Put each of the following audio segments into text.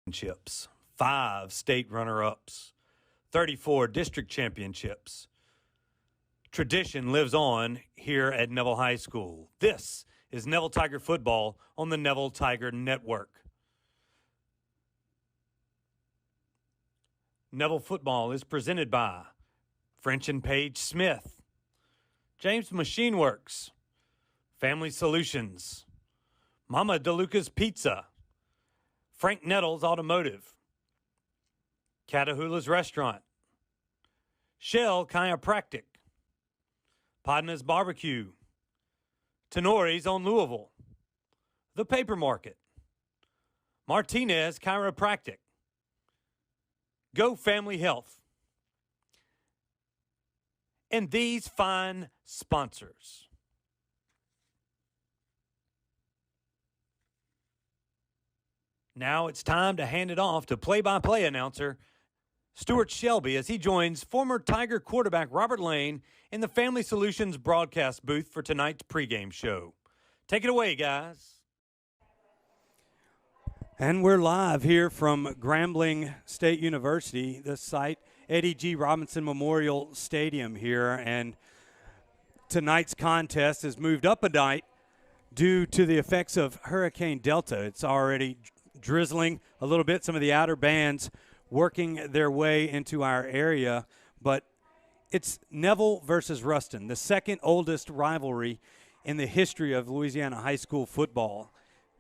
championships, 5 state runner-ups, 34 district championships. Tradition lives on here at Neville High School. This is Neville Tiger Football on the Neville Tiger Network. Neville Football is presented by French and Page Smith, James Machine Works, Family Solutions, Mama DeLuca's Pizza, Frank Nettles Automotive, Catahoula's Restaurant, Shell Chiropractic, Podna's Barbecue, Tenori's on Louisville, The Paper Market, Martinez Chiropractic, Go Family Health, and these fine sponsors. Now it's time to hand it off to play-by-play announcer Stuart Shelby as he joins former Tiger quarterback Robert Lane in the Family Solutions broadcast booth for tonight's pregame show. Take it away, guys. And we're live here from Grambling State University, the site, Eddie G. Robinson Memorial Stadium here. And tonight's contest has moved up a night due to the effects of Hurricane Delta. It's already drizzling a little bit, some of the outer bands working their way into our area, but it's Neville versus Ruston, the second oldest rivalry in the history of Louisiana high school football.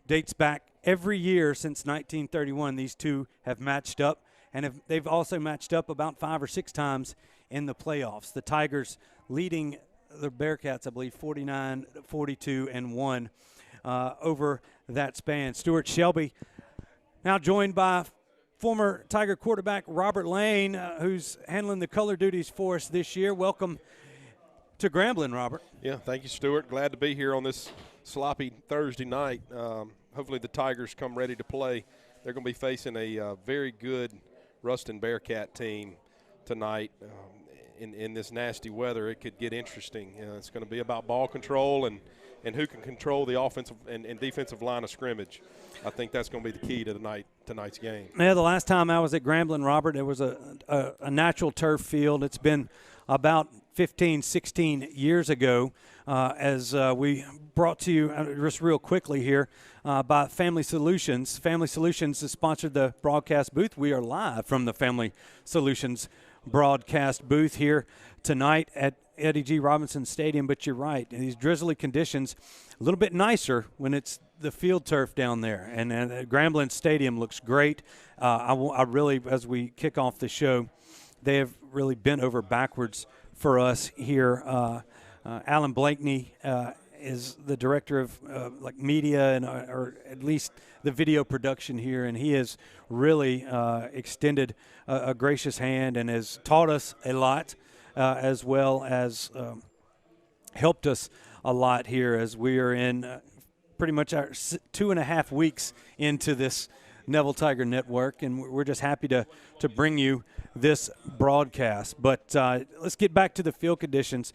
Dates back every year since 1931. These two have matched up, and they've also matched up about 5 or 6 times in the playoffs. The Tigers leading the Bearcats, I believe, 49, 42, and 1 over that span. Stuart Shelby now joined by former Tiger quarterback Robert Lane, who's handling the color duties for us this year. Welcome to Grambling, Robert. Yeah, thank you, Stuart. Glad to be here on this sloppy Thursday night. Hopefully the Tigers come ready to play. They're going to be facing a very good Ruston Bearcat team tonight. In this nasty weather, it could get interesting. It's going to be about ball control and who can control the offensive and defensive line of scrimmage. I think that's going to be the key to tonight's game. Yeah, the last time I was at Grambling, Robert, it was a natural turf field. It's been about 15, 16 years ago as we brought to you just real quickly here by Family Solutions. Family Solutions has sponsored the broadcast booth. We are live from the Family Solutions broadcast booth here tonight at Eddie G. Robinson Stadium, but you're right. In these drizzly conditions, a little bit nicer when it's the field turf down there. And Grambling Stadium looks great. I really, as we kick off the show, they have really bent over backwards for us here. Alan Blakeney is the director of media and or at least the video production here, and he has really extended a gracious hand and has taught us a lot, as well as helped us a lot here as we are in pretty much our 2.5 weeks into this Neville Tiger Network, and we're just happy to bring you this broadcast. But let's get back to the field conditions.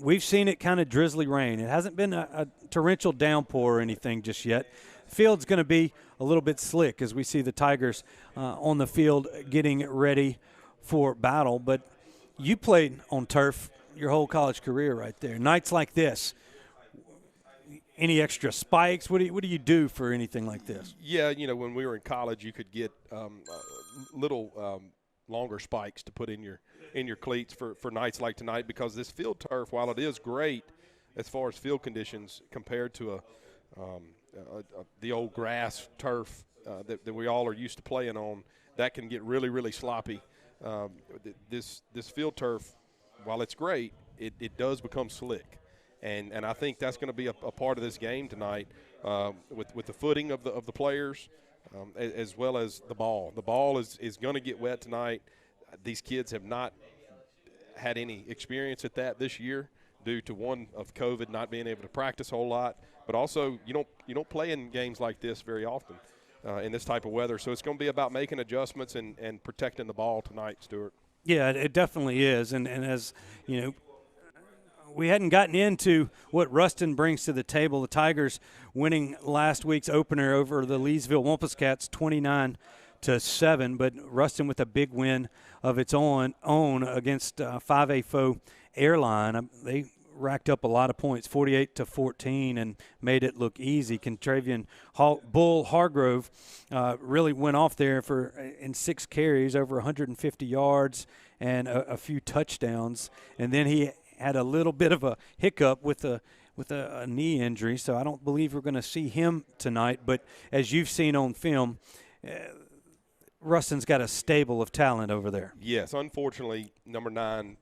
We've seen it kind of drizzly rain. It hasn't been a torrential downpour or anything just yet. The field's going to be a little bit slick as we see the Tigers on the field getting ready for battle. But you played on turf your whole college career right there. Nights like this, any extra spikes? What do you do for anything like this? Yeah, when we were in college, you could get little longer spikes to put in your cleats for nights like tonight, because this field turf, while it is great as far as field conditions compared to the old grass turf that we all are used to playing on, that can get really, really sloppy. This field turf, while it's great, it does become slick. And I think that's going to be a part of this game tonight with the footing of the players as well as the ball. The ball is going to get wet tonight. These kids have not had any experience at that this year due to one of COVID, not being able to practice a whole lot, but also you don't play in games like this very often in this type of weather. So it's going to be about making adjustments and protecting the ball tonight, Stuart. Yeah, it definitely is. And as you know, we hadn't gotten into what Ruston brings to the table. The Tigers winning last week's opener over the Leesville Wampus-Cats 29-7, but Ruston with a big win of its own against 5A foe Airline. They racked up a lot of points, 48-14, and made it look easy. Contravian Bull Hargrove really went off there in 6 carries, over 150 yards and a few touchdowns, and then he had a little bit of a hiccup with a knee injury, so I don't believe we're going to see him tonight. But as you've seen on film, Ruston's got a stable of talent over there. Yes, unfortunately, number 9,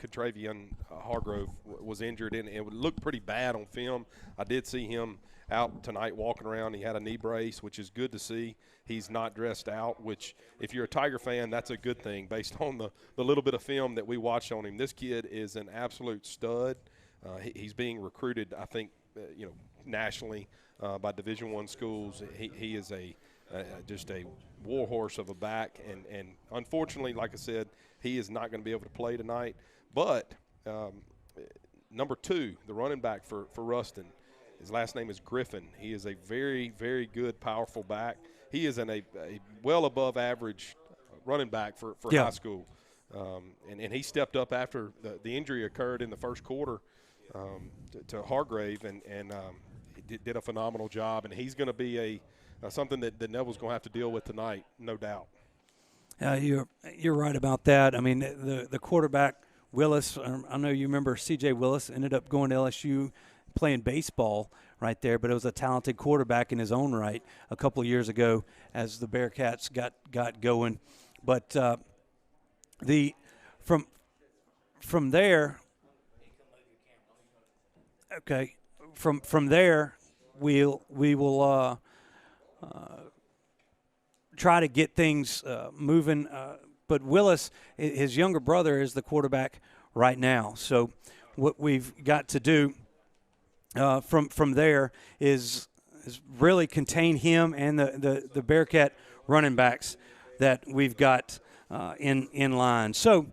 Contravian Hargrove was injured, and it looked pretty bad on film. I did see him out tonight walking around. He had a knee brace, which is good to see. He's not dressed out, which if you're a Tiger fan, that's a good thing based on the little bit of film that we watched on him. This kid is an absolute stud. He's being recruited, I think, nationally by Division I schools. He is just a warhorse of a back, and unfortunately, like I said, he is not going to be able to play tonight. But number 2, the running back for Ruston, his last name is Griffin. He is a very, very good, powerful back. He is a well above average running back for high school. And he stepped up after the injury occurred in the first quarter to Hargrave, and he did a phenomenal job. And he's going to be something that Neville's going to have to deal with tonight, no doubt. You're right about that. I mean, the quarterback, Willis, I know you remember C.J. Willis, ended up going to LSU playing baseball right there, but it was a talented quarterback in his own right a couple of years ago as the Bearcats got going. But from there, okay, from there we will try to get things moving. But Willis, his younger brother, is the quarterback right now. So what we've got to do from there is really contain him and the Bearcat running backs that we've got in line. So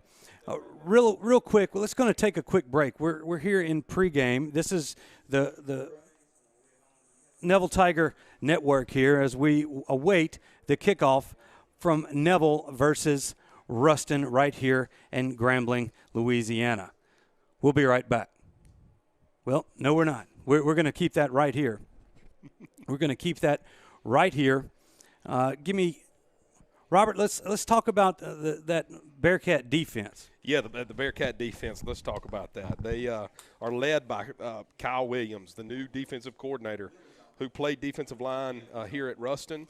real quick, let's going to take a quick break. We're here in pregame. This is the Neville Tiger Network here as we await the kickoff from Neville versus Ruston right here in Grambling, Louisiana. We'll be right back. Well, no, we're not. We're going to keep that right here. We're going to keep that right here. Robert, let's talk about that Bearcat defense. Yeah, the Bearcat defense, let's talk about that. They are led by Kyle Williams, the new defensive coordinator, who played defensive line here at Ruston,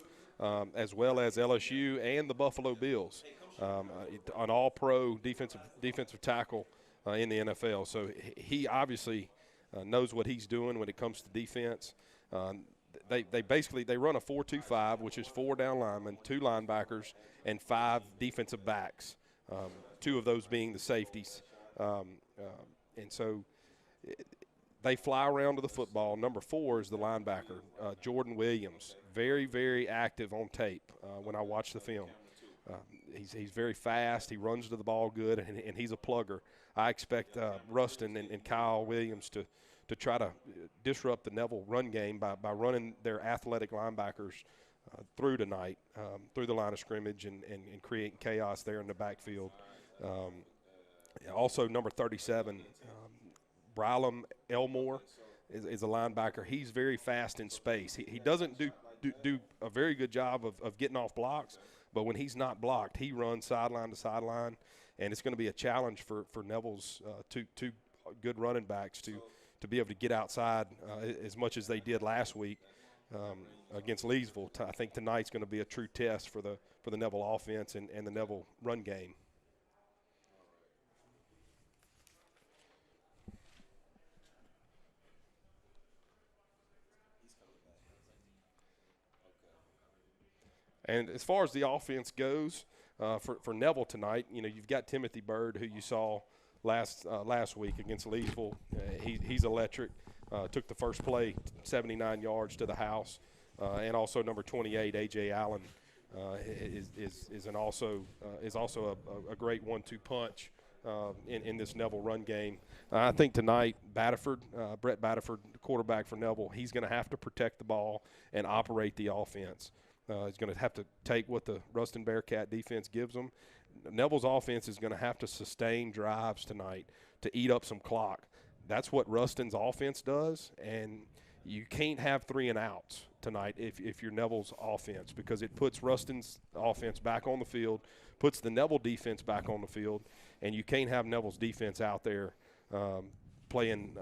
as well as LSU and the Buffalo Bills, an all-pro defensive tackle in the NFL. So he obviously knows what he's doing when it comes to defense. They basically run a 4-2-5, which is 4 down linemen, 2 linebackers, and 5 defensive backs, 2 of those being the safeties. And so they fly around to the football. Number 4 is the linebacker, Jordan Williams, very, very active on tape when I watch the film. He's very fast. He runs to the ball good, and he's a plugger. I expect Ruston and Kyle Williams to try to disrupt the Neville run game by running their athletic linebackers through tonight, through the line of scrimmage and creating chaos there in the backfield. Also, number 37, Brylam Elmore is a linebacker. He's very fast in space. He doesn't do a very good job of getting off blocks, but when he's not blocked, he runs sideline to sideline, and it's going to be a challenge for Neville's two good running backs to be able to get outside as much as they did last week against Leesville. I think tonight's going to be a true test for the Neville offense and the Neville run game. And as far as the offense goes for Neville tonight, you've got Timothy Bird, who you saw last week against Leesville. He's electric. Took the first play 79 yards to the house, and also number 28, A.J. Allen, is also a great 1-2 punch in this Neville run game. I think tonight, Brett Batterford, the quarterback for Neville, he's going to have to protect the ball and operate the offense. He's going to have to take what the Ruston Bearcat defense gives them. Neville's offense is going to have to sustain drives tonight to eat up some clock. That's what Ruston's offense does, and you can't have 3 and outs tonight if you're Neville's offense, because it puts Ruston's offense back on the field, puts the Neville defense back on the field, and you can't have Neville's defense out there playing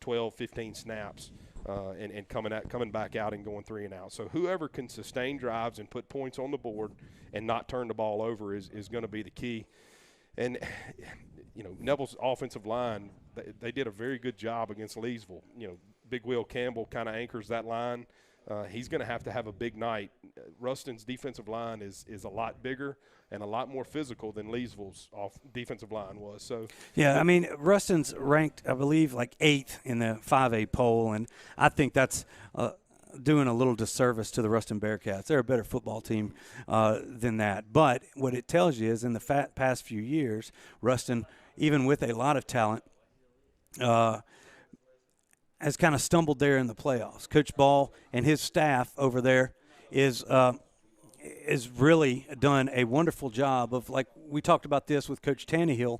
12, 15 snaps and coming back out and going 3 and out. So whoever can sustain drives and put points on the board and not turn the ball over is going to be the key. And Neville's offensive line, they did a very good job against Leesville. Big Will Campbell kind of anchors that line. He's going to have a big night. Ruston's defensive line is a lot bigger and a lot more physical than Leesville's defensive line was. So yeah, I mean, Ruston's ranked, I believe, like 8th in the 5A poll, and I think that's doing a little disservice to the Ruston Bearcats. They're a better football team than that. But what it tells you is in the past few years, Ruston, even with a lot of talent, has kind of stumbled there in the playoffs. Coach Ball and his staff over there is really done a wonderful job of, like we talked about this with Coach Tannehill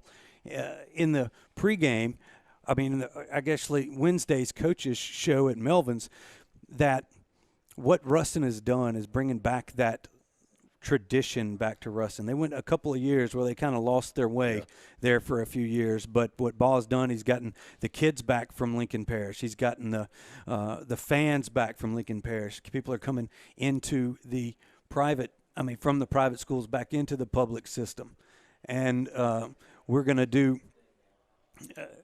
in the pregame. I mean, I guess Wednesday's coaches show at Melvin's, that what Ruston has done is bringing back that tradition back to Ruston. They went a couple of years where they kind of lost their way there for a few years, but what Ball has done, he's gotten the kids back from Lincoln Parish. He's gotten the fans back from Lincoln Parish. People are coming into the from the private schools back into the public system. And we're going to do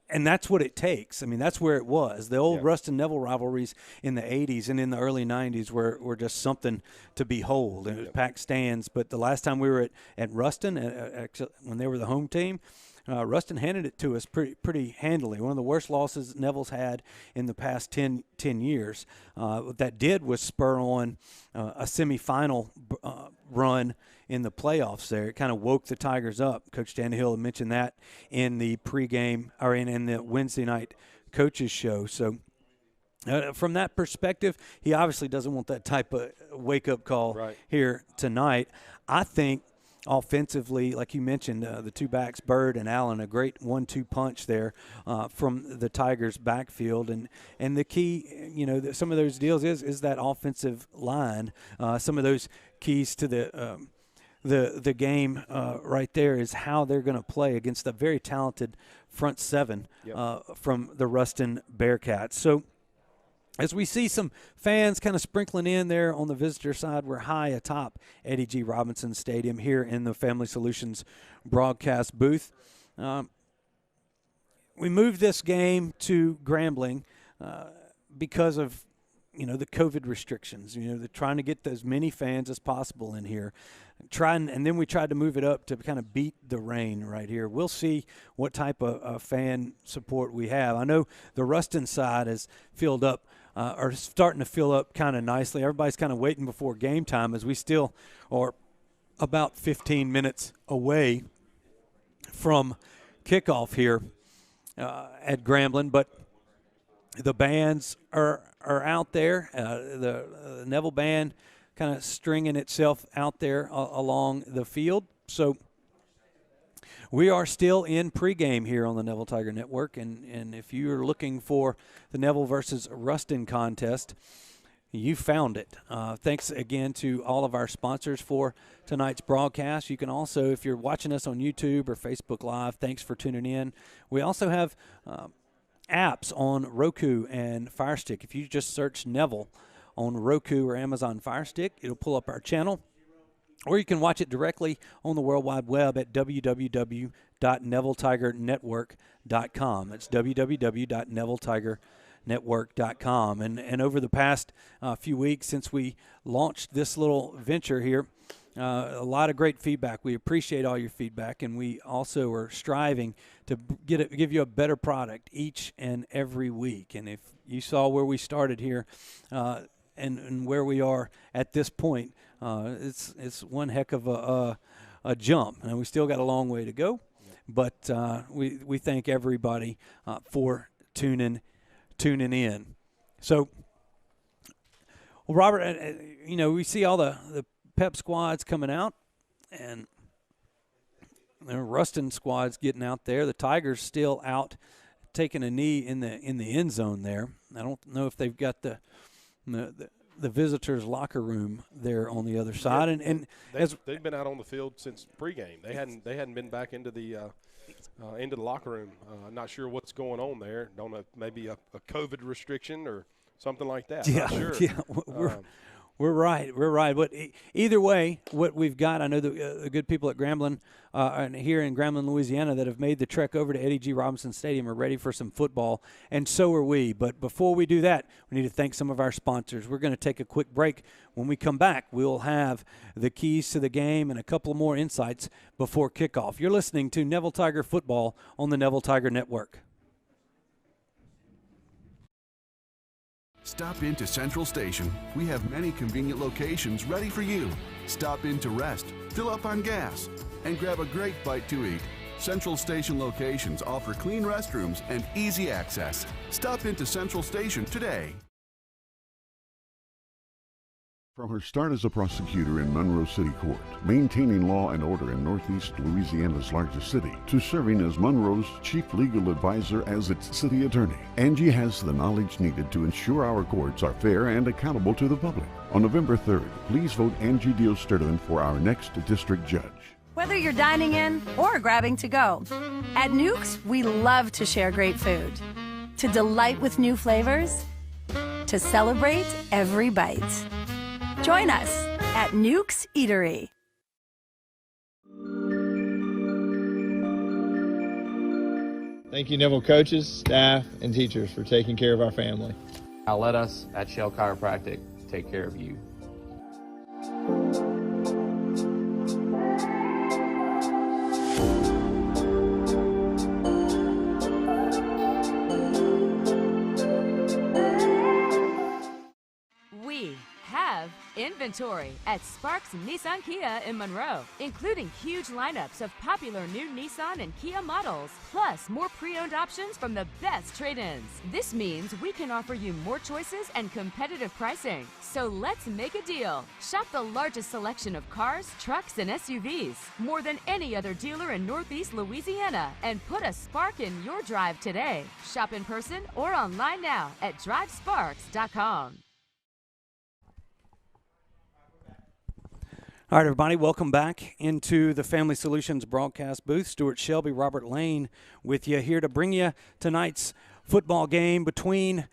and that's what it takes. I mean, that's where it was. The old Ruston-Neville rivalries in the 80s and in the early 90s were just something to behold. And it was packed stands. But the last time we were at Ruston, when they were the home team, Ruston handed it to us pretty handily. One of the worst losses Neville's had in the past 10 years. What that did was spur on a semifinal run in the playoffs there. It kind of woke the Tigers up. Coach Tannehill had mentioned that in the pregame or in the Wednesday night coaches show. So from that perspective, he obviously doesn't want that type of wake-up call here tonight. I think offensively, like you mentioned, the two backs, Bird and Allen, a great 1-2 punch there from the Tigers' backfield. And the key, some of those deals is that offensive line. Some of those keys to the game right there is how they're going to play against the very talented front seven from the Ruston Bearcats. So as we see some fans kind of sprinkling in there on the visitor side, we're high atop Eddie G. Robinson Stadium here in the Family Solutions broadcast booth. We moved this game to Grambling because of the COVID restrictions. They're trying to get as many fans as possible in here. And then we tried to move it up to kind of beat the rain right here. We'll see what type of fan support we have. I know the Ruston side is filled up, or starting to fill up kind of nicely. Everybody's kind of waiting before game time as we still are about 15 minutes away from kickoff here at Grambling. But the bands are out there. The Neville band kind of stringing itself out there along the field. So we are still in pregame here on the Neville Tiger Network, and if you're looking for the Neville versus Ruston contest, you found it. Thanks again to all of our sponsors for tonight's broadcast. You can also, if you're watching us on YouTube or Facebook Live, thanks for tuning in. We also have apps on Roku and Fire Stick. If you just search Neville on Roku or Amazon Fire Stick, it'll pull up our channel. Or you can watch it directly on the World Wide Web at www.NevilleTigerNetwork.com. That's www.NevilleTigerNetwork.com. And over the past few weeks since we launched this little venture here, a lot of great feedback. We appreciate all your feedback, and we also are striving to give you a better product each and every week. And if you saw where we started here and where we are at this point, it's one heck of a jump, and we still got a long way to go. but we thank everybody for tuning in. So, well, Robert, we see all the pep squads coming out, and the Ruston squad's getting out there. The Tigers still out taking a knee in the end zone there. I don't know if they've got the visitors' locker room there on the other side. And they've been out on the field since pregame. They hadn't been back into the locker room. I'm not sure what's going on there. Don't know, maybe a COVID restriction or something like that. Yeah, not sure. Yeah, we're right. But either way, what we've got, I know the good people at Grambling and here in Grambling, Louisiana, that have made the trek over to Eddie G. Robinson Stadium are ready for some football, and so are we. But before we do that, we need to thank some of our sponsors. We're going to take a quick break. When we come back, we'll have the keys to the game and a couple more insights before kickoff. You're listening to Neville Tiger Football on the Neville Tiger Network. Stop into Central Station. We have many convenient locations ready for you. Stop in to rest, fill up on gas, and grab a great bite to eat. Central Station locations offer clean restrooms and easy access. Stop into Central Station today. From her start as a prosecutor in Monroe City Court, maintaining law and order in Northeast Louisiana's largest city, to serving as Monroe's chief legal advisor as its city attorney, Angie has the knowledge needed to ensure our courts are fair and accountable to the public. On November 3rd, please vote Angie Dio-Sturtevant for our next district judge. Whether you're dining in or grabbing to go, at Nukes, we love to share great food, to delight with new flavors, to celebrate every bite. Join us at Nukes Eatery. Thank you, Neville coaches, staff, and teachers for taking care of our family. Now let us at Shell Chiropractic take care of you. Inventory at Sparks Nissan Kia in Monroe, including huge lineups of popular new Nissan and Kia models, plus more pre-owned options from the best trade-ins. This means we can offer you more choices and competitive pricing. So let's make a deal. Shop the largest selection of cars, trucks, and SUVs, more than any other dealer in Northeast Louisiana, and put a spark in your drive today. Shop in person or online now at drivesparks.com. All right, everybody, welcome back into the Family Solutions broadcast booth. Stuart Shelby, Robert Lane with you here to bring you tonight's football game between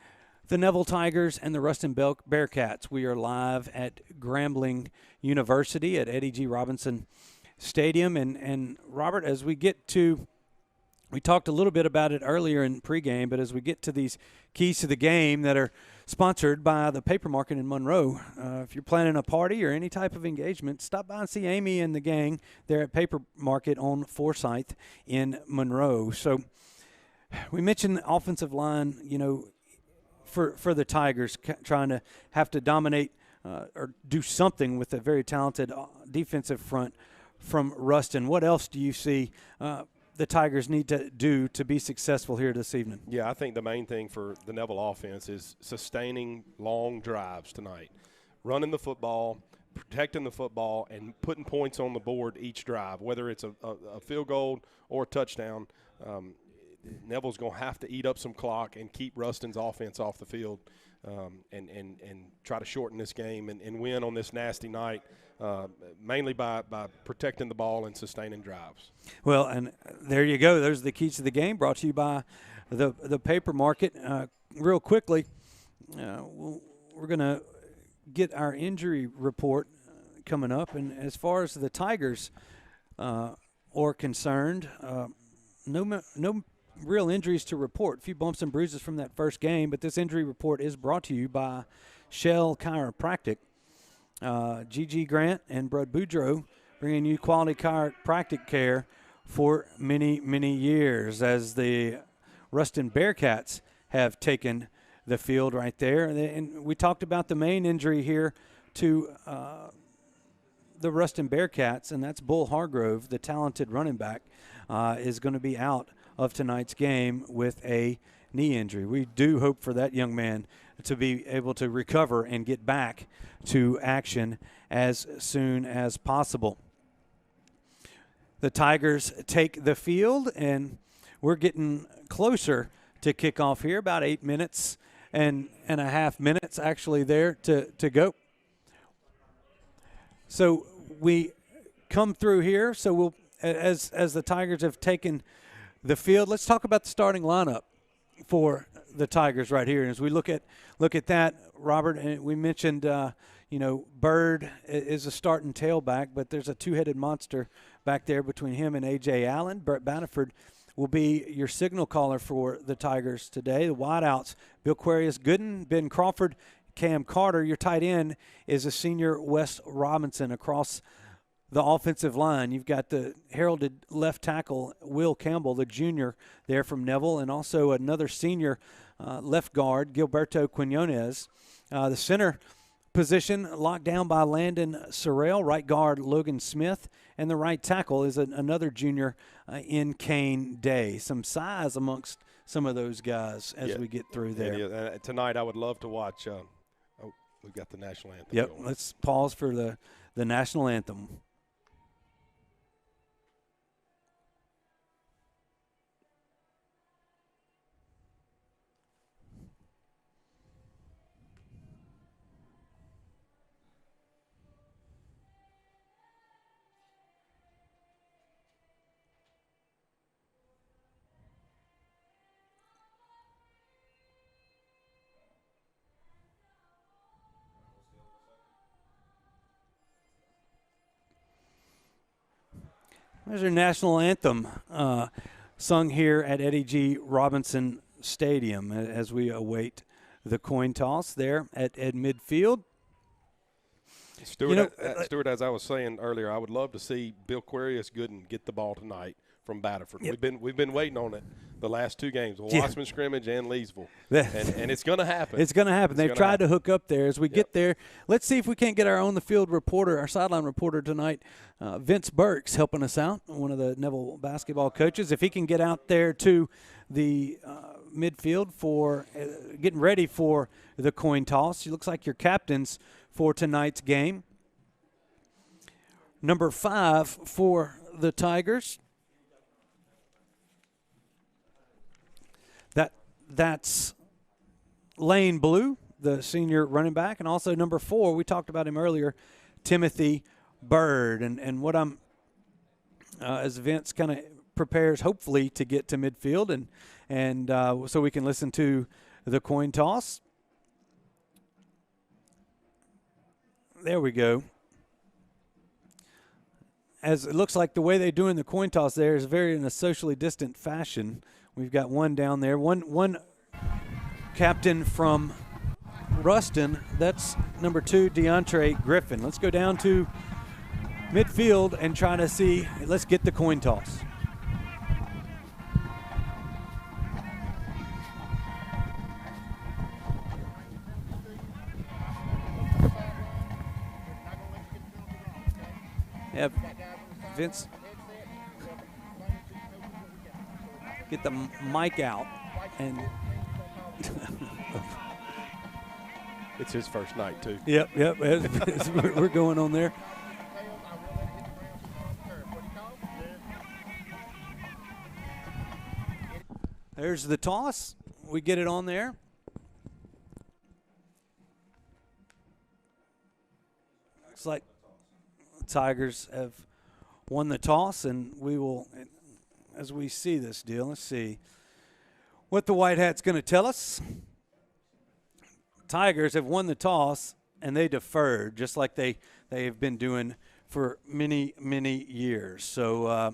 the Neville Tigers and the Ruston Bearcats. We are live at Grambling University at Eddie G. Robinson Stadium. And Robert, as we get to – we talked a little bit about it earlier in pregame, but as we get to these keys to the game that are sponsored by the Paper Market in Monroe, if you're planning a party or any type of engagement, stop by and see Amy and the gang there at Paper Market on Forsyth in Monroe. So we mentioned the offensive line, you know, for the Tigers trying to have to dominate or do something with a very talented defensive front from Ruston. What else do you see the Tigers need to do to be successful here this evening? Yeah, I think the main thing for the Neville offense is sustaining long drives tonight, running the football, protecting the football, and putting points on the board each drive, whether it's a field goal or a touchdown. Neville's going to have to eat up some clock and keep Ruston's offense off the field and try to shorten this game and win on this nasty night. Mainly by protecting the ball and sustaining drives. Well, and there you go. Those are the keys to the game, brought to you by the Paper Market. Real quickly, we're going to get our injury report coming up. And as far as the Tigers are concerned, no real injuries to report. A few bumps and bruises from that first game, but this injury report is brought to you by Shell Chiropractic. Gigi Grant and Brud Boudreaux bringing you quality chiropractic care for many, many years as the Ruston Bearcats have taken the field right there. And we talked about the main injury here to the Ruston Bearcats, and that's Bull Hargrove, the talented running back, is going to be out of tonight's game with a knee injury. We do hope for that young man to be able to recover and get back to action as soon as possible. The Tigers take the field, and we're getting closer to kickoff here, about 8 minutes and a half minutes actually there to go. So we come through here. So we'll, as the Tigers have taken the field, let's talk about the starting lineup for the Tigers right here. And as we look at that, Robert, and we mentioned, Bird is a starting tailback, but there's a two-headed monster back there between him and A.J. Allen. Brett Baniford will be your signal caller for the Tigers today. The wideouts, Bill Quarius Gooden, Ben Crawford, Cam Carter. Your tight end is a senior Wes Robinson. Across the offensive line, you've got the heralded left tackle, Will Campbell, the junior there from Neville, and also another senior left guard, Gilberto Quinones. The center position locked down by Landon Sorrell, right guard Logan Smith, and the right tackle is another junior in Kane Day. Some size amongst some of those guys as we get through there. Yeah, tonight I would love to watch. We've got the national anthem. Yep, going. let's pause for the national anthem. There's our national anthem sung here at Eddie G. Robinson Stadium as we await the coin toss there at midfield. Stuart, as I was saying earlier, I would love to see Bill Quarius Gooden get the ball tonight from Batterford. Yep. We've been waiting on it the last two games, the Wasserman scrimmage and Leesville, and it's going to happen. It's going to happen. They've tried to hook up there. As we get there, let's see if we can't get our on-the-field reporter, our sideline reporter tonight, Vince Burks, helping us out, one of the Neville basketball coaches. If he can get out there to the midfield for getting ready for the coin toss. He looks like your captains for tonight's game. Number 5 for the Tigers. That's Lane Blue, the senior running back, and also number 4, we talked about him earlier, Timothy Bird. And what I'm, as Vince kind of prepares hopefully to get to midfield and so we can listen to the coin toss. There we go. As it looks like the way they're doing the coin toss there is very in a socially distant fashion. We've got one down there. One captain from Ruston. That's number 2, DeAndre Griffin. Let's go down to midfield and try to see. Let's get the coin toss. Yeah, Vince, get the mic out. And it's his first night, too. Yep. We're going on there. There's the toss. We get it on there. Looks like the Tigers have won the toss, and we will, as we see this deal, let's see what the White Hat's going to tell us. Tigers have won the toss, and they deferred, just like they have been doing for many, many years. So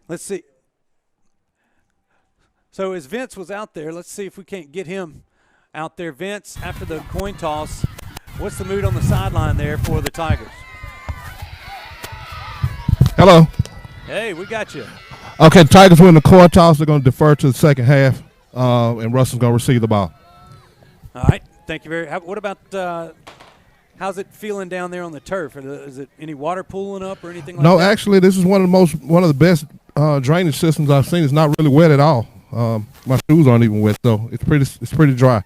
let's see. So as Vince was out there, let's see if we can't get him out there. Vince, after the coin toss, what's the mood on the sideline there for the Tigers? Hello. Hey, we got you. Okay, the Tigers win the coin toss. They're going to defer to the second half, and Ruston's going to receive the ball. All right. Thank you very much. What about How's it feeling down there on the turf? Is it any water pooling up or anything like No, that? actually, this is one of the best drainage systems I've seen. It's not really wet at all. My shoes aren't even wet, so it's pretty dry.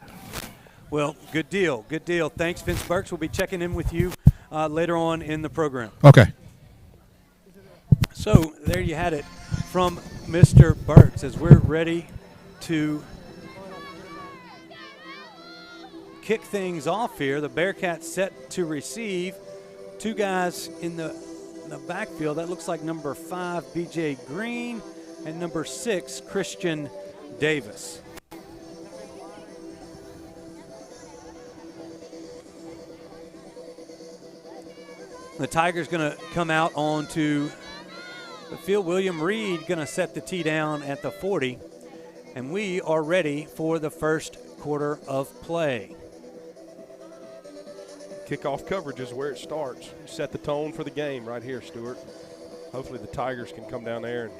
Well, good deal. Good deal. Thanks, Vince Burks. We'll be checking in with you later on in the program. Okay. So there you had it from Mr. Burks as we're ready to kick things off here. The Bearcats set to receive. Two guys in the backfield. That looks like number 5, B.J. Green, and number 6, Christian Davis. The Tigers going to come out onto the field. William Reed going to set the tee down at the 40, and we are ready for the first quarter of play. Kickoff coverage is where it starts. You set the tone for the game right here, Stuart. Hopefully the Tigers can come down there and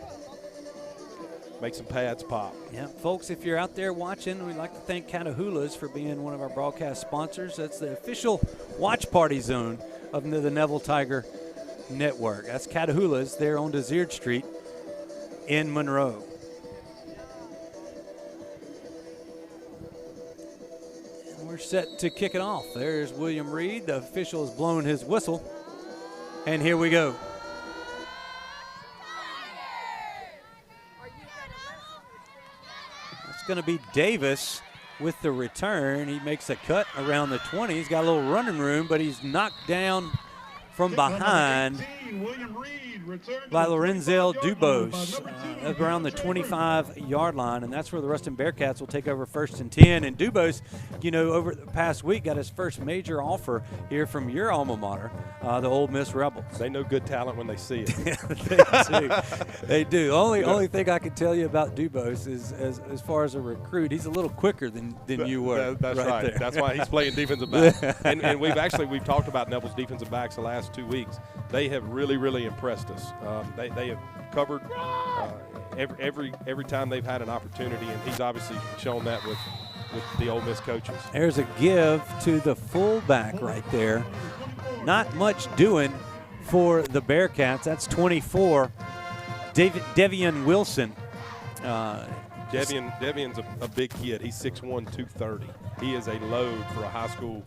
make some pads pop. Yeah, folks, if you're out there watching, we'd like to thank Catahoulas for being one of our broadcast sponsors. That's the official watch party zone of the Neville Tiger Network. That's Catahoulas there on Desert Street in Monroe. And we're set to kick it off. There's William Reed. The official has blown his whistle. And here we go. It's going to be Davis with the return. He makes a cut around the 20. He's got a little running room, but he's knocked down from behind by Lorenzel Dubose around the 25-yard line, and that's where the Ruston Bearcats will take over 1st and 10. And Dubose, you know, over the past week got his first major offer here from your alma mater, the Ole Miss Rebels. They know good talent when they see it. They do. They do. Only thing I can tell you about Dubose is as far as a recruit, he's a little quicker than you were. That's right. There. That's why he's playing defensive back. and we've talked about Neville's defensive backs the last 2 weeks. They have really impressed us. They have covered every time they've had an opportunity, and he's obviously shown that with the Ole Miss coaches. There's a give to the fullback right there. Not much doing for the Bearcats. That's 24, Devian Wilson. Devian's a big kid. He's 6'1", 230. He is a load for a high school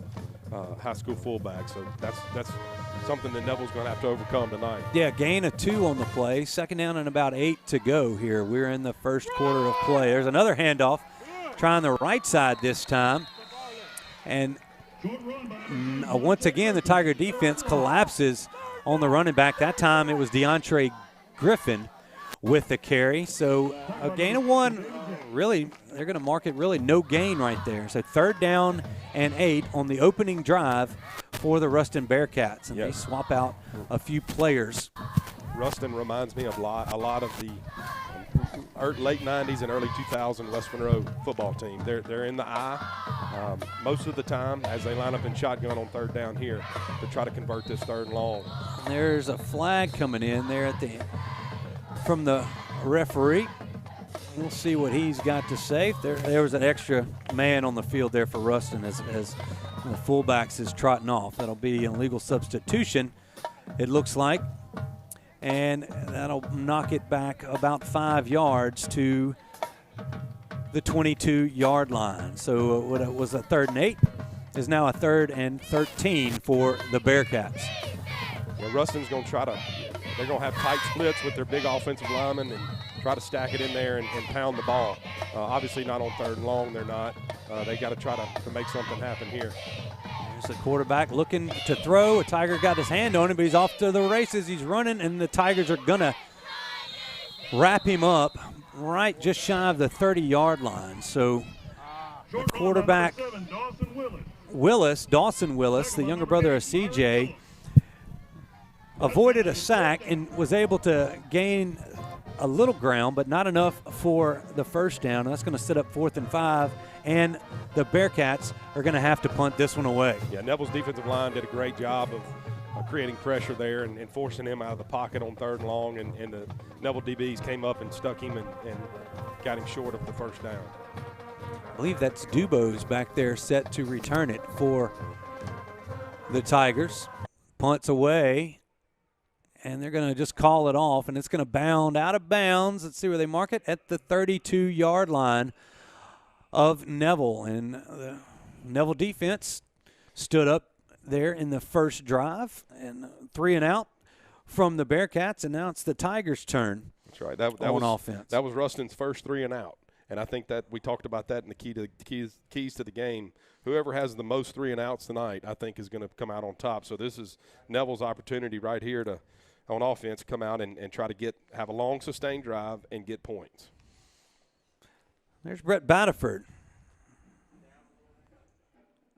fullback. So that's something that Neville's going to have to overcome tonight. Yeah, gain of 2 on the play. 2nd down and about 8 to go here. We're in the first quarter of play. There's another handoff. Trying the right side this time. And once again, the Tiger defense collapses on the running back. That time it was DeAndre Griffin with the carry. So a gain of 1, really, they're going to mark it really no gain right there. So 3rd down and 8 on the opening drive for the Ruston Bearcats. And They swap out a few players. Ruston reminds me of a lot of the late 90s and early 2000 West Monroe football team. They're in the eye most of the time as they line up in shotgun on 3rd down here to try to convert this 3rd and long. There's a flag coming in there from the referee. We'll see what he's got to say. There was an extra man on the field there for Ruston as the fullbacks is trotting off. That'll be an illegal substitution, it looks like. And that'll knock it back about 5 yards to the 22-yard line. So what it was a 3rd and 8 is now a 3rd and 13 for the Bearcats. Well, Ruston's going to they're going to have tight splits with their big offensive linemen and try to stack it in there and pound the ball. Obviously not on 3rd and long, they're not. They got to try to make something happen here. There's the quarterback looking to throw. A Tiger got his hand on him, but he's off to the races. He's running, and the Tigers are going to wrap him up right just shy of the 30-yard line. So the quarterback, Dawson Willis, the younger brother of CJ, avoided a sack and was able to gain a little ground, but not enough for the 1st down. And that's going to set up 4th and 5, and the Bearcats are going to have to punt this one away. Yeah, Neville's defensive line did a great job of creating pressure there and forcing him out of the pocket on 3rd and long, and the Neville DBs came up and stuck him and got him short of the 1st down. I believe that's Dubose back there set to return it for the Tigers. Punts away, and they're going to just call it off, and it's going to bound out of bounds. Let's see where they mark it, at the 32-yard line of Neville. And the Neville defense stood up there in the first drive, and 3 and out from the Bearcats, and now it's the Tigers' turn. That's right. That on was offense. That was Ruston's first 3 and out, and I think that we talked about that in the keys to the game. Whoever has the most 3 and outs tonight, I think, is going to come out on top. So this is Neville's opportunity right here to, on offense, come out and try to have a long sustained drive and get points. There's Brett Batterford,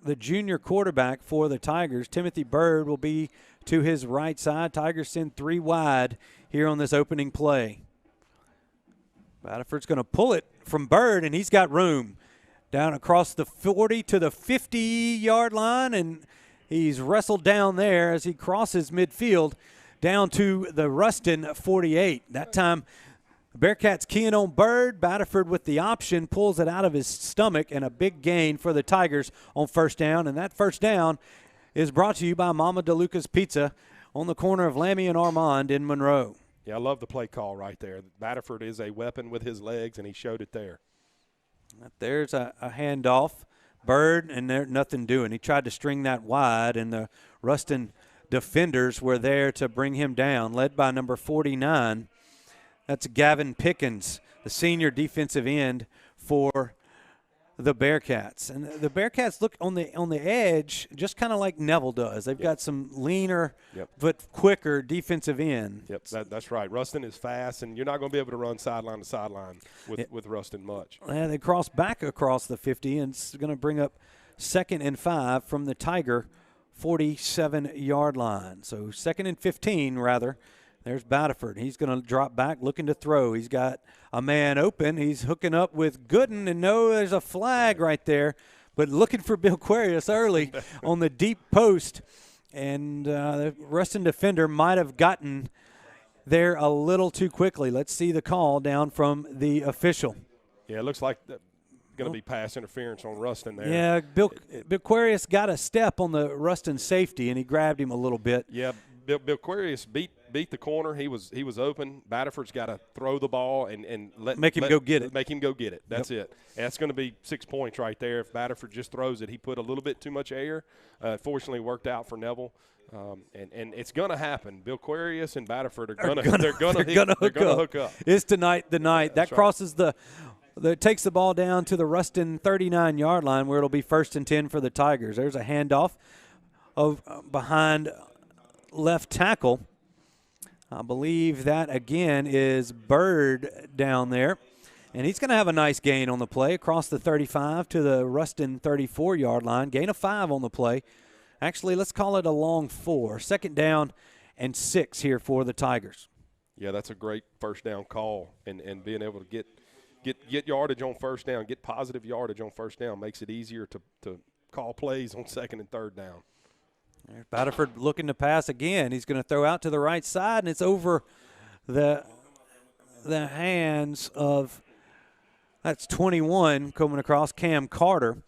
the junior quarterback for the Tigers. Timothy Bird will be to his right side. Tigers send 3 wide here on this opening play. Batterford's going to pull it from Bird, and he's got room down across the 40 to the 50-yard line, and he's wrestled down there as he crosses midfield down to the Ruston 48. That time, the Bearcats keying on Bird. Batterford with the option pulls it out of his stomach, and a big gain for the Tigers on first down. And that first down is brought to you by Mama DeLuca's Pizza on the corner of Lammy and Armand in Monroe. Yeah, I love the play call right there. Batterford is a weapon with his legs, and he showed it there. There's a handoff. Bird, and there's nothing doing. He tried to string that wide, and the Ruston defenders were there to bring him down, led by number 49. That's Gavin Pickens, the senior defensive end for the Bearcats. And the Bearcats look on the edge just kind of like Neville does. They've got some leaner but quicker defensive end. Yep, that's right. Ruston is fast, and you're not going to be able to run sideline to sideline with Ruston much. Yeah, they cross back across the 50, and it's going to bring up 2nd and 5 from the Tiger 47-yard line. So 2nd and 15, rather. There's Batterford. He's going to drop back, looking to throw. He's got a man open. He's hooking up with Gooden, and there's a flag right there. But looking for Bill Quarius early on the deep post. And the Ruston defender might have gotten there a little too quickly. Let's see the call down from the official. Yeah, it looks like going to be pass interference on Ruston there. Yeah, Bill Quarius got a step on the Ruston safety, and he grabbed him a little bit. Yeah, Bill Quarius beat the corner. He was open. Batterford's got to throw the ball and make him go get it. Make him go get it. That's it. And that's going to be 6 points right there. If Batterford just throws it, he put a little bit too much air. Fortunately, worked out for Neville. And it's going to happen. Bill Quarius and Batterford are going to hook up. It's tonight the night. That crosses takes the ball down to the Ruston 39-yard line, where it'll be 1st and 10 for the Tigers. There's a handoff behind left tackle. I believe that, again, is Bird down there. And he's going to have a nice gain on the play across the 35 to the Ruston 34-yard line. Gain of 5 on the play. Actually, let's call it a long 4. 2nd down and 6 here for the Tigers. Yeah, that's a great first down call. And being able to get yardage on first down, get positive yardage on first down makes it easier to call plays on 2nd and 3rd down. There's Batterford looking to pass again. He's going to throw out to the right side, and it's over the hands of, that's 21 coming across, Cam Carter.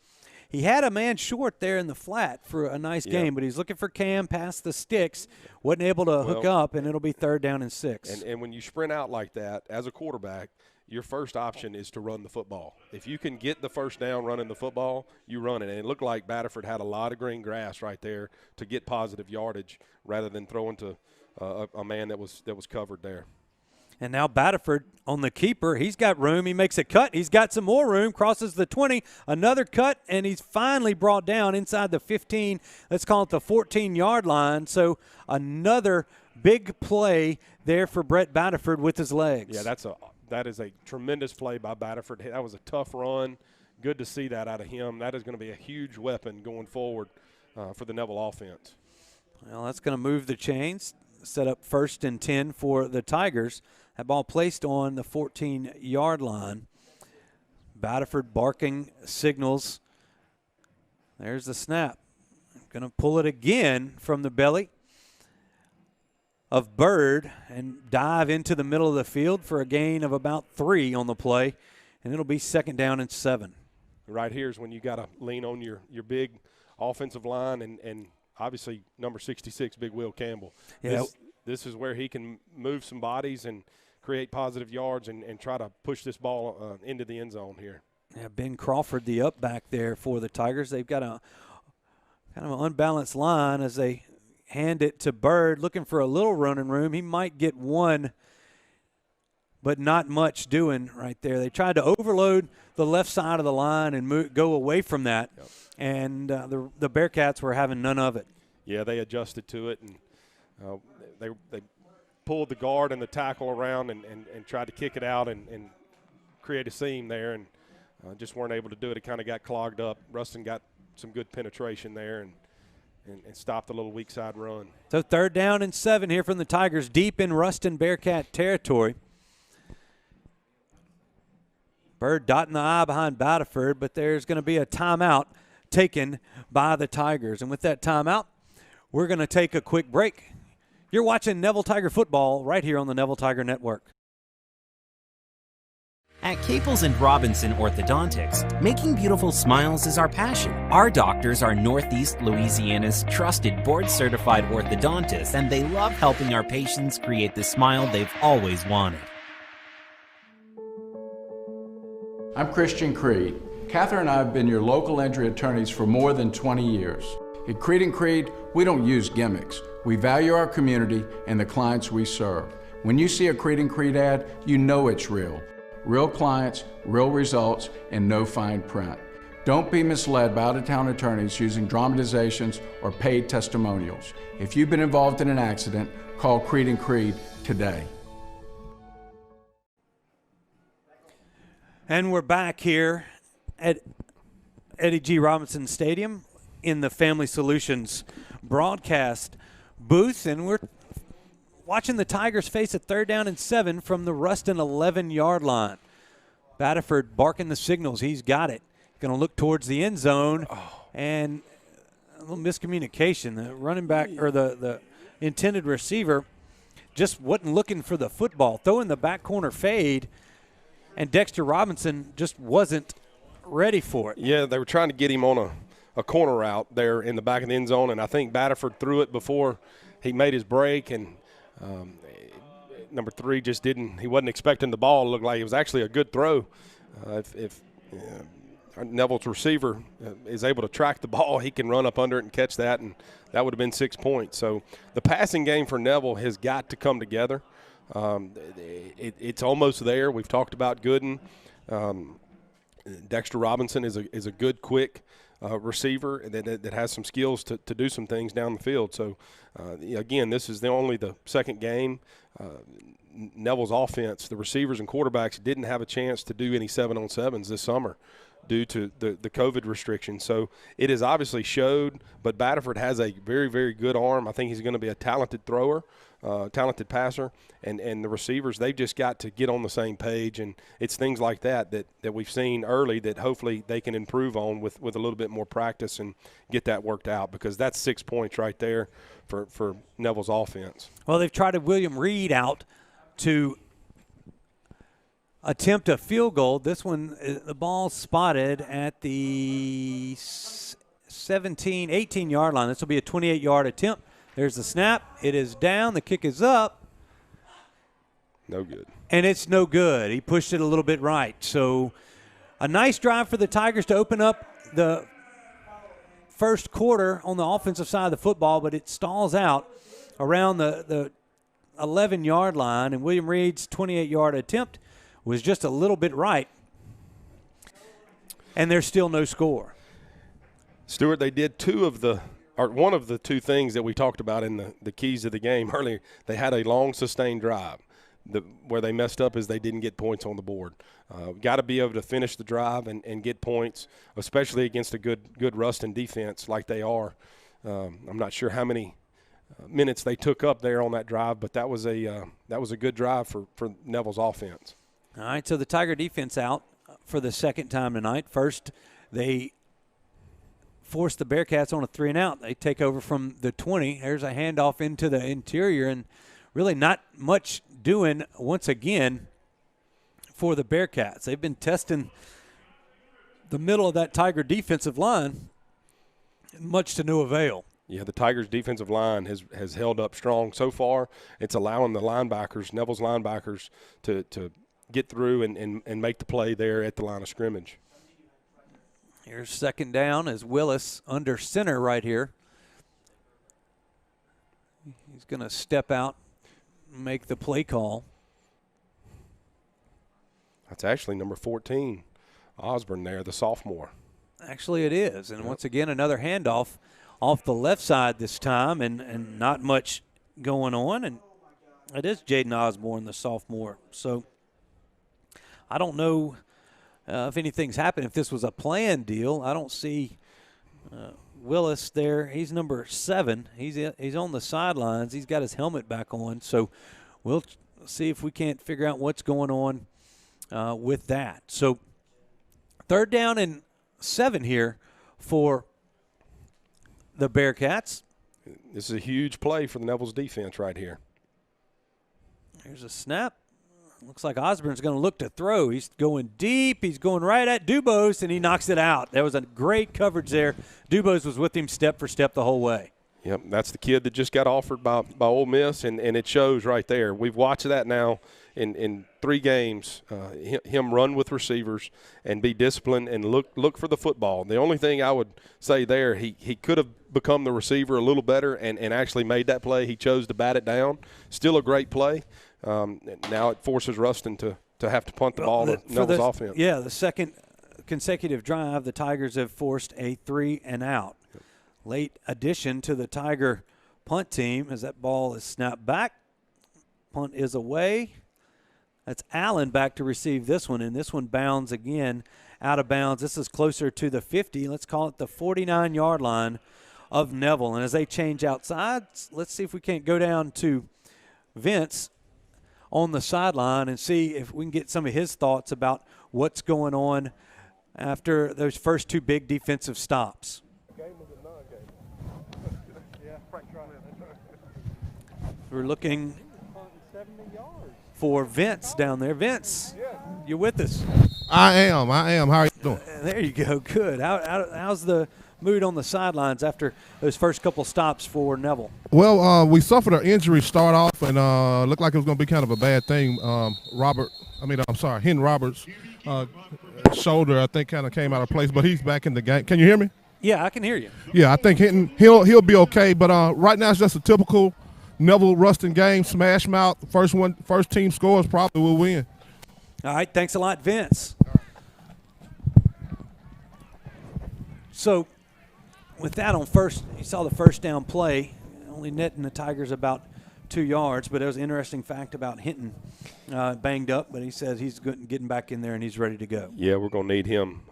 He had a man short there in the flat for a nice game, but he's looking for Cam past the sticks, wasn't able to hook up, and it'll be 3rd down and 6. And when you sprint out like that, as a quarterback, your first option is to run the football. If you can get the first down running the football, you run it. And it looked like Batterford had a lot of green grass right there to get positive yardage rather than throwing to a man that was covered there. And now Batterford on the keeper. He's got room. He makes a cut. He's got some more room. Crosses the 20. Another cut, and he's finally brought down inside the 15. Let's call it the 14-yard line. So another big play there for Brett Batterford with his legs. Yeah, that is a tremendous play by Batterford. That was a tough run. Good to see that out of him. That is going to be a huge weapon going forward for the Neville offense. Well, that's going to move the chains, set up 1st and 10 for the Tigers. That ball placed on the 14-yard line. Batterford barking signals. There's the snap. Going to pull it again from the belly of Bird and dive into the middle of the field for a gain of about 3 on the play, and it'll be 2nd down and 7. Right here is when you got to lean on your big offensive line, and obviously number 66, Big Will Campbell. Yeah. This is where he can move some bodies and create positive yards and try to push this ball into the end zone here. Yeah, Ben Crawford, the up back there for the Tigers. They've got a kind of an unbalanced line as they hand it to Bird, looking for a little running room. He might get one, but not much doing right there. They tried to overload the left side of the line and go away from that, and the Bearcats were having none of it. Yeah, they adjusted to it, and they pulled the guard and the tackle around and tried to kick it out and create a seam there, and just weren't able to do it. It kind of got clogged up. Ruston got some good penetration there and stopped the little weak side run. So 3rd down and 7 here from the Tigers, deep in Ruston Bearcat territory. Bird dotting the I behind Batterford, but there's going to be a timeout taken by the Tigers. And with that timeout, we're going to take a quick break. You're watching Neville Tiger football right here on the Neville Tiger Network. At Caples and Robinson Orthodontics, making beautiful smiles is our passion. Our doctors are Northeast Louisiana's trusted board-certified orthodontists, and they love helping our patients create the smile they've always wanted. I'm Christian Creed. Catherine and I have been your local injury attorneys for more than 20 years. At Creed & Creed, we don't use gimmicks. We value our community and the clients we serve. When you see a Creed & Creed ad, you know it's real. Real clients, real results, and no fine print. Don't be misled by out-of-town attorneys using dramatizations or paid testimonials. If you've been involved in an accident, call Creed & Creed today. And we're back here at Eddie G. Robinson Stadium in the Family Solutions broadcast booth, and we're watching the Tigers face a 3rd down and 7 from the Ruston 11-yard line. Batterford barking the signals. He's got it. Going to look towards the end zone, and a little miscommunication. The running back or the intended receiver just wasn't looking for the football, throwing the back corner fade, and Dexter Robinson just wasn't ready for it. Yeah, they were trying to get him on a corner route there in the back of the end zone, and I think Batterford threw it before he made his break, and number 3 just he wasn't expecting the ball. It looked like it was actually a good throw. If Neville's receiver is able to track the ball, he can run up under it and catch that, and that would have been 6 points. So the passing game for Neville has got to come together. It's almost there. We've talked about Gooden. Dexter Robinson is a good, quick receiver that has some skills to do some things down the field. So, again, this is only the second game. Neville's offense, the receivers and quarterbacks didn't have a chance to do any 7-on-7s this summer due to the COVID restrictions. So it has obviously showed, but Batterford has a very, very good arm. I think he's going to be a talented thrower, talented passer, and the receivers, they've just got to get on the same page, and it's things like that we've seen early that hopefully they can improve on with a little bit more practice and get that worked out, because that's 6 points right there for Neville's offense. Well, they've tried William Reed out to attempt a field goal. This one, the ball spotted at the 18-yard line. This will be a 28-yard attempt. There's the snap. It is down. The kick is up. No good. And it's no good. He pushed it a little bit right. So a nice drive for the Tigers to open up the first quarter on the offensive side of the football, but it stalls out around the 11-yard line, and William Reed's 28-yard attempt was just a little bit right, and there's still no score. Stuart, they did one of the two things that we talked about in the keys of the game earlier. They had a long, sustained drive. Where they messed up is they didn't get points on the board. Got to be able to finish the drive and get points, especially against a good Ruston defense like they are. I'm not sure how many minutes they took up there on that drive, but that was a good drive for Neville's offense. All right, so the Tiger defense out for the second time tonight. First, they force the Bearcats on a 3-and-out. They take over from the 20. There's a handoff into the interior, and really not much doing once again for the Bearcats. They've been testing the middle of that Tiger defensive line, much to no avail. Yeah, the Tigers' defensive line has held up strong so far. It's allowing the linebackers, Neville's linebackers, to get through and make the play there at the line of scrimmage. Here's second down as Willis under center right here. He's going to step out and make the play call. That's actually number 14, Osborne there, the sophomore. Actually, it is. And once again, another handoff off the left side this time, and not much going on. And it is Jaden Osborne, the sophomore. So I don't know if anything's happened. If this was a planned deal, I don't see Willis there. He's number 7. He's on the sidelines. He's got his helmet back on. So we'll see if we can't figure out what's going on with that. So third down and 7 here for the Bearcats. This is a huge play for the Neville's defense right here. Here's a snap. Looks like Osborne's going to look to throw. He's going deep. He's going right at Dubose, and he knocks it out. That was a great coverage there. Dubose was with him step for step the whole way. Yep, that's the kid that just got offered by Ole Miss, and it shows right there. We've watched that now in 3 games, him run with receivers and be disciplined and look for the football. The only thing I would say there, he could have become the receiver a little better and actually made that play. He chose to bat it down. Still a great play. Now it forces Ruston to have to punt the ball to Neville's offense. Yeah, the second consecutive drive, the Tigers have forced a 3-and-out. Late addition to the Tiger punt team as that ball is snapped back. Punt is away. That's Allen back to receive this one, and this one bounds again out of bounds. This is closer to the 50. Let's call it the 49-yard line of Neville. And as they change outside, let's see if we can't go down to Vince on the sideline and see if we can get some of his thoughts about what's going on after those first 2 big defensive stops. We're looking for Vince down there. Vince, you're with us. I am. How are you doing? There you go. Good. How's the mood on the sidelines after those first couple stops for Neville? Well, we suffered an injury start off, and looked like it was going to be kind of a bad thing. Hen Roberts' shoulder, I think, kind of came out of place, but he's back in the game. Can you hear me? Yeah, I can hear you. Yeah, I think he'll be okay, but right now it's just a typical Neville Ruston game, smash mouth. First team scores probably will win. All right, thanks a lot, Vince. So with that on first, you saw the first down play, only netting the Tigers about 2 yards, but there was an interesting fact about Hinton banged up, but he says he's getting back in there and he's ready to go. Yeah, we're going to need him.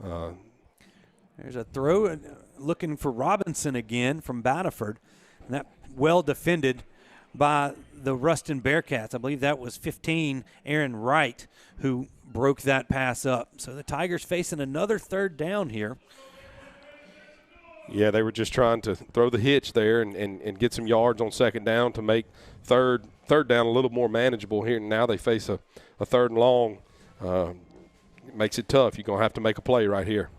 There's a throw looking for Robinson again from Battleford, and that well defended by the Ruston Bearcats. I believe that was 15, Aaron Wright, who broke that pass up. So the Tigers facing another third down here. Yeah, they were just trying to throw the hitch there and get some yards on second down to make third down a little more manageable here. And now they face a third and long. It makes it tough. You're going to have to make a play right here.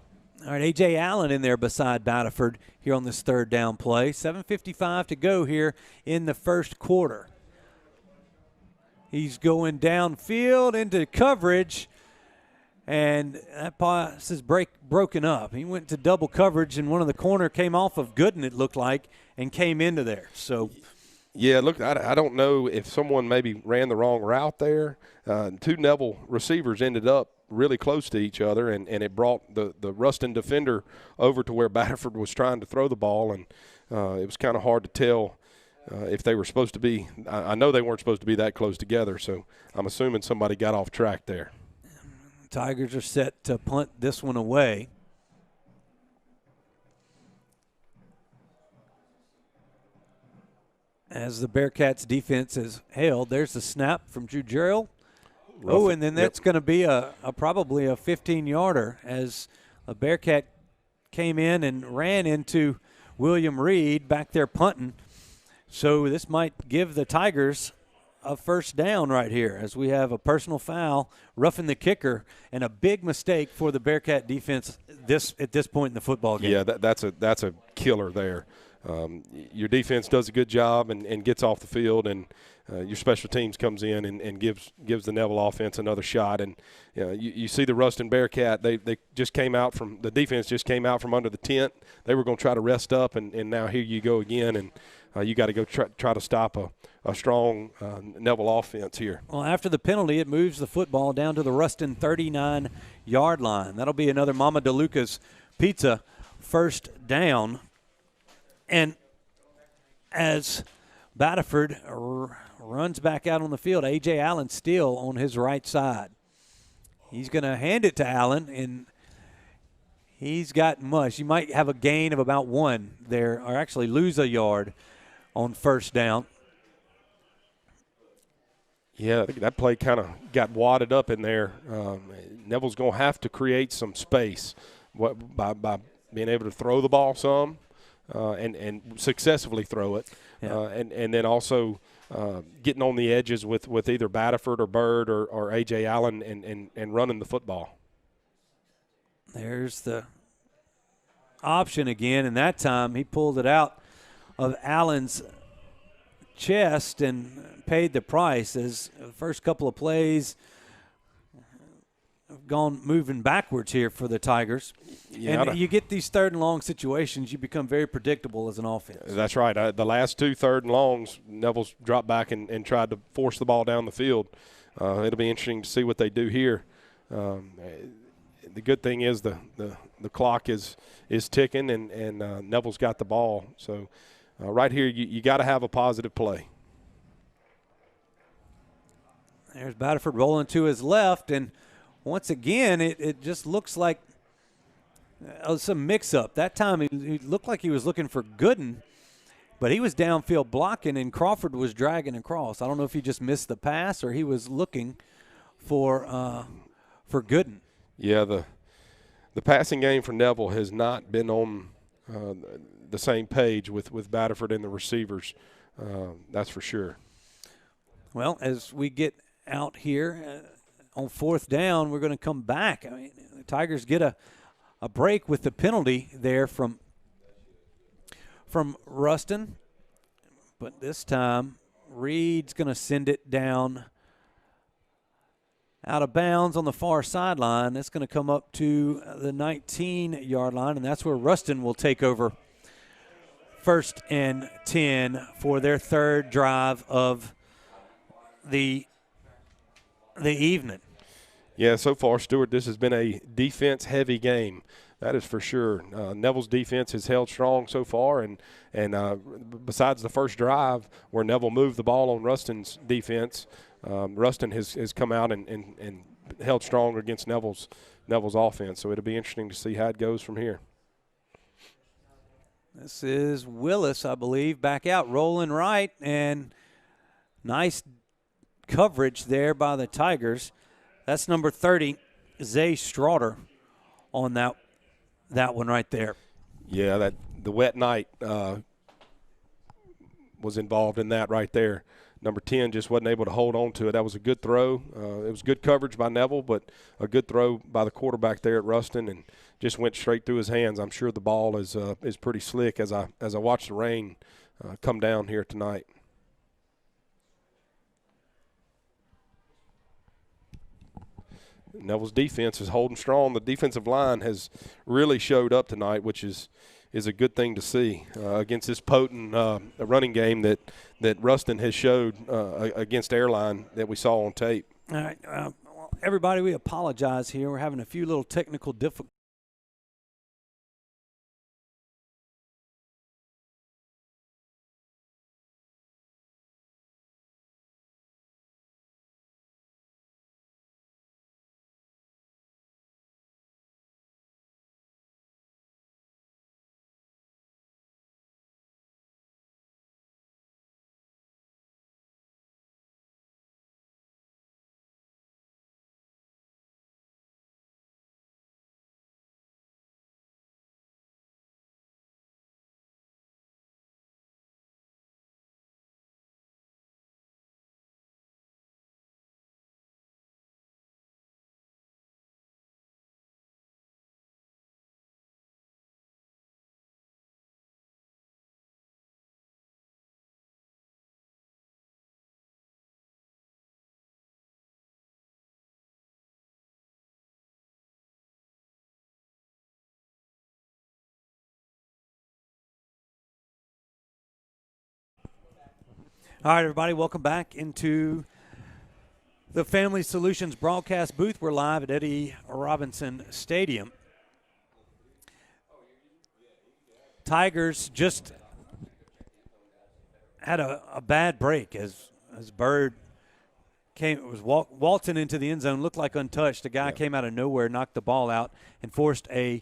All right, A.J. Allen in there beside Battleford here on this third down play. 7:55 to go here in the first quarter. He's going downfield into coverage, and that pass is broken up. He went to double coverage, and one of the corner came off of Gooden, it looked like, and came into there. So, yeah, look, I don't know if someone maybe ran the wrong route there. 2 Neville receivers ended up really close to each other, and it brought the Ruston defender over to where Battleford was trying to throw the ball, and it was kind of hard to tell if they were supposed to be. I know they weren't supposed to be that close together, so I'm assuming somebody got off track there. Tigers are set to punt this one away. As the Bearcats defense is held, there's the snap from Drew Jarrell. Oh, and then that's going to be probably a 15-yarder as a Bearcat came in and ran into William Reed back there punting. So this might give the Tigers a first down right here as we have a personal foul, roughing the kicker, and a big mistake for the Bearcat defense at this point in the football game. Yeah, that's a killer there. your defense does a good job and gets off the field, and your special teams comes in and gives the Neville offense another shot. And you see the Ruston Bearcat, they just came out from – the defense just came out from under the tent. They were going to try to rest up, and now here you go again, and you got to go try to stop a strong Neville offense here. Well, after the penalty, it moves the football down to the Ruston 39-yard line. That'll be another Mama DeLuca's Pizza first down. And as Batterford runs back out on the field, A.J. Allen still on his right side. He's going to hand it to Allen, and he's got much. You might have a gain of about 1 there, or actually lose a yard on first down. Yeah, I think that play kind of got wadded up in there. Neville's going to have to create some space by being able to throw the ball some and successfully throw it, and then also getting on the edges with either Batterford or Bird or A.J. Allen and running the football. There's the option again, and that time he pulled it out of Allen's chest and paid the price, as the first couple of plays have gone moving backwards here for the Tigers. Yeah, and you get these third and long situations, you become very predictable as an offense. That's right. The last 2 third and longs, Neville's dropped back and tried to force the ball down the field. It'll be interesting to see what they do here. The good thing is the clock is ticking, and Neville's got the ball. So right here, you got to have a positive play. There's Batterford rolling to his left, and once again, it just looks like some mix-up. That time he looked like he was looking for Gooden, but he was downfield blocking, and Crawford was dragging across. I don't know if he just missed the pass or he was looking for Gooden. Yeah, the passing game for Neville has not been on the same page with Batterford and the receivers. That's for sure. Well, as we get out here on fourth down, we're going to come back. I mean, the Tigers get a break with the penalty there from Ruston, but this time Reed's going to send it down out of bounds on the far sideline. It's going to come up to the 19-yard line, and that's where Ruston will take over 1st and 10 for their third drive of the evening. Yeah, so far, Stuart, this has been a defense-heavy game. That is for sure. Neville's defense has held strong so far, and besides the first drive where Neville moved the ball on Ruston's defense, Ruston has come out and held strong against Neville's offense. So it'll be interesting to see how it goes from here. This is Willis, I believe, back out, rolling right, and nice coverage there by the Tigers. That's number 30, Zay Strawder, on that one right there. Yeah, the wet night was involved in that right there. Number 10 just wasn't able to hold on to it. That was a good throw. It was good coverage by Neville, but a good throw by the quarterback there at Ruston, and just went straight through his hands. I'm sure the ball is pretty slick as I watch the rain come down here tonight. Neville's defense is holding strong. The defensive line has really showed up tonight, which is a good thing to see against this potent running game that Ruston has showed against Airline that we saw on tape. All right. Well, everybody, we apologize here. We're having a few little technical difficulties. All right, everybody, welcome back into the Family Solutions broadcast booth. We're live at Eddie Robinson Stadium. Tigers just had a bad break as Bird was waltzing into the end zone, looked like untouched. A guy came out of nowhere, knocked the ball out, and forced a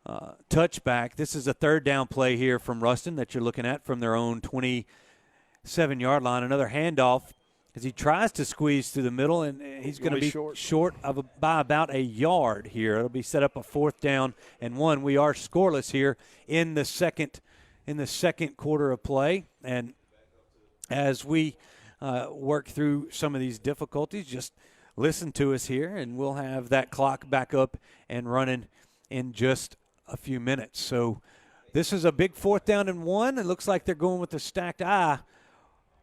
touchback. This is a third down play here from Ruston that you're looking at from their own 27-yard line. Another handoff as he tries to squeeze through the middle, and he's going to be short by about a yard here. It'll be set up a 4th down and 1. We are scoreless here in the second quarter of play, and as we work through some of these difficulties, just listen to us here, and we'll have that clock back up and running in just a few minutes. So this is a big 4th down and 1. It looks like they're going with the stacked I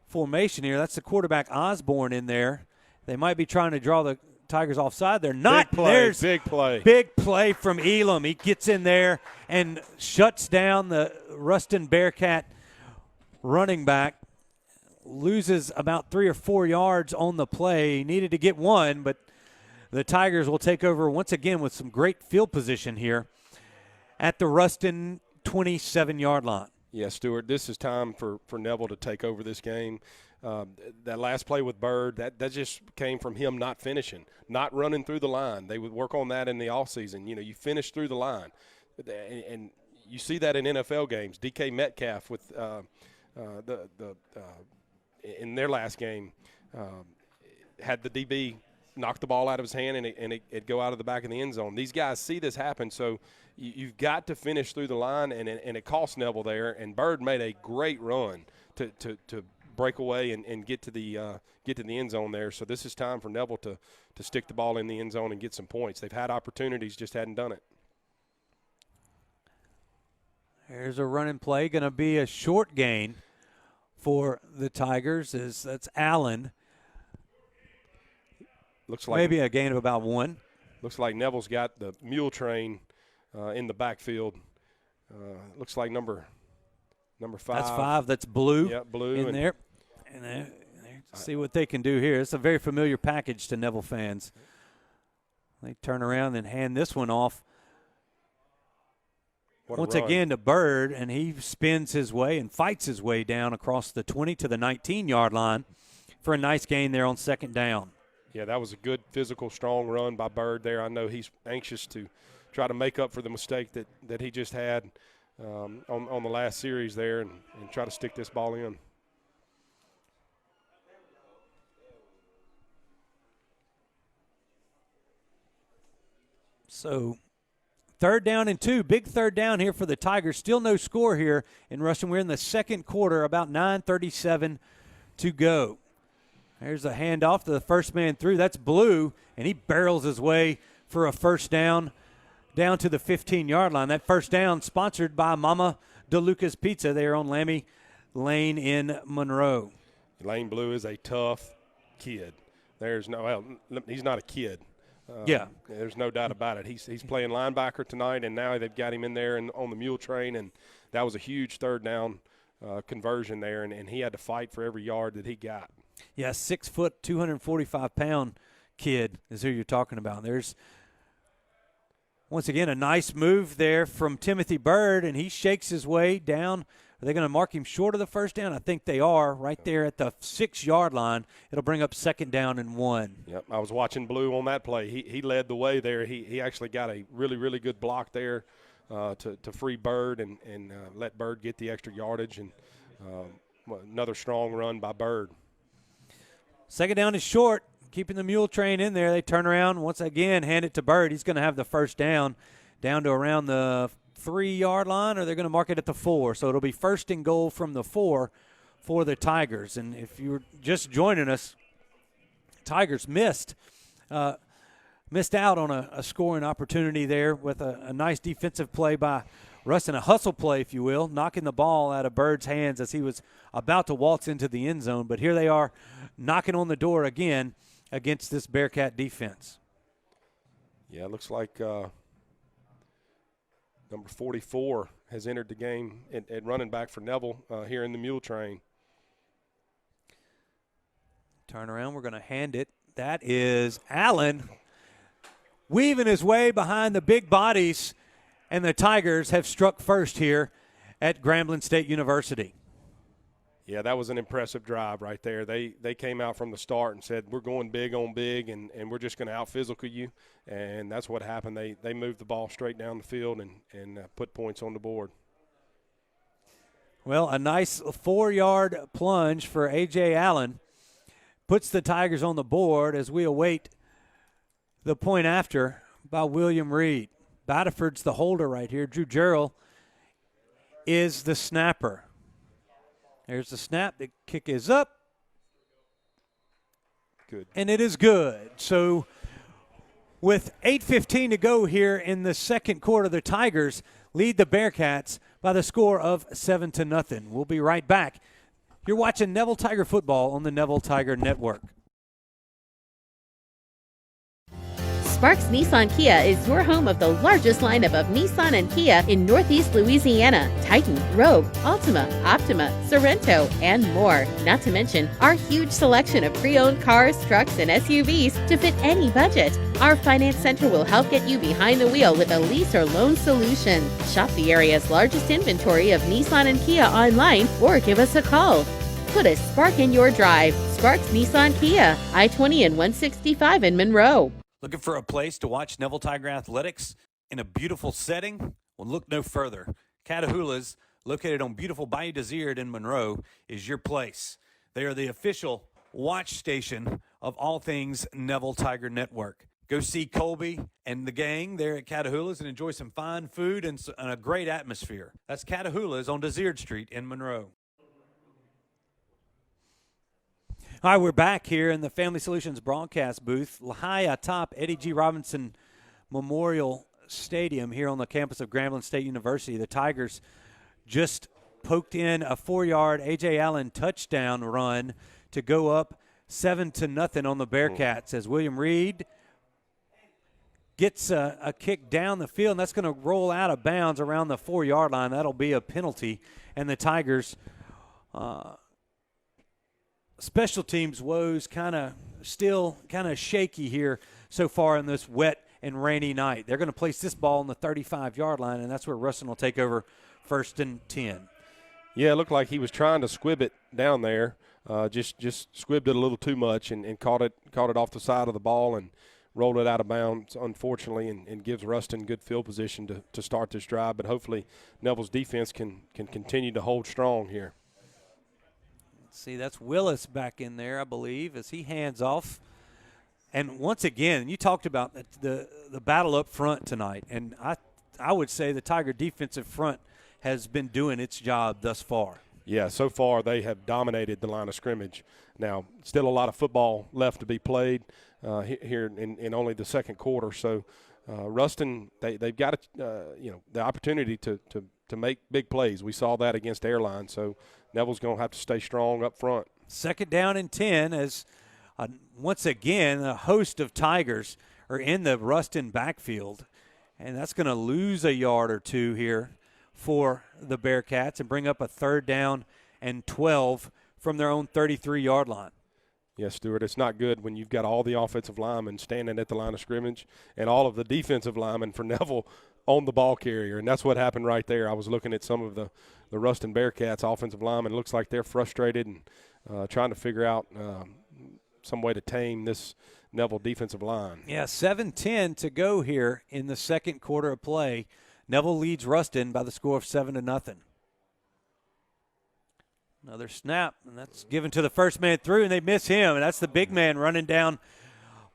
formation here. That's the quarterback Osborne in there. They might be trying to draw the Tigers offside. They're not. Big play. Big play from Elam. He gets in there and shuts down the Ruston Bearcat running back. Loses about 3 or 4 yards on the play. He needed to get 1, but the Tigers will take over once again with some great field position here at the Ruston 27-yard line. Yeah, Stuart, this is time for Neville to take over this game. That last play with Bird, that just came from him not finishing, not running through the line. They would work on that in the offseason. You know, you finish through the line. And you see that in NFL games. DK Metcalf with in their last game had the DB knock the ball out of his hand and it'd go out of the back of the end zone. These guys see this happen, so you've got to finish through the line, and it cost Neville there. And Bird made a great run to break away and get to the end zone there. So this is time for Neville to stick the ball in the end zone and get some points. They've had opportunities, just hadn't done it. There's a running play, going to be a short gain for the Tigers. That's Allen. Looks like maybe a gain of about 1. Looks like Neville's got the mule train in the backfield. Looks like number 5. That's 5. That's Blue. Yeah, Blue in there. And there. See what they can do here. It's a very familiar package to Neville fans. They turn around and hand this one off. Once again to Bird, and he spins his way and fights his way down across the 20 to the 19-yard line for a nice gain there on 2nd down. Yeah, that was a good physical, strong run by Bird there. I know he's anxious to try to make up for the mistake that he just had on the last series there and try to stick this ball in. So 3rd down and 2. Big 3rd down here for the Tigers. Still no score here in Ruston. We're in the second quarter, about 9:37 to go. There's a handoff to the first man through. That's Blue, and he barrels his way for a 1st down to the 15-yard line. That 1st down sponsored by Mama DeLuca's Pizza. They are on Lammy Lane in Monroe. Lane Blue is a tough kid. He's not a kid. There's no doubt about it. He's playing linebacker tonight, and now they've got him in there on the mule train, and that was a huge 3rd down conversion there, and he had to fight for every yard that he got. Yeah, 6 foot, 245-pound kid is who you're talking about. There's, once again, a nice move there from Timothy Bird, and he shakes his way down. Are they going to mark him short of the 1st down? I think they are, right there at the 6-yard line. It'll bring up 2nd down and 1. Yep, I was watching Blue on that play. He led the way there. He actually got a really, really good block there to free Bird and let Bird get the extra yardage, and another strong run by Bird. 2nd down is short, keeping the mule train in there. They turn around, once again, hand it to Bird. He's going to have the 1st down to around the 3-yard line, or they're going to mark it at the 4. So it'll be 1st and goal from the 4 for the Tigers. And if you're just joining us, Tigers missed out on a scoring opportunity there with a nice defensive play by Ruston, a hustle play, if you will, knocking the ball out of Bird's hands as he was about to waltz into the end zone. But here they are knocking on the door again against this Bearcat defense. Yeah, it looks like number 44 has entered the game at running back for Neville here in the mule train. Turn around. We're going to hand it. That is Allen weaving his way behind the big bodies, and the Tigers have struck first here at Grambling State University. Yeah, that was an impressive drive right there. They came out from the start and said, we're going big on big, and we're just going to out-physical you, and that's what happened. They moved the ball straight down the field and put points on the board. Well, a nice 4-yard plunge for A.J. Allen puts the Tigers on the board as we await the point after by William Reed. Batterford's the holder right here. Drew Jarrell is the snapper. There's the snap. The kick is up. Good. And it is good. So with 8:15 to go here in the second quarter, the Tigers lead the Bearcats by the score of 7-0. We'll be right back. You're watching Neville Tiger football on the Neville Tiger Network. Sparks Nissan Kia is your home of the largest lineup of Nissan and Kia in Northeast Louisiana. Titan, Rogue, Altima, Optima, Sorrento, and more. Not to mention our huge selection of pre-owned cars, trucks, and SUVs to fit any budget. Our finance center will help get you behind the wheel with a lease or loan solution. Shop the area's largest inventory of Nissan and Kia online or give us a call. Put a spark in your drive. Sparks Nissan Kia, I-20 and 165 in Monroe. Looking for a place to watch Neville Tiger athletics in a beautiful setting? Well, look no further. Catahoula's, located on beautiful Bayou Desert in Monroe, is your place. They are the official watch station of all things Neville Tiger Network. Go see Colby and the gang there at Catahoula's and enjoy some fine food and a great atmosphere. That's Catahoula's on Desert Street in Monroe. All right, we're back here in the Family Solutions broadcast booth, high atop Eddie G. Robinson Memorial Stadium here on the campus of Grambling State University. The Tigers just poked in a 4-yard A.J. Allen touchdown run to go up 7-0 on the Bearcats as William Reed gets a kick down the field, and that's going to roll out of bounds around the 4-yard line. That'll be a penalty, and the Tigers special teams woes still kind of shaky here so far in this wet and rainy night. They're going to place this ball on the 35-yard line, and that's where Ruston will take over 1st and 10. Yeah, it looked like he was trying to squib it down there, just squibbed it a little too much and caught it off the side of the ball and rolled it out of bounds, unfortunately, and gives Ruston good field position to start this drive. But hopefully Neville's defense can continue to hold strong here. See, that's Willis back in there, I believe, as he hands off. And once again, you talked about the battle up front tonight, and I would say the Tiger defensive front has been doing its job thus far. Yeah, so far they have dominated the line of scrimmage. Now, still a lot of football left to be played here in only the second quarter. So Ruston, they've got the opportunity to make big plays. We saw that against Airline, so Neville's going to have to stay strong up front. 2nd down and 10 as once again a host of Tigers are in the Ruston backfield, and that's going to lose a yard or two here for the Bearcats and bring up a 3rd down and 12 from their own 33-yard line. Yes, Stuart, it's not good when you've got all the offensive linemen standing at the line of scrimmage and all of the defensive linemen for Neville on the ball carrier, and that's what happened right there. I was looking at some of the Ruston Bearcats offensive linemen. It looks like they're frustrated and trying to figure out some way to tame this Neville defensive line. Yeah, 7:10 to go here in the second quarter of play. Neville leads Ruston by the score of 7-0. Another snap, and that's given to the first man through, and they miss him, and that's the big man running down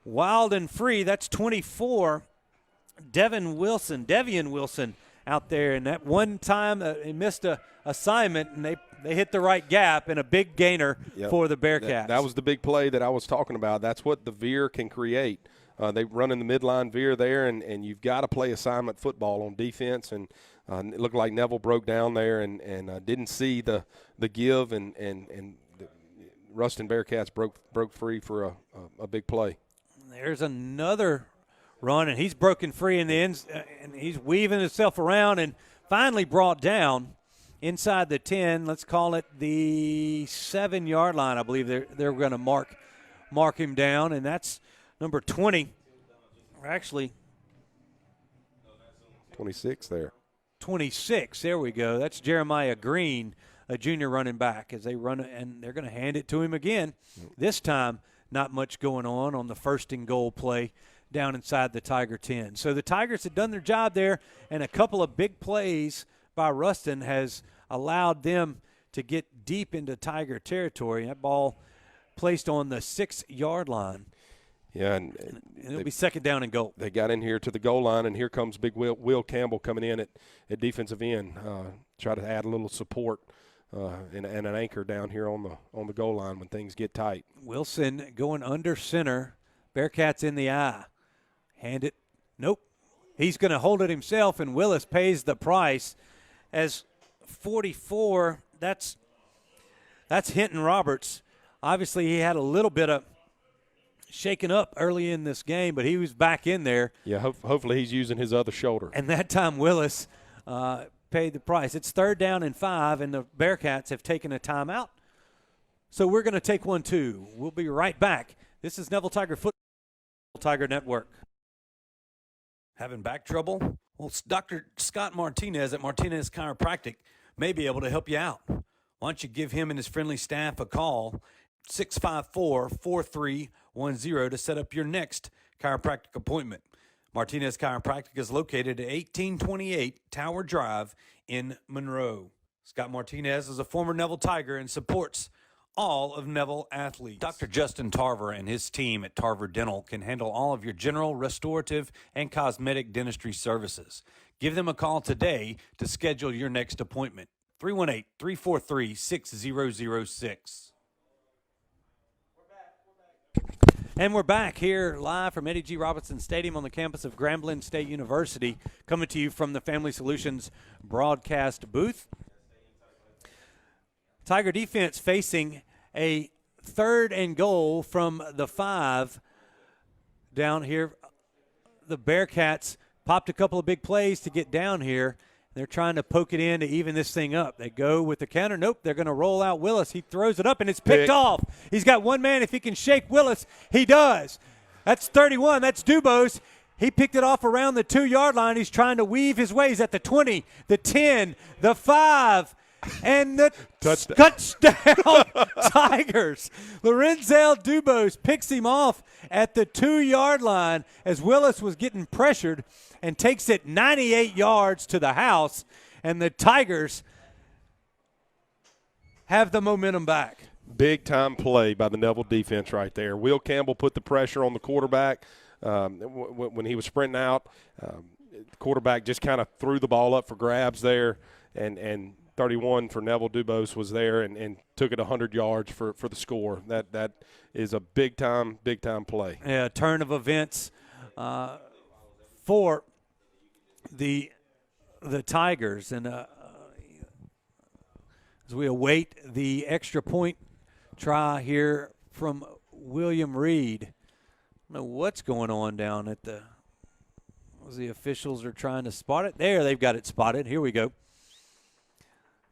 wild and free. That's 24, Devian Wilson out there, and that one time he missed a assignment, and they hit the right gap, and a big gainer for the Bearcats. That was the big play that I was talking about. That's what the veer can create. They run in the midline veer there, and you've got to play assignment football on defense. And it looked like Neville broke down there and didn't see the give, and the Ruston Bearcats broke free for a big play. There's another run, and he's broken free in the ends, and he's weaving himself around and finally brought down inside the 10. Let's call it the 7-yard line. I believe they're going to mark mark him down, and that's number 20. Or actually, 26 there. 26. There we go. That's Jeremiah Green, a junior running back, as they run it, and they're going to hand it to him again. This time, not much going on the first and goal play down inside the Tiger 10. So the Tigers had done their job there, and a couple of big plays by Ruston has allowed them to get deep into Tiger territory. That ball placed on the 6-yard line. Yeah, and it'll be second down and goal. They got in here to the goal line, and here comes big Will Campbell coming in at defensive end, try to add a little support and an anchor down here on the goal line when things get tight. Wilson going under center. Bearcats in the eye. Hand it. Nope. He's going to hold it himself, and Willis pays the price. As 44, that's Hinton Roberts. Obviously, he had a little bit of shaken up early in this game, but he was back in there. Yeah, hopefully he's using his other shoulder. And that time Willis paid the price. It's 3rd down and 5, and the Bearcats have taken a timeout. So we're going to take one, too. We'll be right back. This is Neville Tiger Football, Tiger Network. Having back trouble? Well, Dr. Scott Martinez at Martinez Chiropractic may be able to help you out. Why don't you give him and his friendly staff a call, 654-4310, to set up your next chiropractic appointment. Martinez Chiropractic is located at 1828 Tower Drive in Monroe. Scott Martinez is a former Neville Tiger and supports all of Neville athletes. Dr. Justin Tarver and his team at Tarver Dental can handle all of your general, restorative, and cosmetic dentistry services. Give them a call today to schedule your next appointment. 318-343-6006. And we're back here live from Eddie G. Robinson Stadium on the campus of Grambling State University, coming to you from the Family Solutions broadcast booth. Tiger defense facing a 3rd and goal from the 5 down here. The Bearcats popped a couple of big plays to get down here. They're trying to poke it in to even this thing up. They go with the counter. Nope, they're going to roll out Willis. He throws it up, and it's picked off. He's got one man. If he can shake Willis, he does. That's 31. That's Dubose. He picked it off around the 2-yard line. He's trying to weave his way. He's at the 20, the 10, the 5, and the touchdown Tigers. Lorenzel Dubose picks him off at the 2-yard line as Willis was getting pressured and takes it 98 yards to the house, and the Tigers have the momentum back. Big-time play by the Neville defense right there. Will Campbell put the pressure on the quarterback when he was sprinting out. The quarterback just kind of threw the ball up for grabs there, and 31 for Neville Dubose was there and took it 100 yards for the score. That is a big-time play. Yeah, turn of events for the Tigers. And as we await the extra point try here from William Reed, I don't know what's going on down at the officials are trying to spot it. There, they've got it spotted. Here we go.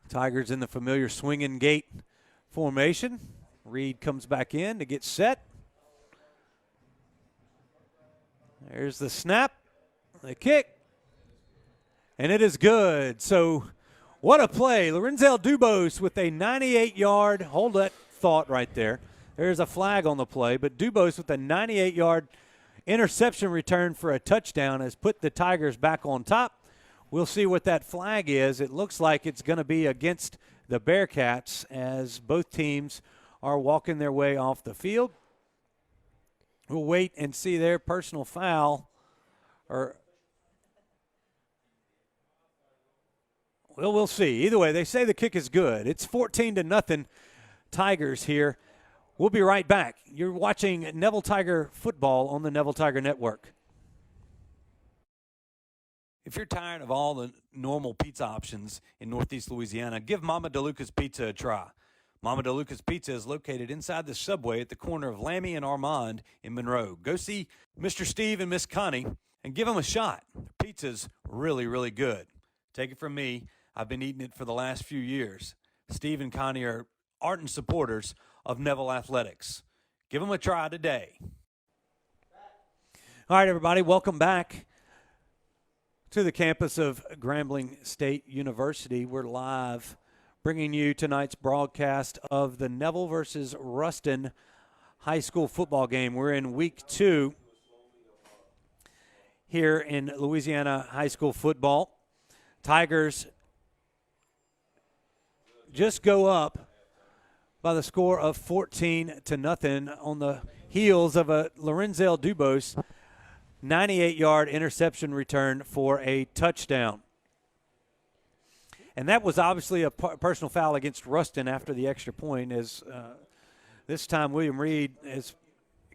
Tigers in the familiar swinging gate formation. Reed comes back in to get set. There's the snap, the kick, and it is good. So what a play. Lorenzel Dubose with a 98-yard, hold that thought right there. There's a flag on the play, but Dubose with a 98-yard interception return for a touchdown has put the Tigers back on top. We'll see what that flag is. It looks like it's going to be against the Bearcats as both teams are walking their way off the field. We'll wait and see their personal foul. We'll see. Either way, they say the kick is good. It's 14-0 Tigers here. We'll be right back. You're watching Neville Tiger football on the Neville Tiger Network. If you're tired of all the normal pizza options in Northeast Louisiana, give Mama DeLuca's Pizza a try. Mama DeLuca's Pizza is located inside the Subway at the corner of Lammy and Armand in Monroe. Go see Mr. Steve and Miss Connie and give them a shot. Their pizza's really, really good. Take it from me. I've been eating it for the last few years. Steve and Connie are ardent supporters of Neville Athletics. Give them a try today. All right, everybody, welcome back to the campus of Grambling State University. We're live bringing you tonight's broadcast of the Neville versus Ruston high school football game. We're in week 2 here in Louisiana high school football. Tigers just go up by the score of 14-0 on the heels of a Lorenzel Dubose 98-yard interception return for a touchdown. And that was obviously a personal foul against Ruston after the extra point, as this time William Reed is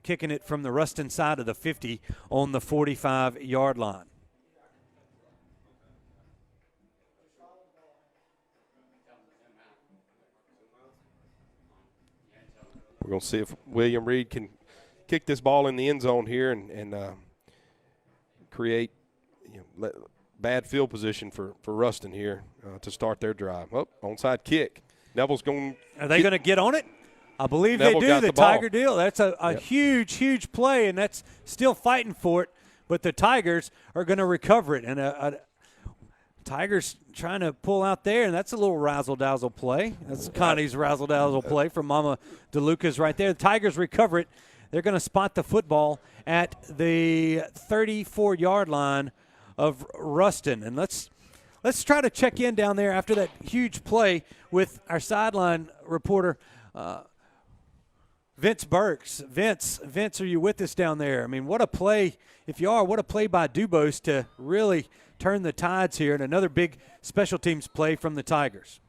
kicking it from the Ruston side of the 50 on the 45-yard line. We're going to see if William Reed can kick this ball in the end zone here and create bad field position for Ruston here to start their drive. Oh, onside kick. Neville's going. Are they going to get on it? I believe Neville they do. The Tiger ball. deal. That's a huge, huge play, and that's still fighting for it. But the Tigers are going to recover it, and Tigers trying to pull out there, and that's a little razzle-dazzle play. That's Connie's razzle-dazzle play from Mama DeLuca's right there. The Tigers recover it. They're going to spot the football at the 34-yard line of Ruston. And let's try to check in down there after that huge play with our sideline reporter, Vince Burks. Vince, are you with us down there? I mean, what a play. If you are, what a play by Dubose to really turn the tides here, and another big special teams play from the Tigers.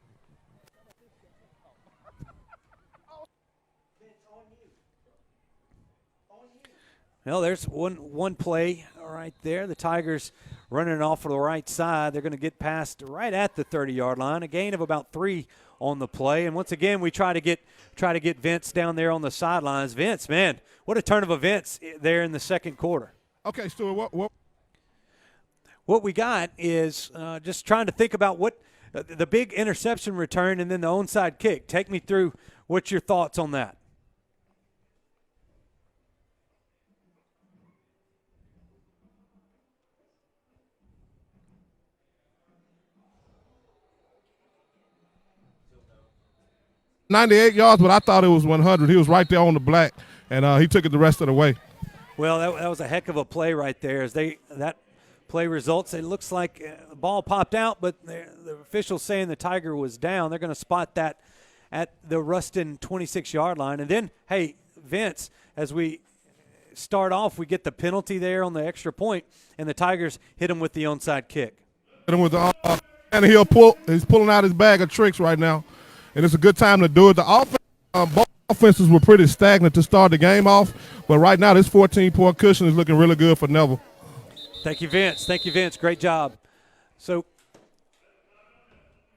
Well, there's one play right there. The Tigers running it off for the right side. They're going to get past right at the 30-yard line. A gain of about 3 on the play. And once again, we try to get Vince down there on the sidelines. Vince, man, what a turn of events there in the second quarter. Okay, Stuart, What we got is just trying to think about what the big interception return and then the onside kick. Take me through what's your thoughts on that. $98 yards, but I thought it was 100. He was right there on the black, and he took it the rest of the way. Well, that was a heck of a play right there. As that play results, it looks like the ball popped out, but the officials saying the Tiger was down. They're going to spot that at the Ruston 26-yard line. And then, hey, Vince, as we start off, we get the penalty there on the extra point, and the Tigers hit him with the onside kick. Hit him with the and he's pulling out his bag of tricks right now. And it's a good time to do it. Both offenses were pretty stagnant to start the game off, but right now this 14-point cushion is looking really good for Neville. Thank you, Vince. Great job. So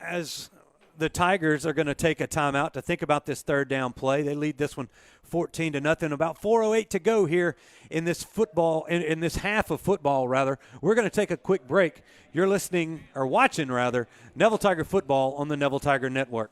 as the Tigers are going to take a timeout to think about this third down play, they lead this one 14-0. About 4:08 to go here in this football, in this half of football, rather. We're going to take a quick break. You're listening, or watching, rather, Neville Tiger Football on the Neville Tiger Network.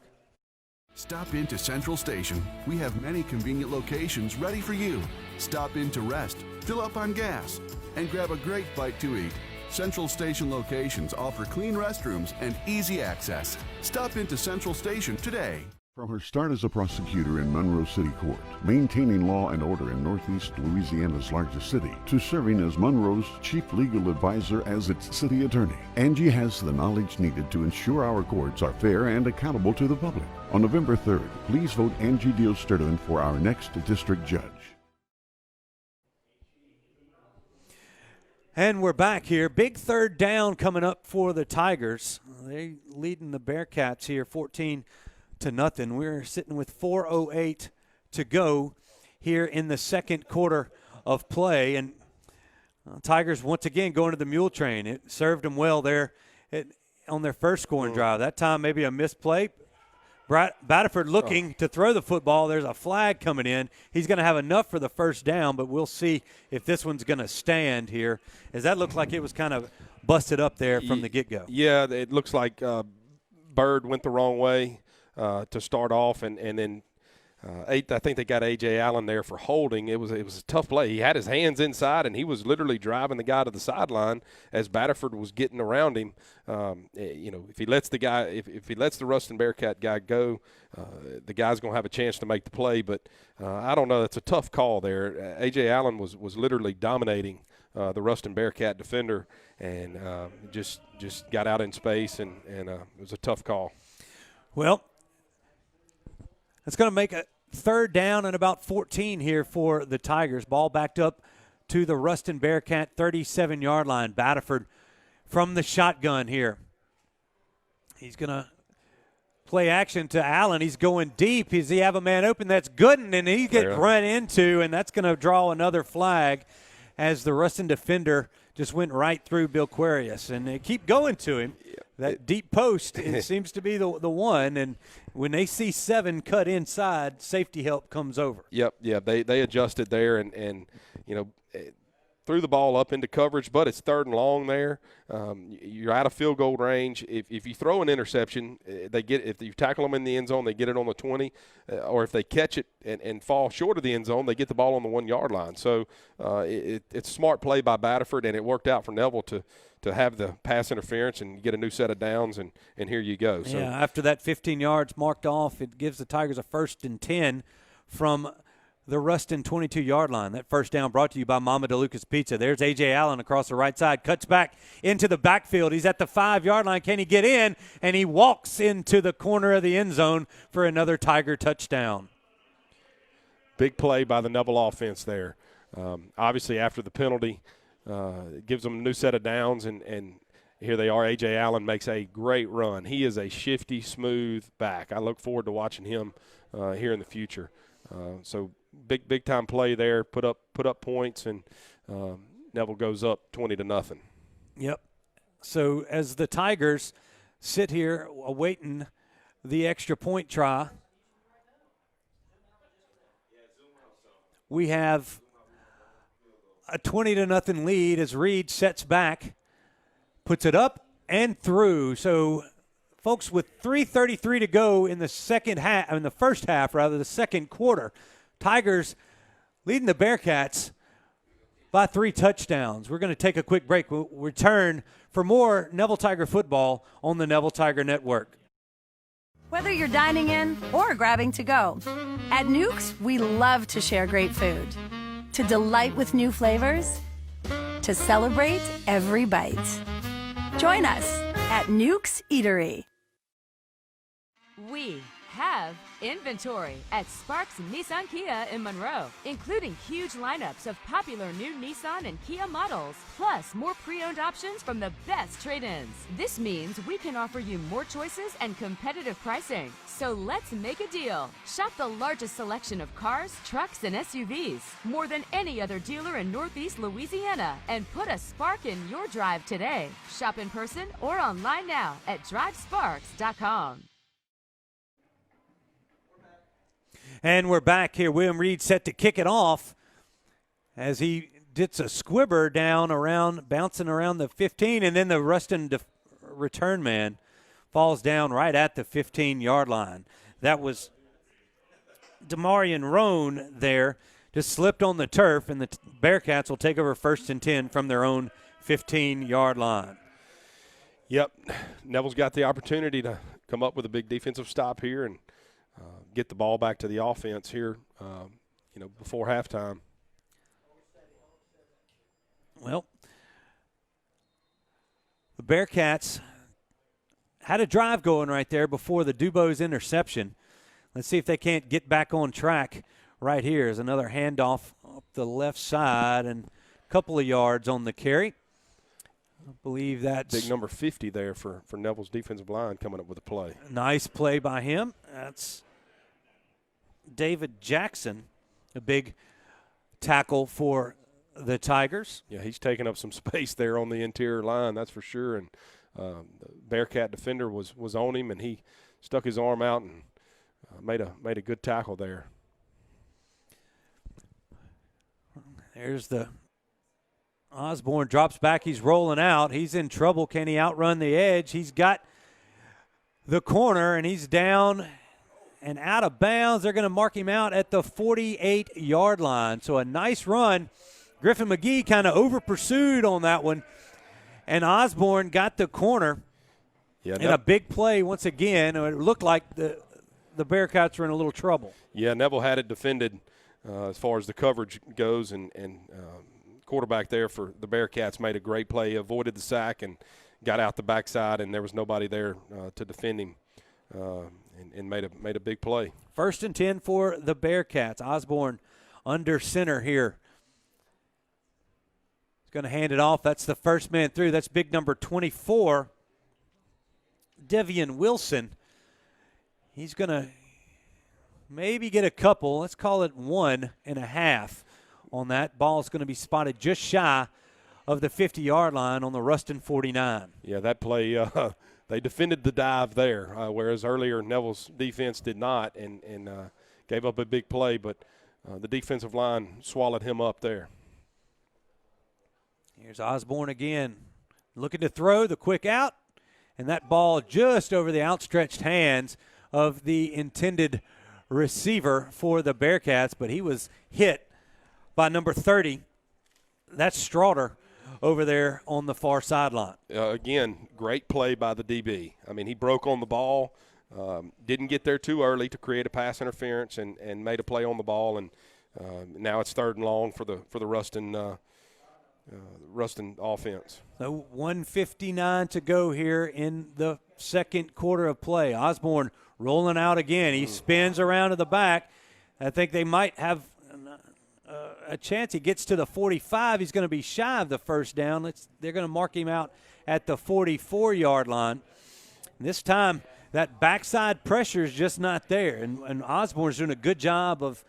Stop into Central Station. We have many convenient locations ready for you. Stop in to rest, fill up on gas, and grab a great bite to eat. Central Station locations offer clean restrooms and easy access. Stop into Central Station today. From her start as a prosecutor in Monroe City Court, maintaining law and order in Northeast Louisiana's largest city, to serving as Monroe's chief legal advisor as its city attorney, Angie has the knowledge needed to ensure our courts are fair and accountable to the public. On November 3rd, please vote Angie Dios-Sturtevant for our next district judge. And we're back here. Big third down coming up for the Tigers. They leading the Bearcats here 14-0. We're sitting with 4:08 to go here in the second quarter of play. And Tigers once again going to the mule train. It served them well there on their first scoring drive. That time maybe a misplay. Batterford looking to throw the football. There's a flag coming in. He's going to have enough for the first down, but we'll see if this one's going to stand here, as that looked like it was kind of busted up there from the get-go. Yeah, it looks like Bird went the wrong way to start off, and then I think they got A.J. Allen there for holding. It was a tough play. He had his hands inside, and he was literally driving the guy to the sideline as Batterford was getting around him. If he lets if he lets the Ruston Bearcat guy go, the guy's going to have a chance to make the play. But I don't know. That's a tough call there. A.J. Allen was literally dominating the Ruston Bearcat defender, and just got out in space, and it was a tough call. Well, it's going to make a third down and about 14 here for the Tigers. Ball backed up to the Ruston Bearcat 37-yard line. Batterford from the shotgun here. He's going to play action to Allen. He's going deep. Does he have a man open? That's Gooden, and he gets run into, and that's going to draw another flag as the Ruston defender just went right through Bill Quarius. And they keep going to him. That deep post, it seems to be the one, and when they see 7 cut inside, safety help comes over. Yep, they adjusted there and threw the ball up into coverage, but it's 3rd and long there. You're out of field goal range. If you throw an interception, if you tackle them in the end zone, they get it on the 20, or if they catch it and fall short of the end zone, they get the ball on the 1-yard line. So it's a smart play by Batterford, and it worked out for Neville to have the pass interference and get a new set of downs, and here you go. So. Yeah, after that 15 yards marked off, it gives the Tigers a 1st and 10 from the Ruston 22-yard line. That first down brought to you by Mama DeLuca's Pizza. There's A.J. Allen across the right side, cuts back into the backfield. He's at the 5-yard line. Can he get in? And he walks into the corner of the end zone for another Tiger touchdown. Big play by the Neville offense there. Obviously, after the penalty, it gives them a new set of downs, and here they are. A.J. Allen makes a great run. He is a shifty, smooth back. I look forward to watching him here in the future. So big time play there. Put up points, and Neville goes up 20-0. Yep. So as the Tigers sit here awaiting the extra point try, we have a 20-0 lead as Reed sets back, puts it up and through. So, folks, with 3:33 to go in the first half, the second quarter, Tigers leading the Bearcats by 3 touchdowns. We're going to take a quick break. We'll return for more Neville Tiger football on the Neville Tiger Network. Whether you're dining in or grabbing to go, at Nukes, we love to share great food. To delight with new flavors, to celebrate every bite. Join us at Nukes Eatery. We have inventory at Sparks Nissan Kia in Monroe, including huge lineups of popular new Nissan and Kia models, plus more pre-owned options from the best trade-ins. This means we can offer you more choices and competitive pricing. So let's make a deal. Shop the largest selection of cars, trucks, and SUVs, more than any other dealer in Northeast Louisiana, and put a spark in your drive today. Shop in person or online now at drivesparks.com. And we're back here. William Reed set to kick it off as he gets a squibber down bouncing around the 15, and then the Ruston return man falls down right at the 15-yard line. That was Demarion Roan there, just slipped on the turf, and the Bearcats will take over 1st and 10 from their own 15-yard line. Yep, Neville's got the opportunity to come up with a big defensive stop here and get the ball back to the offense here, before halftime. Well, the Bearcats had a drive going right there before the Dubose interception. Let's see if they can't get back on track right here. Is another handoff up the left side and a couple of yards on the carry. I believe that's big number 50 there for Neville's defensive line coming up with a play. Nice play by him. That's David Jackson, a big tackle for the Tigers. Yeah, he's taking up some space there on the interior line, that's for sure. And the Bearcat defender was on him, and he stuck his arm out and made a good tackle there. There's the Osborne drops back. He's rolling out. He's in trouble. Can he outrun the edge? He's got the corner, and he's down and out of bounds. They're going to mark him out at the 48-yard line. So a nice run. Griffin McGee kind of over-pursued on that one, and Osborne got the corner. Yeah, and a big play once again. It looked like the Bearcats were in a little trouble. Yeah, Neville had it defended as far as the coverage goes, and quarterback there for the Bearcats made a great play, avoided the sack, and got out the backside, and there was nobody there to defend him, and made a big play. 1st and 10 for the Bearcats. Osborne under center here. He's going to hand it off. That's the first man through. That's big number 24, Devian Wilson. He's going to maybe get a couple. Let's call it 1.5 on that. Ball's going to be spotted just shy of the 50-yard line on the Ruston 49. Yeah, that play, they defended the dive there, whereas earlier Neville's defense did not, and gave up a big play, but the defensive line swallowed him up there. Here's Osborne again, looking to throw the quick out, and that ball just over the outstretched hands of the intended receiver for the Bearcats, but he was hit by number 30. That's Straughter over there on the far sideline. Again, great play by the DB. I mean, he broke on the ball, didn't get there too early to create a pass interference, and made a play on the ball, and now it's 3rd and long for the Ruston offense. So 1:59 to go here in the second quarter of play. Osborne rolling out again. He spins around to the back. I think they might have a chance. He gets to the 45. He's going to be shy of the first down. They're going to mark him out at the 44-yard line. And this time, that backside pressure is just not there. And Osborne's doing a good job of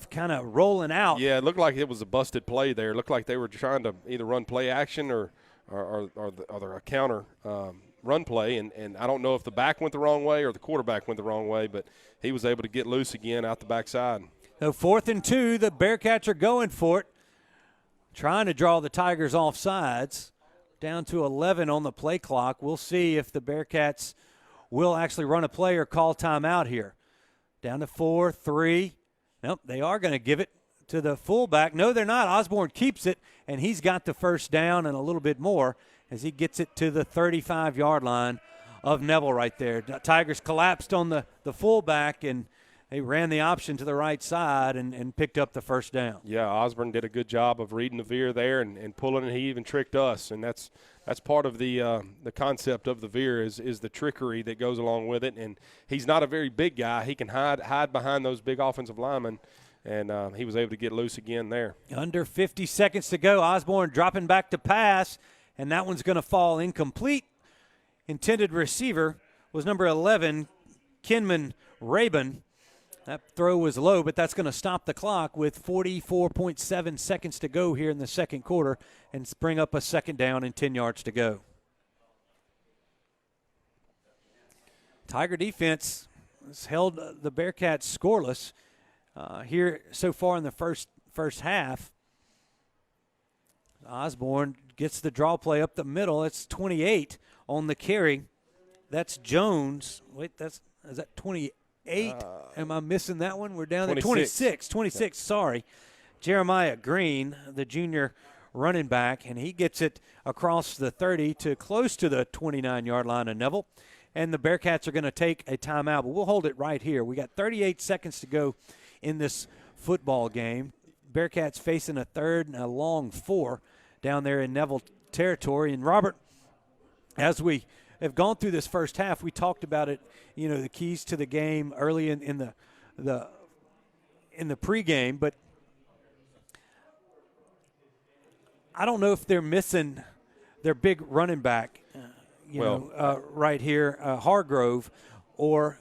kind of rolling out. Yeah, it looked like it was a busted play there. It looked like they were trying to either run play action or a counter run play. And I don't know if the back went the wrong way or the quarterback went the wrong way, but he was able to get loose again out the backside. So 4th and 2, the Bearcats are going for it, trying to draw the Tigers off sides. Down to 11 on the play clock. We'll see if the Bearcats will actually run a play or call timeout here. Down to 4, 3. Nope, they are going to give it to the fullback. No, they're not. Osborne keeps it, and he's got the first down and a little bit more as he gets it to the 35-yard line of Neville right there. The Tigers collapsed on the fullback, and they ran the option to the right side and picked up the first down. Yeah, Osborne did a good job of reading the veer there and pulling it. He even tricked us, and that's part of the concept of the veer is the trickery that goes along with it. And he's not a very big guy. He can hide behind those big offensive linemen, and he was able to get loose again there. Under 50 seconds to go. Osborne dropping back to pass, and that one's going to fall incomplete. Intended receiver was number 11, Kenman Rabin. That throw was low, but that's going to stop the clock with 44.7 seconds to go here in the second quarter and bring up a second down and 10 yards to go. Tiger defense has held the Bearcats scoreless here so far in the first half. Osborne gets the draw play up the middle. It's 28 on the carry. That's Jones. Wait, is that 28? Am I missing that one? We're down 26. there. 26, sorry. Jeremiah Green, the junior running back, and he gets it across the 30 to close to the 29-yard line of Neville. And the Bearcats are going to take a timeout, but we'll hold it right here. We got 38 seconds to go in this football game. Bearcats facing a 3rd and a long 4 down there in Neville territory. And, Robert, as we have gone through this first half, we talked about it, the keys to the game early in the pregame, but I don't know if they're missing their big running back, right here, Hargrove, or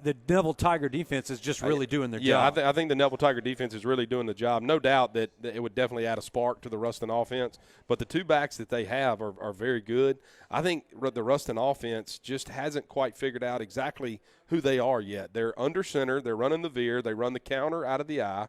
the Neville Tiger defense is just really doing their job. Yeah, I think the Neville Tiger defense is really doing the job. No doubt that it would definitely add a spark to the Ruston offense. But the two backs that they have are very good. I think the Ruston offense just hasn't quite figured out exactly who they are yet. They're under center. They're running the veer. They run the counter out of the eye.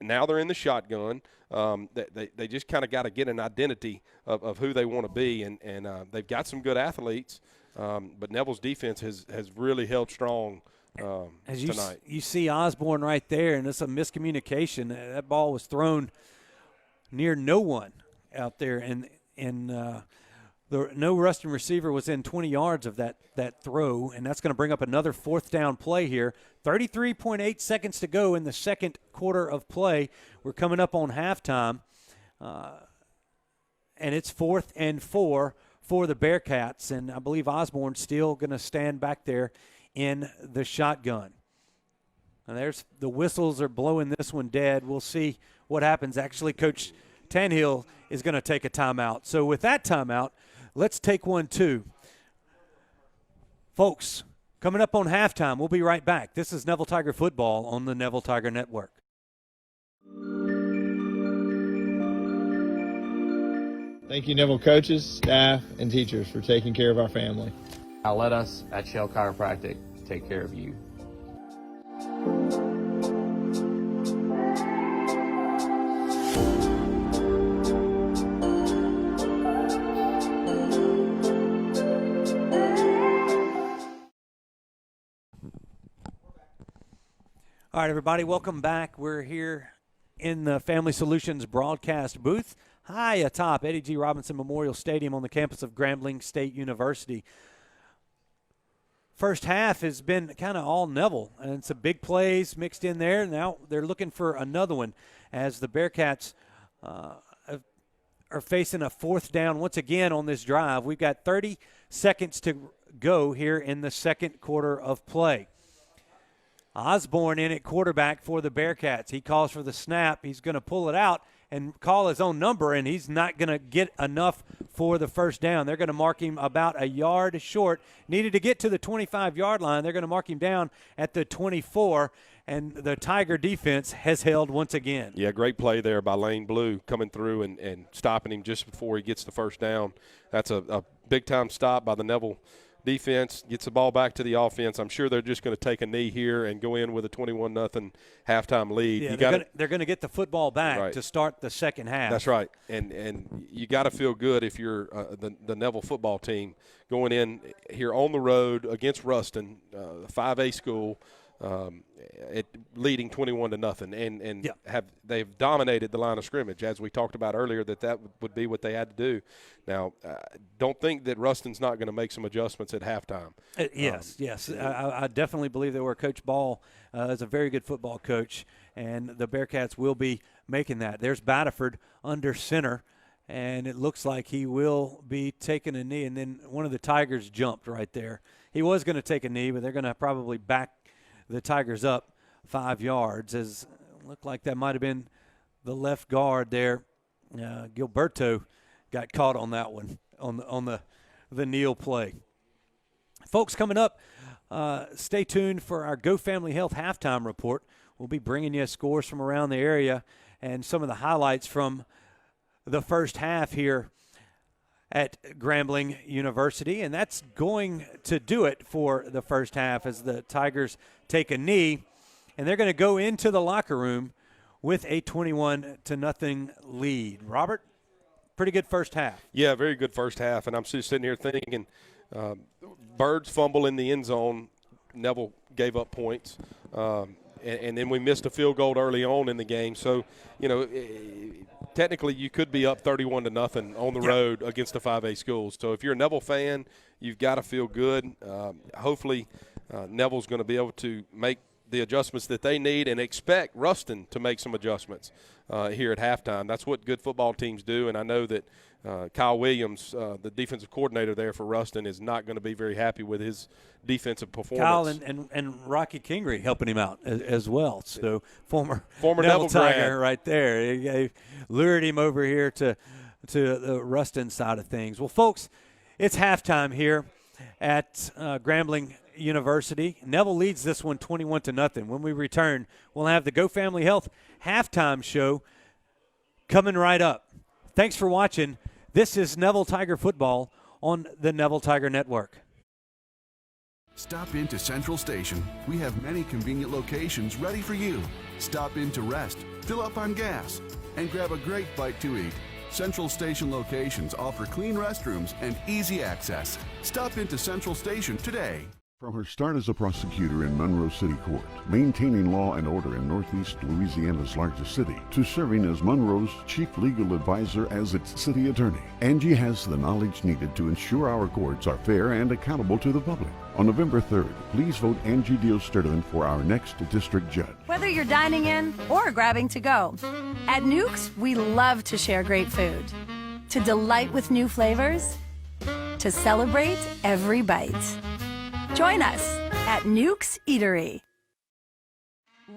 Now they're in the shotgun. They just kind of got to get an identity of who they want to be, and they've got some good athletes. But Neville's defense has really held strong As tonight. You see Osborne right there, and it's a miscommunication. That ball was thrown near no one out there, and no Ruston receiver was in 20 yards of that throw, and that's going to bring up another fourth down play here. 33.8 seconds to go in the second quarter of play. We're coming up on halftime, and it's 4th and 4 for the Bearcats, and I believe Osborne's still going to stand back there in the shotgun. And there's the whistles are blowing this one dead. We'll see what happens. Actually, Coach Tannehill is going to take a timeout. So with that timeout, let's take one too. Folks, coming up on halftime, we'll be right back. This is Neville Tiger Football on the Neville Tiger Network. Thank you, Neville coaches, staff, and teachers for taking care of our family. Now let us at Shell Chiropractic take care of you. All right, everybody, welcome back. We're here in the Family Solutions broadcast booth high atop Eddie G. Robinson Memorial Stadium on the campus of Grambling State University. First half has been kind of all Neville, and some big plays mixed in there. Now they're looking for another one as the Bearcats are facing a fourth down once again on this drive. We've got 30 seconds to go here in the second quarter of play. Osborne in at quarterback for the Bearcats. He calls for the snap. He's going to pull it out and call his own number, and he's not going to get enough for the first down. They're going to mark him about a yard short. Needed to get to the 25-yard line. They're going to mark him down at the 24, and the Tiger defense has held once again. Yeah, great play there by Lane Blue coming through and stopping him just before he gets the first down. That's a big-time stop by the Neville defense, gets the ball back to the offense. I'm sure they're just going to take a knee here and go in with a 21-0 halftime lead. Yeah, they're going to get the football back to start the second half. That's right, and you got to feel good if you're the Neville football team going in here on the road against Ruston, 5A school, leading 21-0, and they've dominated the line of scrimmage, as we talked about earlier, that would be what they had to do. Now, don't think that Ruston's not going to make some adjustments at halftime. Yes. I definitely believe that Coach Ball is a very good football coach, and the Bearcats will be making that. There's Batterford under center, and it looks like he will be taking a knee, and then one of the Tigers jumped right there. He was going to take a knee, but they're going to probably back the Tigers up 5 yards, as it looked like that might have been the left guard there. Gilberto got caught on that one, on the kneel play. Folks, coming up, stay tuned for our Go Family Health halftime report. We'll be bringing you scores from around the area and some of the highlights from the first half here at Grambling University, and that's going to do it for the first half as the Tigers take a knee, and they're going to go into the locker room with a 21-0 lead. Robert, pretty good first half. Yeah, very good first half, and I'm just sitting here thinking, Birds fumble in the end zone, Neville gave up points, and then we missed a field goal early on in the game. So, technically you could be up 31-0 on the road against the 5A schools. So if you're a Neville fan, you've got to feel good. Hopefully Neville's going to be able to make the adjustments that they need, and expect Ruston to make some adjustments here at halftime. That's what good football teams do, and I know that Kyle Williams, the defensive coordinator there for Ruston, is not going to be very happy with his defensive performance. Kyle and Rocky Kingery helping him out as well. So former Neville Tiger grad right there. He lured him over here to the Ruston side of things. Well, folks, it's halftime here at Grambling University. Neville leads this one 21-0. When we return, we'll have the Go Family Health halftime show coming right up. Thanks for watching. This is Neville Tiger Football on the Neville Tiger Network. Stop into Central Station. We have many convenient locations ready for you. Stop in to rest, fill up on gas, and grab a great bite to eat. Central Station locations offer clean restrooms and easy access. Stop into Central Station today. From her start as a prosecutor in Monroe City Court, maintaining law and order in Northeast Louisiana's largest city, to serving as Monroe's chief legal advisor as its city attorney, Angie has the knowledge needed to ensure our courts are fair and accountable to the public. On November 3rd, please vote Angie Dios-Sturtevant for our next district judge. Whether you're dining in or grabbing to go, at Nukes, we love to share great food. To delight with new flavors, to celebrate every bite. Join us at Nukes Eatery.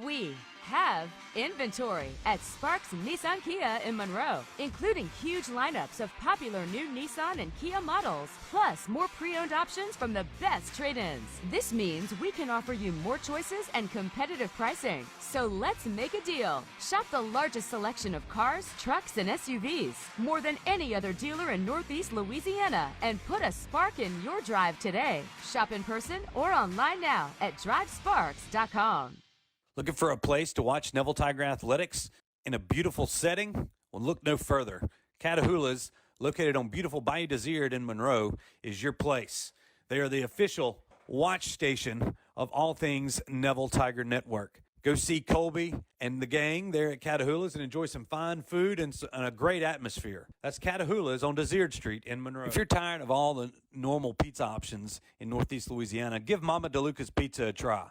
We have inventory at Sparks Nissan Kia in Monroe, including huge lineups of popular new Nissan and Kia models, plus more pre-owned options from the best trade-ins. This means we can offer you more choices and competitive pricing. So let's make a deal. Shop the largest selection of cars, trucks, and SUVs, more than any other dealer in Northeast Louisiana, and put a spark in your drive today. Shop in person or online now at drivesparks.com. Looking for a place to watch Neville Tiger Athletics in a beautiful setting? Well, look no further. Catahoula's, located on beautiful Bayou Désert in Monroe, is your place. They are the official watch station of all things Neville Tiger Network. Go see Colby and the gang there at Catahoula's and enjoy some fine food and a great atmosphere. That's Catahoula's on Désert Street in Monroe. If you're tired of all the normal pizza options in Northeast Louisiana, give Mama DeLuca's Pizza a try.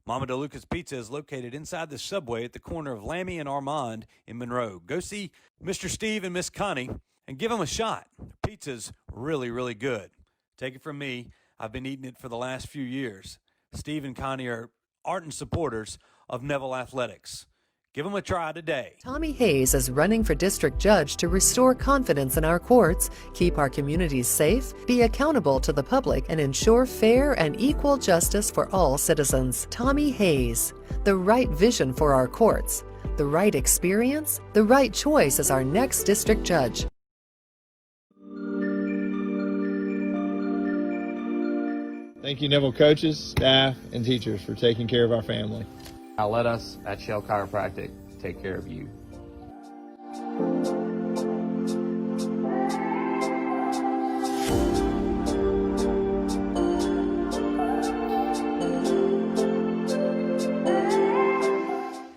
Mama DeLuca's Pizza is located inside the subway at the corner of Lammy and Armand in Monroe. Go see Mr. Steve and Miss Connie and give them a shot. Pizza's really, really good. Take it from me, I've been eating it for the last few years. Steve and Connie are ardent supporters of Neville Athletics. Give them a try today. Tommy Hayes is running for district judge to restore confidence in our courts, keep our communities safe, be accountable to the public, and ensure fair and equal justice for all citizens. Tommy Hayes, the right vision for our courts, the right experience, the right choice as our next district judge. Thank you, Neville coaches, staff, and teachers for taking care of our family. Now let us at Shell Chiropractic take care of you.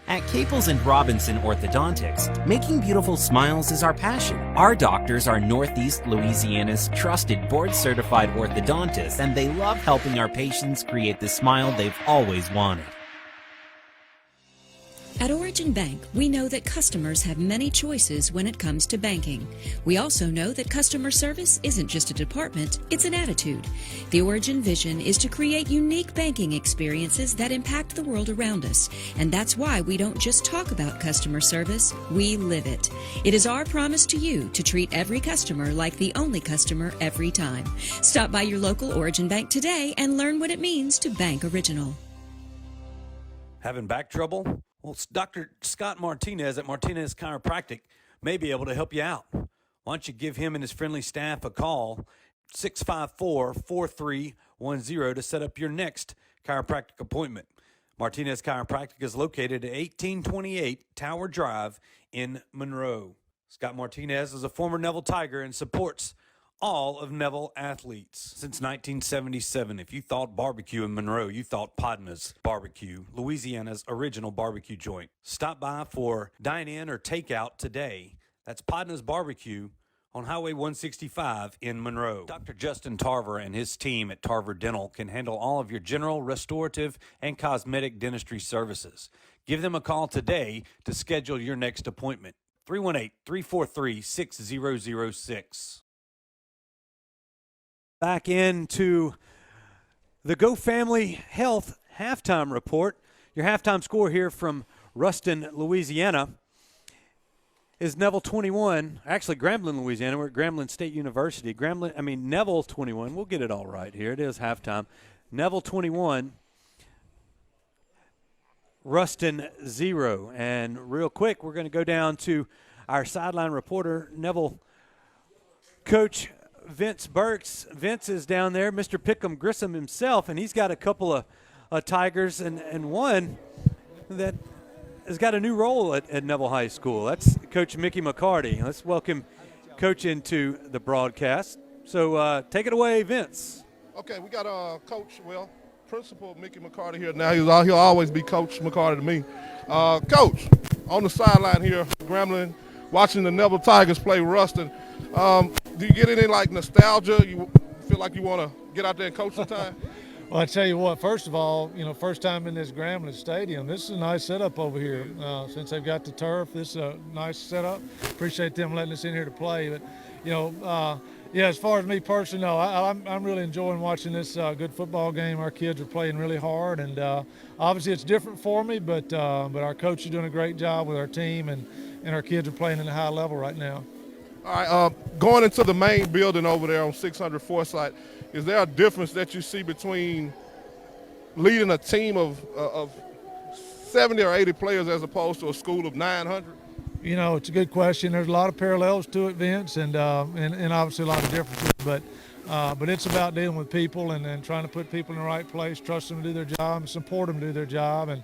At Caples and Robinson Orthodontics, making beautiful smiles is our passion. Our doctors are Northeast Louisiana's trusted board-certified orthodontists, and they love helping our patients create the smile they've always wanted. At Origin Bank, we know that customers have many choices when it comes to banking. We also know that customer service isn't just a department, it's an attitude. The Origin vision is to create unique banking experiences that impact the world around us. And that's why we don't just talk about customer service, we live it. It is our promise to you to treat every customer like the only customer every time. Stop by your local Origin Bank today and learn what it means to bank original. Having back trouble? Well, Dr. Scott Martinez at Martinez Chiropractic may be able to help you out. Why don't you give him and his friendly staff a call, 654-4310, to set up your next chiropractic appointment. Martinez Chiropractic is located at 1828 Tower Drive in Monroe. Scott Martinez is a former Neville Tiger and supports all of Neville athletes. Since 1977, if you thought barbecue in Monroe, you thought Podna's Barbecue, Louisiana's original barbecue joint. Stop by for dine-in or takeout today. That's Podna's Barbecue on Highway 165 in Monroe. Dr. Justin Tarver and his team at Tarver Dental can handle all of your general, restorative, and cosmetic dentistry services. Give them a call today to schedule your next appointment. 318-343-6006. Back into the Go Family Health halftime report. Your halftime score here from Ruston, Louisiana is Neville 21. Actually, Grambling, Louisiana. We're at Grambling State University. Neville 21. We'll get it all right here. It is halftime. Neville 21, Ruston 0. And real quick, we're going to go down to our sideline reporter, Neville coach Vince Burks. Vince is down there, Mr. Pickham Grissom himself, and he's got a couple of Tigers and one that has got a new role at Neville High School. That's Coach Mickey McCarty. Let's welcome Coach into the broadcast. So take it away, Vince. Okay, we got Coach, Principal Mickey McCarty here now. He'll always be Coach McCarty to me. Coach, on the sideline here, Grambling, watching the Neville Tigers play Ruston. Do you get any like nostalgia? You feel like you want to get out there and coach sometime? Well, I tell you what, first of all, first time in this Grambling Stadium. This is a nice setup over here. Since they've got the turf, this is a nice setup. Appreciate them letting us in here to play. But, yeah, as far as me personally, no, I'm really enjoying watching this good football game. Our kids are playing really hard, and obviously it's different for me, but our coach is doing a great job with our team, and our kids are playing at a high level right now. All right, going into the main building over there on 600 Forsyth, is there a difference that you see between leading a team of 70 or 80 players as opposed to a school of 900? It's a good question. There's a lot of parallels to it, Vince, and obviously a lot of differences. But it's about dealing with people and trying to put people in the right place, trust them to do their job, and support them to do their job. And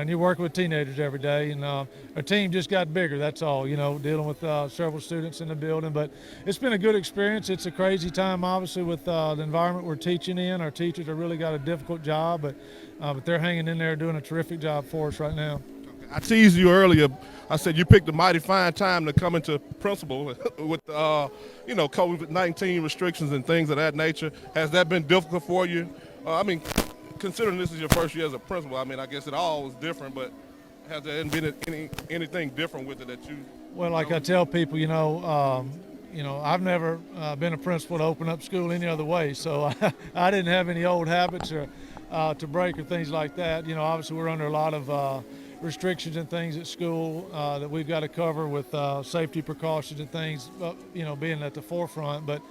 you're working with teenagers every day. And our team just got bigger, that's all, dealing with several students in the building. But it's been a good experience. It's a crazy time, obviously, with the environment we're teaching in. Our teachers have really got a difficult job, but they're hanging in there doing a terrific job for us right now. I teased you earlier. I said you picked a mighty fine time to come into principal with, COVID-19 restrictions and things of that nature. Has that been difficult for you? Considering this is your first year as a principal, I guess it all was different, but has there been anything different with it that you? Well, like I tell people, I've never been a principal to open up school any other way, so I didn't have any old habits or to break or things like that. Obviously we're under a lot of restrictions and things at school that we've got to cover with safety precautions and things, being at the forefront. But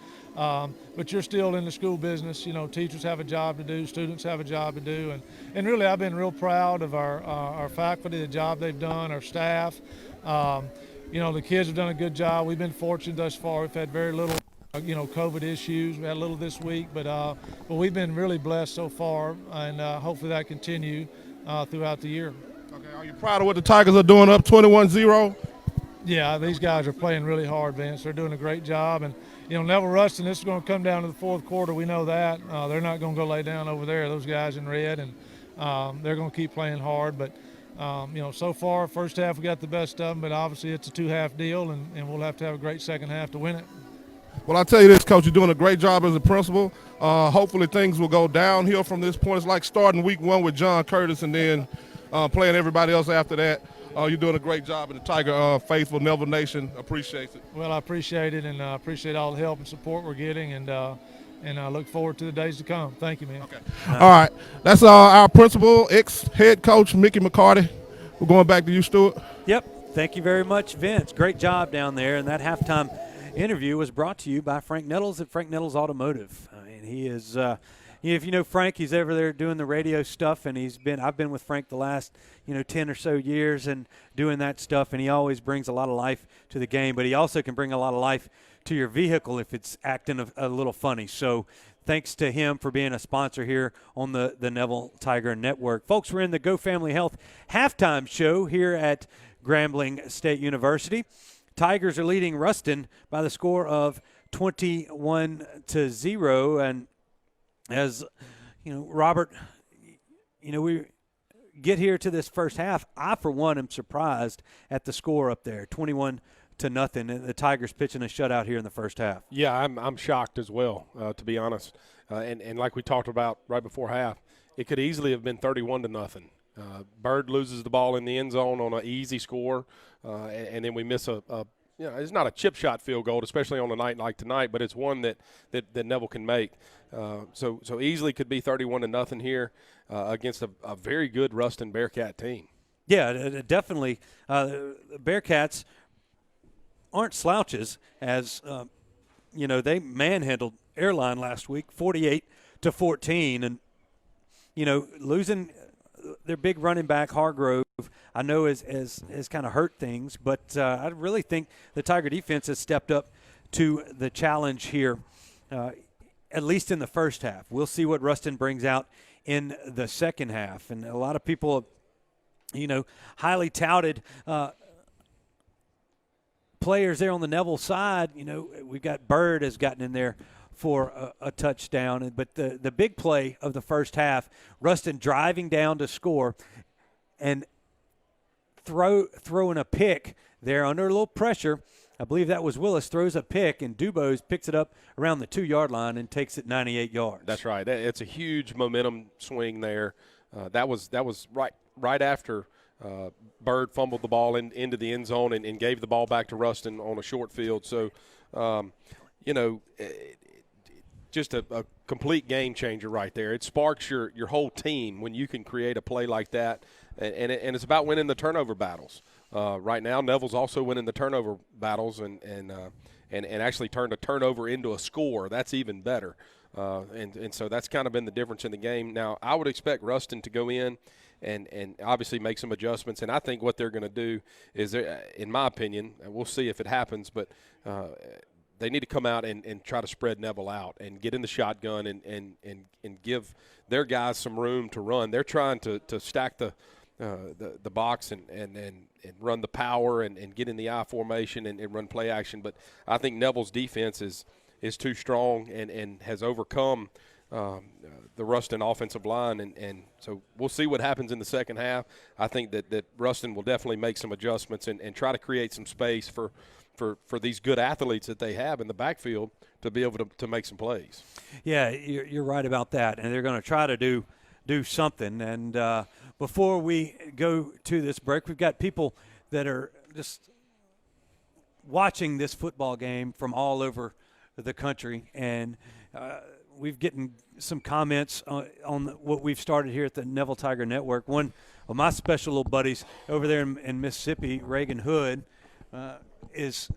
you're still in the school business. Teachers have a job to do, students have a job to do, and really I've been real proud of our faculty, the job they've done, our staff. The kids have done a good job. We've been fortunate thus far. We've had very little COVID issues. We had a little this week, but we've been really blessed so far, and hopefully that continue throughout the year. Okay, are you proud of what the Tigers are doing, up 21-0? Yeah, these guys are playing really hard, Vince. They're doing a great job. And, Neville Ruston, this is going to come down to the fourth quarter. We know that. They're not going to go lay down over there, those guys in red, and they're going to keep playing hard. But, so far, first half we got the best of them, but obviously it's a two-half deal, and we'll have to have a great second half to win it. Well, I'll tell you this, Coach, you're doing a great job as a principal. Hopefully things will go downhill from this point. It's like starting week one with John Curtis and then playing everybody else after that. You're doing a great job, and the Tiger faithful Neville Nation appreciates it. Well, I appreciate it, and I appreciate all the help and support we're getting, and I look forward to the days to come. Thank you, man. Okay. All right. That's our principal, ex-head coach, Mickey McCarty. We're going back to you, Stuart. Yep. Thank you very much, Vince. Great job down there. And that halftime interview was brought to you by Frank Nettles at Frank Nettles Automotive. And he is if you know Frank, he's over there doing the radio stuff, and I've been with Frank the last 10 or so years and doing that stuff, and he always brings a lot of life to the game, but he also can bring a lot of life to your vehicle if it's acting a little funny. So thanks to him for being a sponsor here on the Neville Tiger Network. Folks, we're in the Go Family Health halftime show here at Grambling State University. Tigers are leading Ruston by the score of 21-0, and as Robert, we get here to this first half, I for one am surprised at the score up there, 21-0. The Tigers pitching a shutout here in the first half. Yeah, I'm shocked as well, to be honest. And like we talked about right before half, it could easily have been 31-0. Bird loses the ball in the end zone on an easy score, and then we miss it's not a chip shot field goal, especially on a night like tonight, but it's one that Neville can make. So easily could be 31-0 here against a very good Ruston Bearcat team. Yeah, definitely. The Bearcats aren't slouches, as they manhandled Airline last week, 48-14, and losing their big running back Hargrove, I know has kind of hurt things, but I really think the Tiger defense has stepped up to the challenge here, at least in the first half. We'll see what Ruston brings out in the second half, and a lot of people, highly touted players there on the Neville side. We've got Bird has gotten in there for a touchdown. But the big play of the first half, Ruston driving down to score and throwing a pick there under a little pressure. I believe that was Willis, throws a pick, and Dubose picks it up around the 2-yard line and takes it 98 yards. That's right. It's a huge momentum swing there. That was right after Bird fumbled the ball into the end zone and gave the ball back to Ruston on a short field. So, just a complete game changer right there. It sparks your whole team when you can create a play like that, and it's about winning the turnover battles. Right now, Neville's also winning the turnover battles and actually turned a turnover into a score. That's even better. And so that's kind of been the difference in the game. Now, I would expect Ruston to go in and obviously make some adjustments. And I think what they're going to do is, in my opinion, and we'll see if it happens, but they need to come out and try to spread Neville out and get in the shotgun and give their guys some room to run. They're trying to stack the box and run the power and get in the I formation and run play action. But I think Neville's defense is too strong and has overcome the Ruston offensive line. And so we'll see what happens in the second half. I think that Ruston will definitely make some adjustments and try to create some space for these good athletes that they have in the backfield to be able to make some plays. Yeah, you're right about that. And they're going to try to do something. And before we go to this break, we've got people that are just watching this football game from all over the country, and we've gotten some comments on what we've started here at the Neville Tiger Network. One of my special little buddies over there in Mississippi, Reagan Hood, is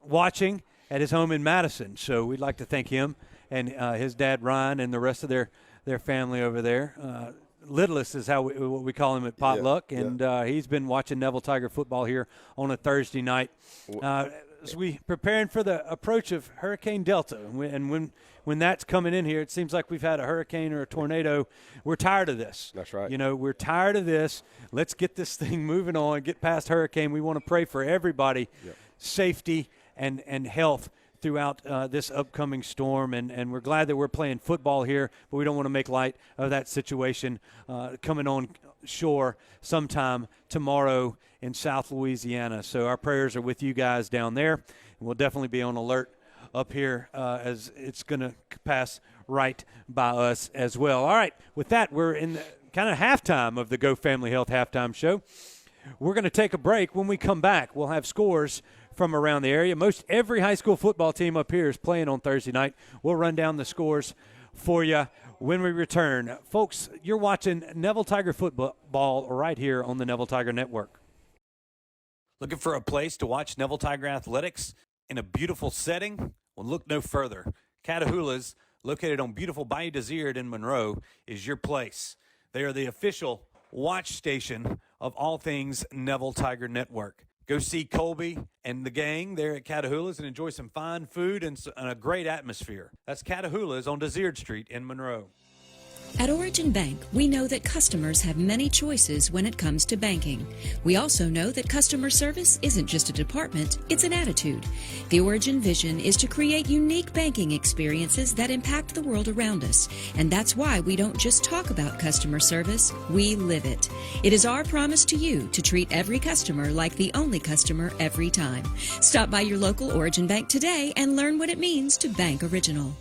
watching at his home in Madison. So we'd like to thank him and his dad Ryan and the rest of their family over there. Littlest is what we call him at Potluck, and he's been watching Neville Tiger football here on a Thursday night. As we preparing for the approach of Hurricane Delta, and when that's coming in here, it seems like we've had a hurricane or a tornado. We're tired of this. That's right. We're tired of this. Let's get this thing moving on, get past hurricane. We want to pray for everybody, safety and health throughout this upcoming storm, and we're glad that we're playing football here, but we don't want to make light of that situation coming on shore sometime tomorrow in South Louisiana. So our prayers are with you guys down there, and we'll definitely be on alert up here as it's going to pass right by us as well. All right, with that, we're in the kind of halftime of the Go Family Health halftime show. We're going to take a break. When we come back, we'll have scores from around the area. Most every high school football team up here is playing on Thursday night. We'll run down the scores for you when we return. Folks, you're watching Neville Tiger football right here on the Neville Tiger Network. Looking for a place to watch Neville Tiger athletics in a beautiful setting? Well, look no further. Catahoula's, located on beautiful Bayou Désiré in Monroe, is your place. They are the official watch station of all things Neville Tiger Network. Go see Colby and the gang there at Catahoula's and enjoy some fine food and a great atmosphere. That's Catahoula's on Désiré Street in Monroe. At Origin Bank, we know that customers have many choices when it comes to banking. We also know that customer service isn't just a department, it's an attitude. The Origin vision is to create unique banking experiences that impact the world around us. And that's why we don't just talk about customer service, we live it. It is our promise to you to treat every customer like the only customer every time. Stop by your local Origin Bank today and learn what it means to bank original.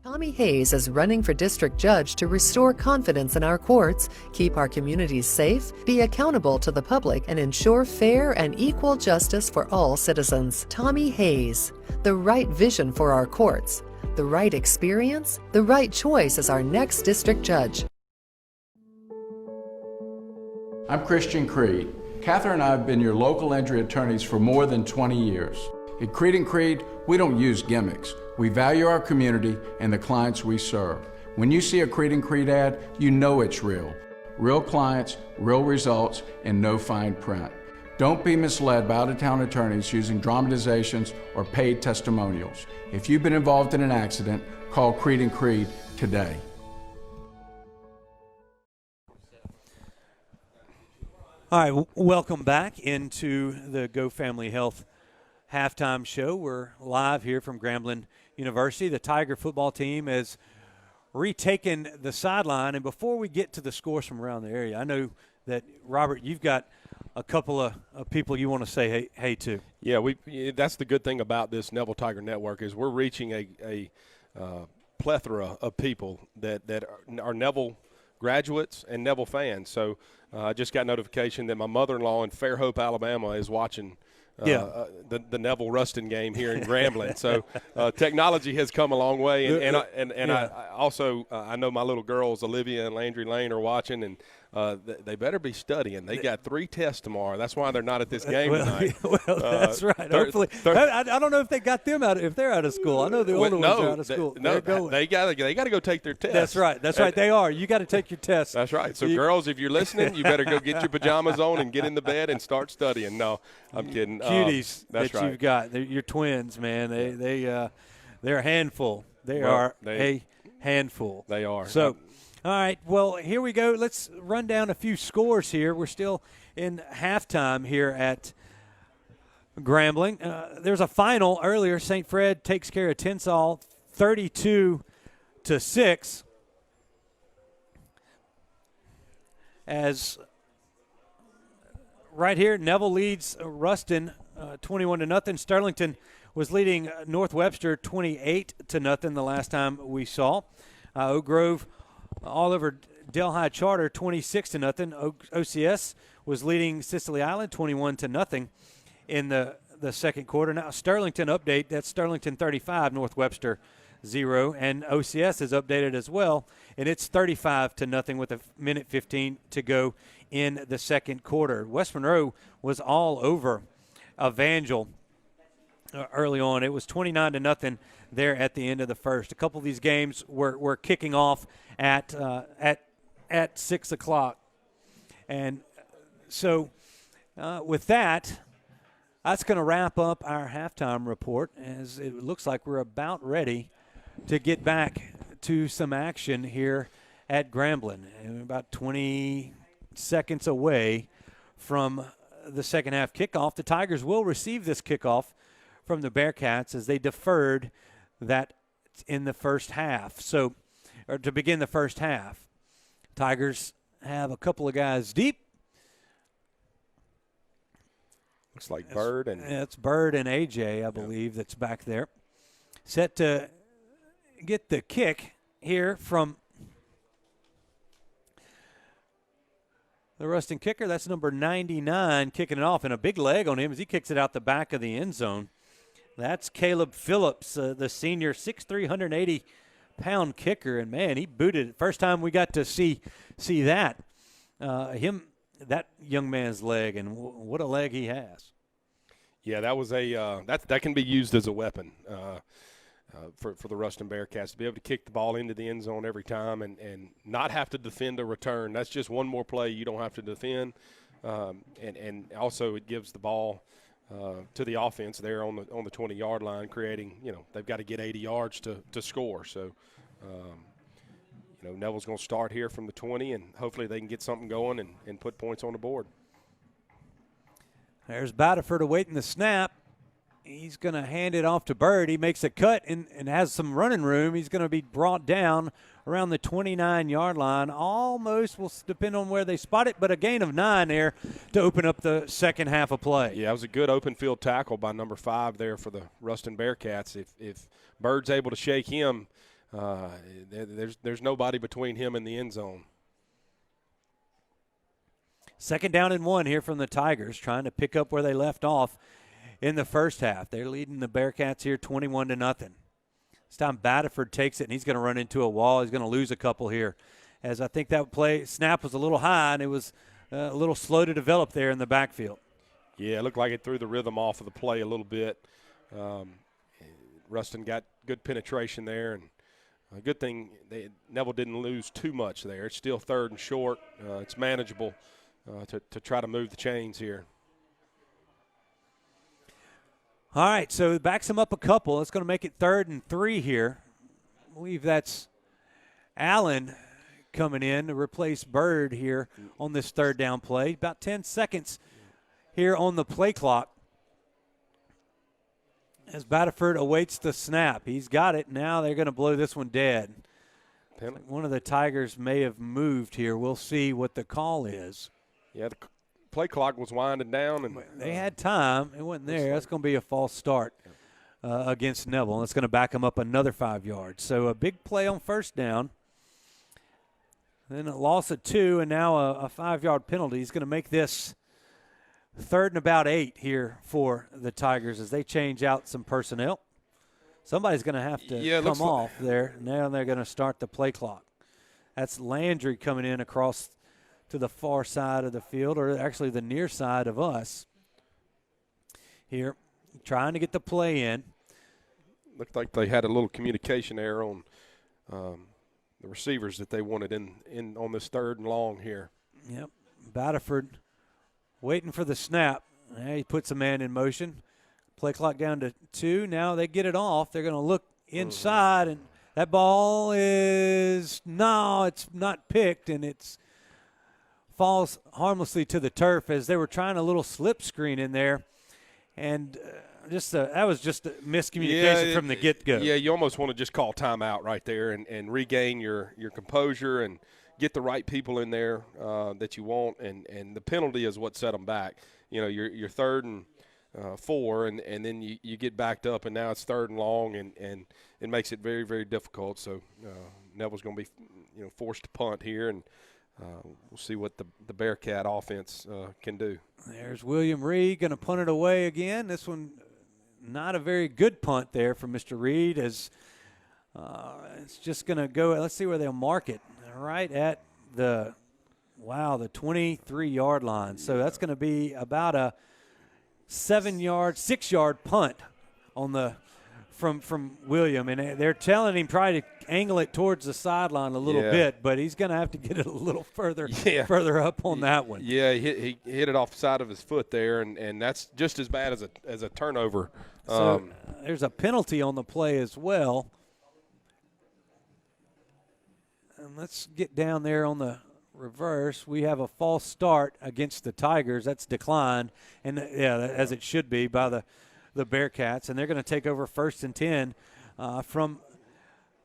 Tommy Hayes is running for district judge to restore confidence in our courts, keep our communities safe, be accountable to the public, and ensure fair and equal justice for all citizens. Tommy Hayes, the right vision for our courts, the right experience, the right choice as our next district judge. I'm Christian Creed. Catherine and I have been your local injury attorneys for more than 20 years. At Creed & Creed, we don't use gimmicks. We value our community and the clients we serve. When you see a Creed & Creed ad, you know it's real. Real clients, real results, and no fine print. Don't be misled by out-of-town attorneys using dramatizations or paid testimonials. If you've been involved in an accident, call Creed & Creed today. All right, welcome back into the Go Family Health halftime show. We're live here from Grambling University. The Tiger football team has retaken the sideline. And before we get to the scores from around the area, I know that, Robert, you've got a couple of people you want to say hey to. Yeah, that's the good thing about this Neville Tiger Network is we're reaching a plethora of people that are Neville graduates and Neville fans. So I just got notification that my mother-in-law in Fairhope, Alabama, is watching the Neville Ruston game here in Grambling. So technology has come a long way, and I also I know my little girls Olivia and Landry Lane are watching, and they better be studying. They got 3 tests tomorrow. That's why they're not at this game tonight. Well, that's right. Hopefully, I don't know if they got them out. If they're out of school, I know the older ones are out of school. They got to go take their test. That's right. That's right. They are. You got to take your test. That's right. So girls, if you're listening, you better go get your pajamas on and get in the bed and start studying. No, I'm kidding. Cuties that's that right. You've got. You're twins, man. They're a handful. They are a handful. They are. So. All right, well, here we go. Let's run down a few scores here. We're still in halftime here at Grambling. There's a final earlier. St. Fred takes care of Tensall 32-6. As right here, Neville leads Ruston 21-0. Sterlington was leading North Webster 28-0 the last time we saw. Oak Grove all over Delhi Charter 26-0. OCS was leading Sicily Island 21-0 in the second quarter. Now Sterlington update, that's Sterlington 35, North Webster 0, and OCS is updated as well, and it's 35-0 with a minute 15 to go in the second quarter. West Monroe was all over Evangel early on. It was 29-0 there at the end of the first. A couple of these games were kicking off at 6 o'clock. And so with that, that's going to wrap up our halftime report, as it looks like we're about ready to get back to some action here at Grambling. And about 20 seconds away from the second half kickoff. The Tigers will receive this kickoff from the Bearcats as they deferred that in the first half. So, or to begin the first half, Tigers have a couple of guys deep. Looks like Bird and it's Bird and AJ, I believe, that's back there. Set to get the kick here from the Ruston kicker. That's number 99 kicking it off, and a big leg on him as he kicks it out the back of the end zone. That's Caleb Phillips, the senior, 6'3", 180-pound kicker, and man, he booted it. First time we got to see that that young man's leg, and what a leg he has. Yeah, that was that can be used as a weapon for the Ruston Bearcats to be able to kick the ball into the end zone every time and not have to defend a return. That's just one more play you don't have to defend, and also it gives the ball to the offense there on the 20-yard line, creating, they've got to get 80 yards to score. So, Neville's going to start here from the 20, and hopefully they can get something going and put points on the board. There's Batterford awaiting the snap. He's going to hand it off to Bird. He makes a cut and has some running room. He's going to be brought down around the 29-yard line. Almost will depend on where they spot it, but a gain of 9 there to open up the second half of play. Yeah, it was a good open field tackle by number 5 there for the Ruston Bearcats. If Bird's able to shake him, there's nobody between him and the end zone. Second down and 1 here from the Tigers, trying to pick up where they left off in the first half. They're leading the Bearcats here 21-0. This time Batterford takes it, and he's going to run into a wall. He's going to lose a couple here, as I think that snap was a little high, and it was a little slow to develop there in the backfield. Yeah, it looked like it threw the rhythm off of the play a little bit. Ruston got good penetration there, and a good thing Neville didn't lose too much there. It's still 3rd and short. It's manageable to try to move the chains here. All right, so it backs him up a couple. It's going to make it 3rd and 3 here. I believe that's Allen coming in to replace Bird here on this 3rd down play. About 10 seconds here on the play clock. As Batterford awaits the snap. He's got it. Now they're going to blow this one dead. One of the Tigers may have moved here. We'll see what the call is. Yeah, the play clock was winding down. And they had time. It wasn't there. That's going to be a false start against Neville. That's going to back him up another 5 yards. So a big play on first down. Then a loss of 2, and now a 5-yard penalty. He's going to make this 3rd and about 8 here for the Tigers as they change out some personnel. Somebody's going to have to come off there. Now they're going to start the play clock. That's Landry coming in across to the far side of the field, or actually the near side of us here, trying to get the play in. Looked like they had a little communication error on the receivers that they wanted in on this 3rd and long here. Yep, Batterford waiting for the snap. He puts a man in motion. Play clock down to 2. Now they get it off. They're going to look inside, and that ball it's not picked, and it's falls harmlessly to the turf as they were trying a little slip screen in there, and that was just a miscommunication from the get-go. Yeah, you almost want to just call timeout right there and regain your composure and get the right people in there that you want, and the penalty is what set them back. You know, you're 3rd and 4, and then you get backed up, and now it's 3rd and long, and it makes it very, very difficult. So Neville's going to be forced to punt here, and we'll see what the Bearcat offense can do. There's William Reed going to punt it away again. This one not a very good punt there from Mr. Reed, as it's just going to go. Let's see where they'll mark it. Right at the 23-yard line. So that's going to be about a 6-yard punt on the from William, and they're telling him try to angle it towards the sideline a little bit, but he's going to have to get it a little further up on that one. Yeah, he hit it off the side of his foot there, and that's just as bad as a turnover. So there's a penalty on the play as well. And let's get down there on the reverse. We have a false start against the Tigers. That's declined, and as it should be by the Bearcats, and they're going to take over 1st and 10 from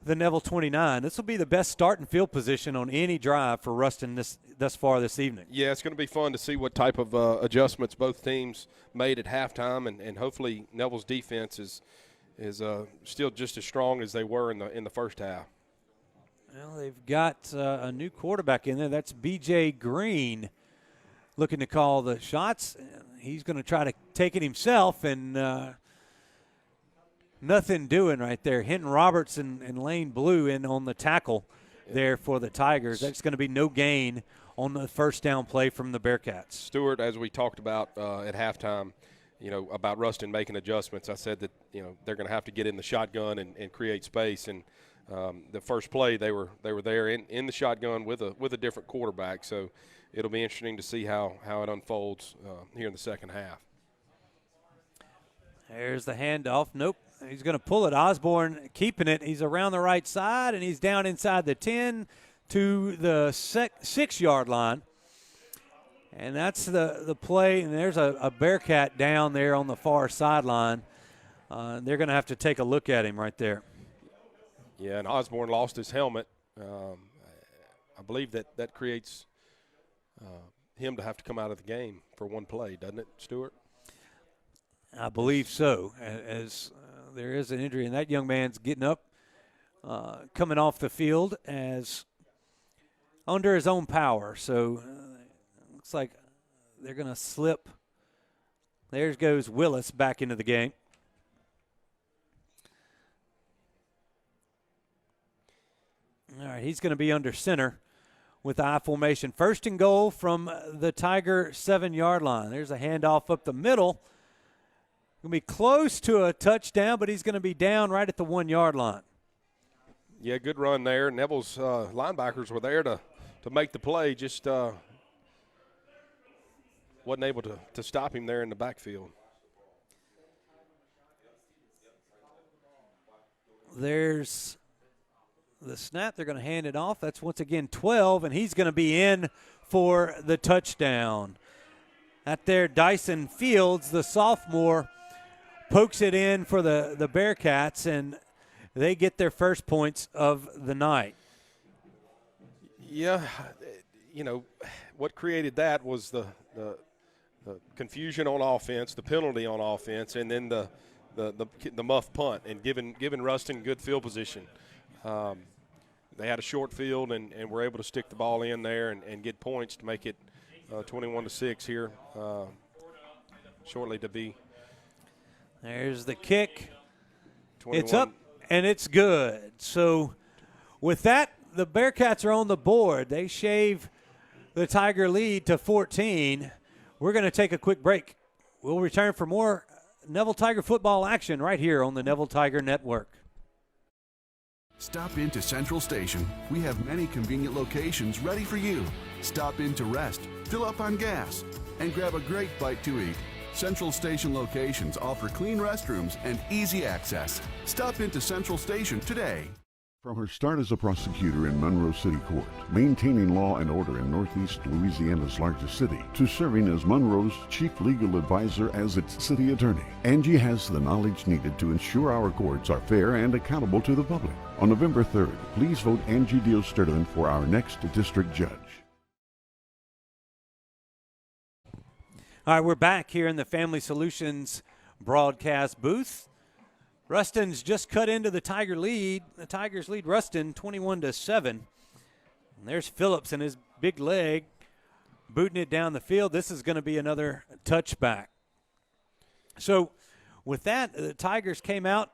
the Neville 29. This will be the best starting field position on any drive for Ruston thus far this evening. Yeah, it's going to be fun to see what type of adjustments both teams made at halftime, and hopefully Neville's defense is still just as strong as they were in the first half. Well, they've got a new quarterback in there. That's B.J. Green looking to call the shots. He's going to try to take it himself, and nothing doing right there. Hinton Roberts and Lane Blue in on the tackle there for the Tigers. That's going to be no gain on the first down play from the Bearcats. Stewart, as we talked about at halftime, about Ruston making adjustments, I said that, they're going to have to get in the shotgun and create space. And the first play, they were there in the shotgun with a different quarterback. So it'll be interesting to see how it unfolds here in the second half. There's the handoff. Nope. He's going to pull it. Osborne keeping it. He's around the right side, and he's down inside the 10 to the 6-yard line. And that's the play. And there's a Bearcat down there on the far sideline. They're going to have to take a look at him right there. Yeah, and Osborne lost his helmet. I believe that creates him to have to come out of the game for one play, doesn't it, Stewart? I believe so, as there is an injury, and that young man's getting up, coming off the field as under his own power. So looks like they're going to slip. There goes Willis back into the game. All right, he's going to be under center with the I formation. 1st and goal from the Tiger 7-yard line. There's a handoff up the middle. Going to be close to a touchdown, but he's going to be down right at the 1-yard line. Yeah, good run there. Neville's linebackers were there to make the play, just wasn't able to stop him there in the backfield. There's the snap. They're going to hand it off. That's once again 12, and he's going to be in for the touchdown. Out there, Dyson Fields, the sophomore, pokes it in for the Bearcats, and they get their first points of the night. Yeah, what created that was the confusion on offense, the penalty on offense, and then the muff punt, and giving Ruston good field position. They had a short field and were able to stick the ball in there and get points to make it 21-6 here shortly to be. There's the kick. 21. It's up, and it's good. So with that, the Bearcats are on the board. They shave the Tiger lead to 14. We're going to take a quick break. We'll return for more Neville Tiger football action right here on the Neville Tiger Network. Stop into Central Station. We have many convenient locations ready for you. Stop in to rest, fill up on gas, and grab a great bite to eat. Central Station locations offer clean restrooms and easy access. Stop into Central Station today. From her start as a prosecutor in Monroe City Court, maintaining law and order in Northeast Louisiana's largest city, to serving as Monroe's chief legal advisor as its city attorney, Angie has the knowledge needed to ensure our courts are fair and accountable to the public. On November 3rd, please vote Angie Dios-Sturtevant for our next district judge. All right, we're back here in the Family Solutions broadcast booth. Ruston's just cut into the Tiger lead. The Tigers lead Ruston 21-7. And there's Phillips and his big leg booting it down the field. This is going to be another touchback. So with that, the Tigers came out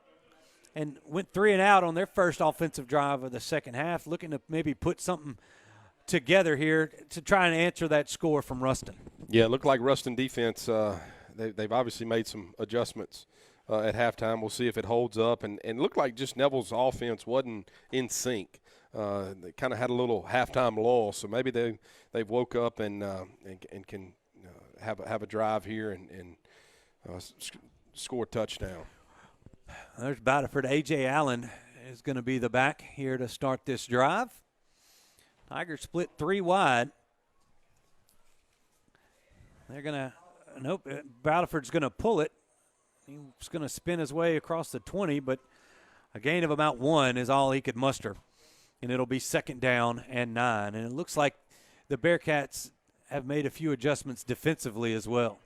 and went 3 and out on their first offensive drive of the second half, looking to maybe put something together here to try and answer that score from Ruston. Yeah, it looked like Ruston defense, they've obviously made some adjustments at halftime. We'll see if it holds up. And looked like just Neville's offense wasn't in sync. They kind of had a little halftime lull, so maybe they've woke up and can have a drive here and score a touchdown. There's Battleford. A.J. Allen is going to be the back here to start this drive. Tigers split 3 wide. They're going to – nope, Battleford's going to pull it. He's going to spin his way across the 20, but a gain of about 1 is all he could muster. And it'll be 2nd down and 9. And it looks like the Bearcats have made a few adjustments defensively as well.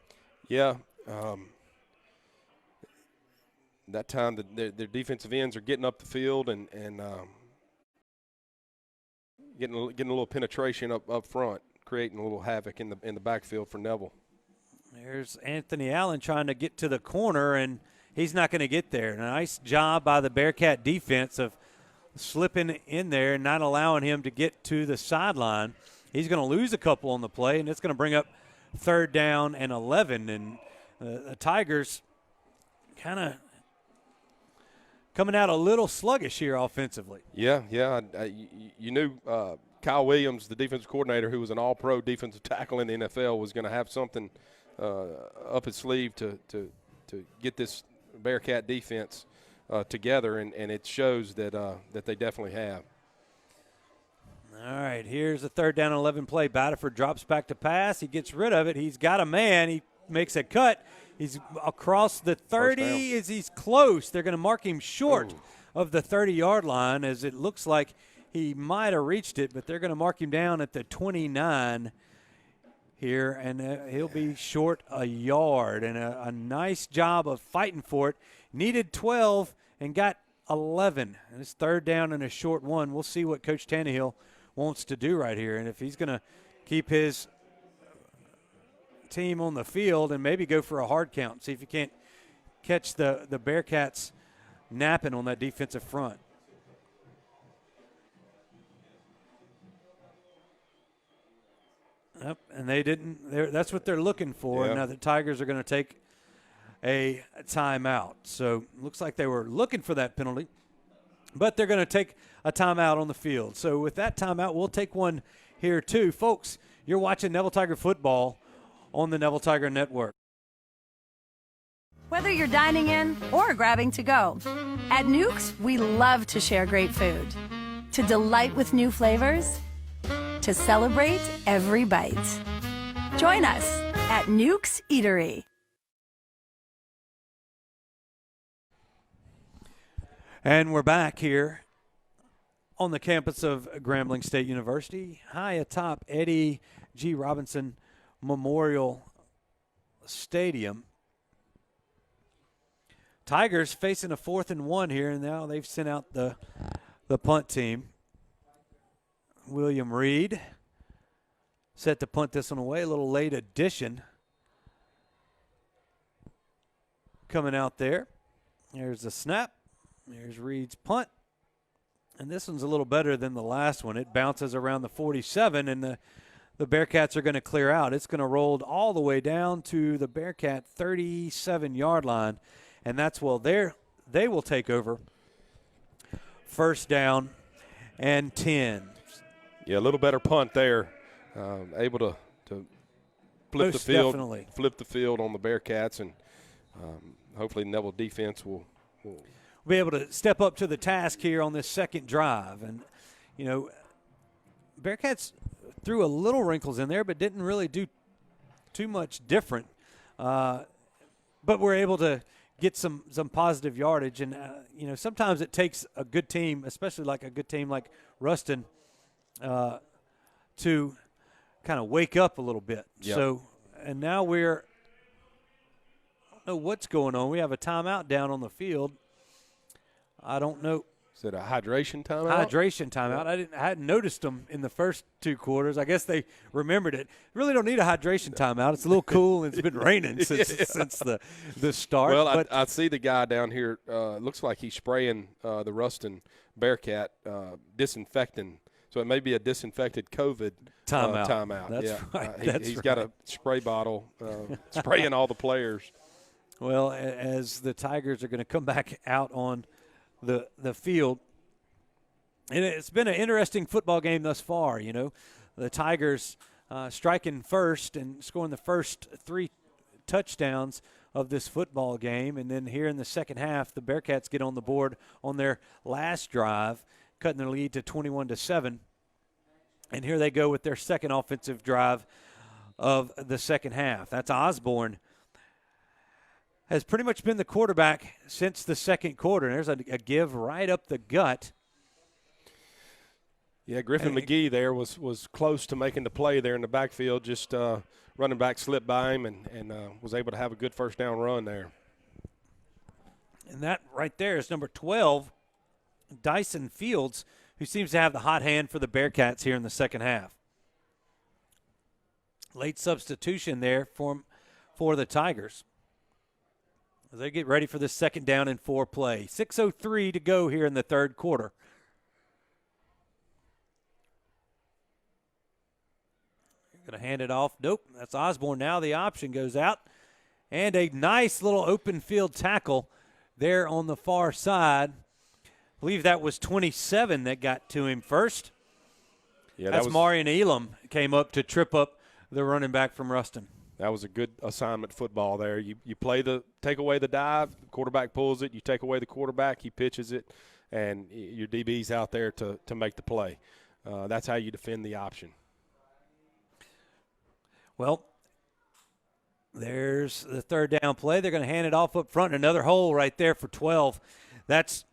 Yeah. That time their defensive ends are getting up the field and getting a little penetration up front, creating a little havoc in the backfield for Neville. There's Anthony Allen trying to get to the corner, and he's not going to get there. Nice job by the Bearcat defense of slipping in there and not allowing him to get to the sideline. He's going to lose a couple on the play, and it's going to bring up 3rd down and 11. And the Tigers kind of coming out a little sluggish here offensively. Yeah. You knew Kyle Williams, the defensive coordinator, who was an all-pro defensive tackle in the NFL, was going to have something up his sleeve to get this Bearcat defense together, and it shows that they definitely have. All right, here's the 3rd down and 11 play. Battleford drops back to pass. He gets rid of it. He's got a man. He makes a cut. He's across the 30 as he's close. They're going to mark him short of the 30-yard line, as it looks like he might have reached it, but they're going to mark him down at the 29 here, and he'll be short a yard. And a nice job of fighting for it. Needed 12 and got 11. And it's 3rd down and a short 1. We'll see what Coach Tannehill wants to do right here, and if he's going to keep his team on the field and maybe go for a hard count, see if you can't catch the Bearcats napping on that defensive front. Yep, and they didn't. That's what they're looking for. Yeah. Now the Tigers are going to take a timeout. So looks like they were looking for that penalty, but they're going to take a timeout on the field. So with that timeout, we'll take one here too. Folks, you're watching Neville Tiger football on the Neville Tiger Network. Whether you're dining in or grabbing to go, at Nukes, we love to share great food, to delight with new flavors, to celebrate every bite. Join us at Nukes Eatery. And we're back here on the campus of Grambling State University, high atop Eddie G. Robinson Memorial Stadium. Tigers facing a 4th and 1 here, and now they've sent out the punt team. William Reed set to punt this one away. A little late addition coming out there. There's the snap. There's Reed's punt. And this one's a little better than the last one. It bounces around the 47, and the Bearcats are going to clear out. It's going to roll all the way down to the Bearcat 37-yard line, and that's they will take over. First down and 10. Yeah, a little better punt there. Able to flip Most the field, definitely. flip the field on the Bearcats, and hopefully Neville defense will be able to step up to the task here on this second drive. And, you know, Bearcats threw a little wrinkles in there but didn't really do too much different. But we're able to get some positive yardage. And, you know, sometimes it takes a good team, especially like a good team like Ruston, to kind of wake up a little bit. Yep. So, and now I don't know what's going on. We have a timeout down on the field. I don't know. Is it a hydration timeout? Hydration timeout. I hadn't noticed them in the first 2 quarters. I guess they remembered it. Really don't need a hydration timeout. It's a little cool, and it's been raining since the start. Well, but I see the guy down here. Looks like he's spraying the Ruston Bearcat disinfecting. So it may be a disinfected COVID timeout. That's right. He's got a spray bottle spraying all the players. Well, as the Tigers are going to come back out on the field. And it's been an interesting football game thus far, you know. The Tigers striking first and scoring the first 3 touchdowns of this football game. And then here in the second half, the Bearcats get on the board on their last drive, cutting their lead to 21-7. And here they go with their second offensive drive of the second half. That's Osborne. Has pretty much been the quarterback since the second quarter. And there's a give right up the gut. Yeah, Griffin McGee there was close to making the play there in the backfield. Just running back slipped by him and was able to have a good first down run there. And that right there is number 12, Dyson Fields, who seems to have the hot hand for the Bearcats here in the second half. Late substitution there for the Tigers as they get ready for the second down and 4 play. 6:03 to go here in the third quarter. Going to hand it off. Nope, that's Osborne now. The option goes out. And a nice little open field tackle there on the far side. I believe that was 27 that got to him first. Yeah, that's Marion Elam came up to trip up the running back from Ruston. That was a good assignment football there. You take away the dive, the quarterback pulls it, you take away the quarterback, he pitches it, and your DB's out there to make the play. That's how you defend the option. Well, there's the third down play. They're going to hand it off up front. Another hole right there for 12. That's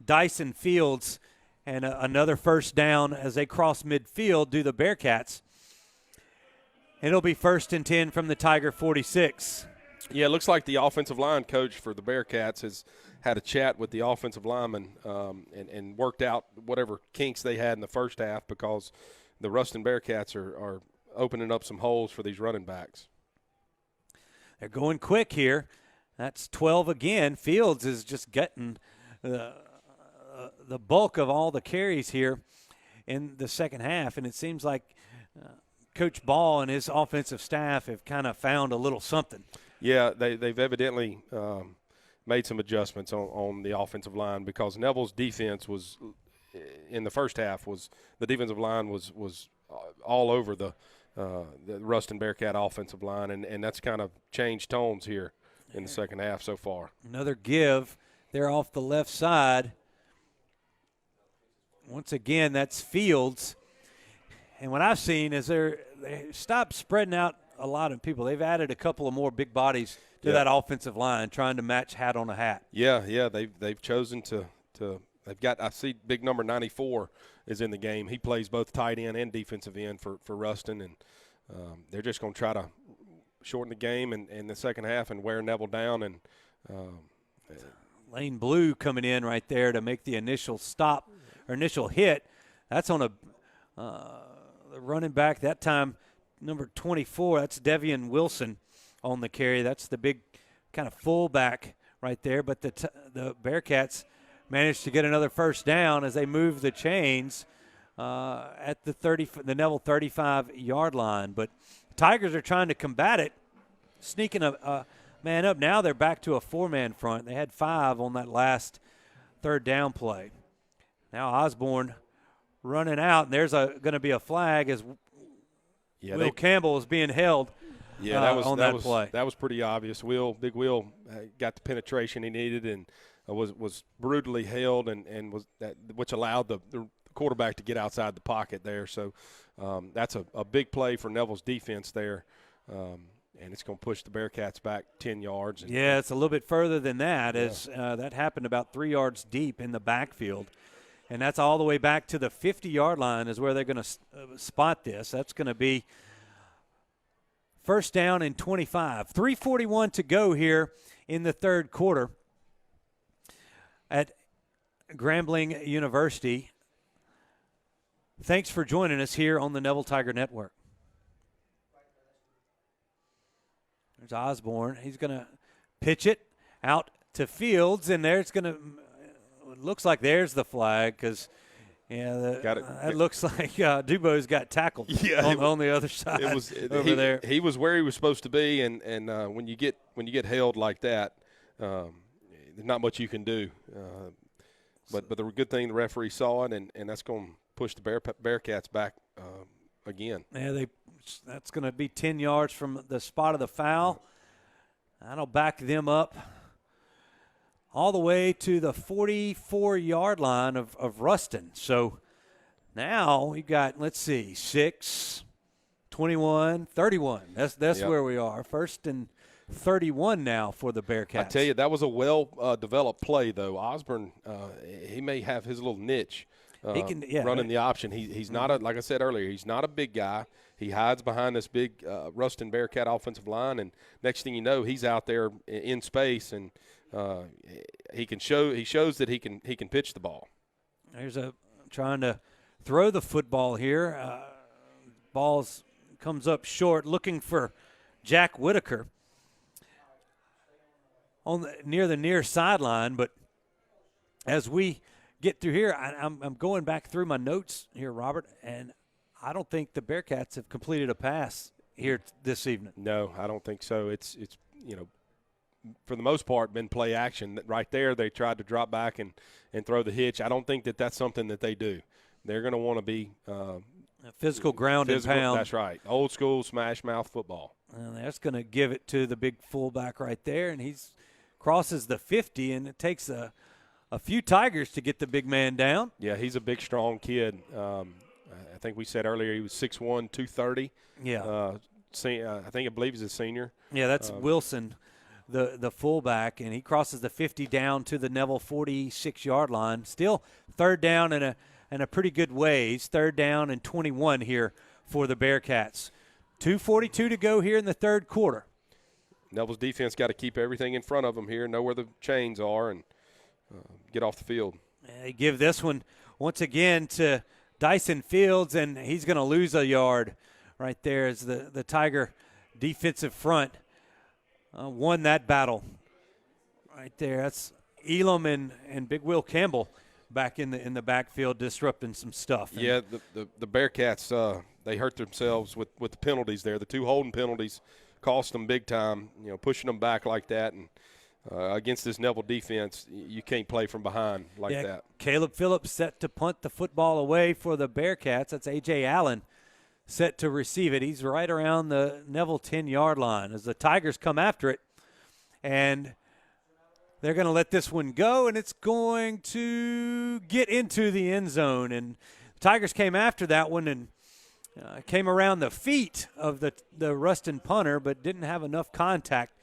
Dyson Fields, and another first down as they cross midfield do the Bearcats. And it'll be 1st and 10 from the Tiger 46. Yeah, it looks like the offensive line coach for the Bearcats has had a chat with the offensive lineman and worked out whatever kinks they had in the first half because the Ruston Bearcats are opening up some holes for these running backs. They're going quick here. That's 12 again. Fields is just getting the bulk of all the carries here in the second half, and it seems like Coach Ball and his offensive staff have kind of found a little something. Yeah, they've evidently made some adjustments on the offensive line because Neville's defense was in the first half the defensive line was all over the Ruston Bearcat offensive line, and that's kind of changed tones here in the second half so far. Another give there off the left side. Once again, that's Fields. And what I've seen is they stopped spreading out a lot of people. They've added a couple of more big bodies to that offensive line, trying to match hat on a hat. Yeah, they've chosen to they've got. I see big number 94 is in the game. He plays both tight end and defensive end for Ruston, and they're just going to try to shorten the game in the second half and wear Neville down. And Lane Blue coming in right there to make the initial stop or initial hit. That's on the running back that time, number 24. That's Devian Wilson on the carry. That's the big kind of fullback right there. But the Bearcats managed to get another first down as they move the chains at the Neville 35-yard line. But Tigers are trying to combat it, sneaking a man up. Now they're back to a 4-man front. They had 5 on that last third down play. Now Osborne running out, and there's going to be a flag as Will Campbell is being held. Yeah, that play. That was pretty obvious. Big Will got the penetration he needed and was brutally held, and which allowed the quarterback to get outside the pocket there. So that's a big play for Neville's defense there, and it's going to push the Bearcats back 10 yards. Yeah, it's a little bit further than that, as that happened about 3 yards deep in the backfield. And that's all the way back to the 50-yard line is where they're going to spot this. That's going to be first down and 25. 3:41 to go here in the third quarter at Grambling University. Thanks for joining us here on the Neville Tiger Network. There's Osborne. He's going to pitch it out to Fields, and there's going to – it looks like there's the flag because, it looks like Dubois got tackled on the other side there. He was where he was supposed to be, and when you get held like that, there's not much you can do. But the good thing, the referee saw it, and that's going to push the Bearcats back again. Yeah, that's going to be 10 yards from the spot of the foul. That'll back them up all the way to the 44-yard line of Ruston. So now we got, 6, 21, 31. That's where we are. First and 31 now for the Bearcats. I tell you, that was a well-developed play, though. Osborne, he may have his little niche running the option. He's not like I said earlier, he's not a big guy. He hides behind this big Ruston Bearcat offensive line, and next thing you know, he's out there in space, and he shows that he can pitch the ball. There's trying to throw the football here. Balls comes up short, looking for Jack Whitaker near the near sideline. But as we get through here, I'm going back through my notes here, Robert, and I don't think the Bearcats have completed a pass here this evening. No, I don't think so. It's for the most part, been play action. Right there, they tried to drop back and throw the hitch. I don't think that's something that they do. They're going to want to be physical ground and pound. That's right. Old school smash mouth football. And that's going to give it to the big fullback right there, and he crosses the 50, and it takes a few Tigers to get the big man down. Yeah, he's a big, strong kid. I think we said earlier he was 6'1", 230. Yeah. I believe he's a senior. Yeah, that's Wilson, the fullback, and he crosses the 50 down to the Neville 46-yard line. Still third down in a pretty good ways. Third down and 21 here for the Bearcats. 2:42 to go here in the third quarter. Neville's defense got to keep everything in front of them here, know where the chains are, and get off the field. They give this one once again to Dyson Fields, and he's going to lose a yard right there as the Tiger defensive front won that battle right there. That's Elam and Big Will Campbell back in the backfield disrupting some stuff. Yeah, the Bearcats, they hurt themselves with the penalties there. The 2 holding penalties cost them big time, pushing them back like that. And against this Neville defense, you can't play from behind like that. Caleb Phillips set to punt the football away for the Bearcats. That's A.J. Allen set to receive it. He's right around the Neville 10-yard line as the Tigers come after it. And they're going to let this one go, and it's going to get into the end zone. And the Tigers came after that one and came around the feet of the Ruston punter, but didn't have enough contact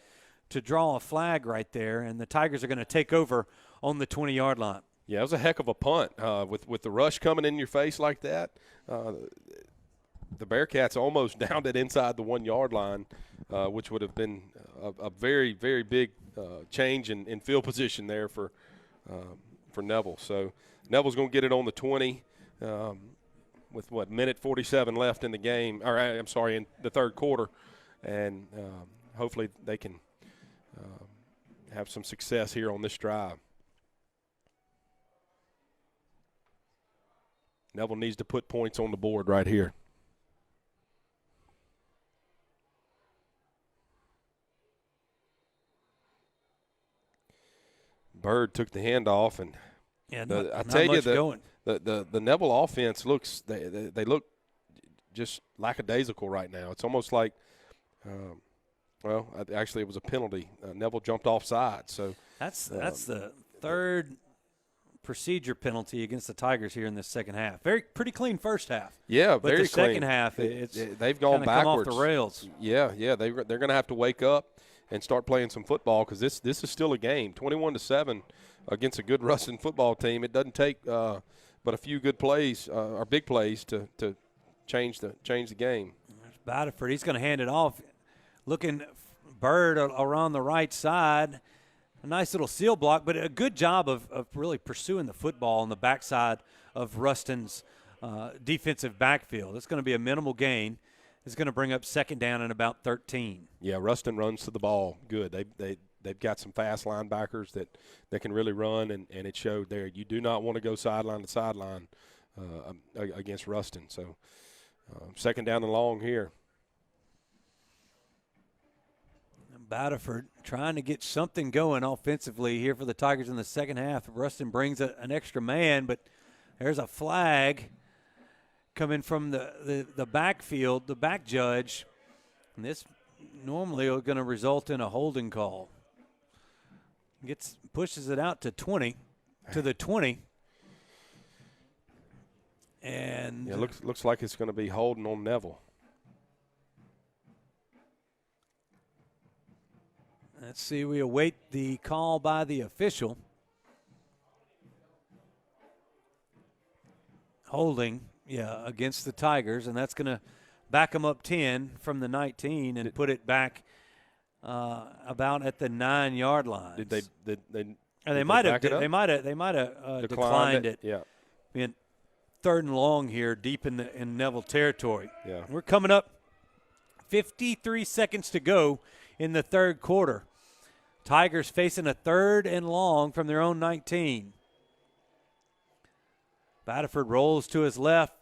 to draw a flag right there. And the Tigers are going to take over on the 20-yard line. Yeah, it was a heck of a punt with the rush coming in your face like that. The Bearcats almost downed it inside the 1 yard line, which would have been a very, very big change in field position there for Neville. So Neville's going to get it on the 20 with minute 47 left in the game, or I'm sorry, in the third quarter, and hopefully they can have some success here on this drive. Neville needs to put points on the board right here. Bird took the handoff, and I tell you, the Neville offense looks they look just lackadaisical right now. It's almost like, actually it was a penalty. Neville jumped offside, so that's the third procedure penalty against the Tigers here in the second half. Pretty clean first half. Yeah, but very the clean. Second half, they've gone backwards. Come off the rails. Yeah, they're going to have to wake up and start playing some football because this is still a game. 21-7 against a good Ruston football team. It doesn't take but a few good plays or big plays to change the game. There's Batterford. He's going to hand it off. Looking Bird around the right side. A nice little seal block, but a good job of really pursuing the football on the backside of Ruston's defensive backfield. It's going to be a minimal gain. It's going to bring up second down and about 13. Yeah, Ruston runs to the ball good. They've got some fast linebackers that can really run, and it showed there. You do not want to go sideline to sideline against Ruston. So second down and long here. Batterford trying to get something going offensively here for the Tigers in the second half. Ruston brings an extra man, but there's a flag coming from the backfield, the back judge. And this normally is going to result in a holding call. Pushes it out to the 20. And yeah, looks like it's going to be holding on Neville. Let's see, we await the call by the official. Holding, against the Tigers, and that's going to back them up 10 from the 19 and put it back about at the 9 yard line. They might have declined it. Yeah. Being third and long here, deep in Neville territory. Yeah. We're coming up 53 seconds to go in the third quarter. Tigers facing a third and long from their own 19. Batterford rolls to his left,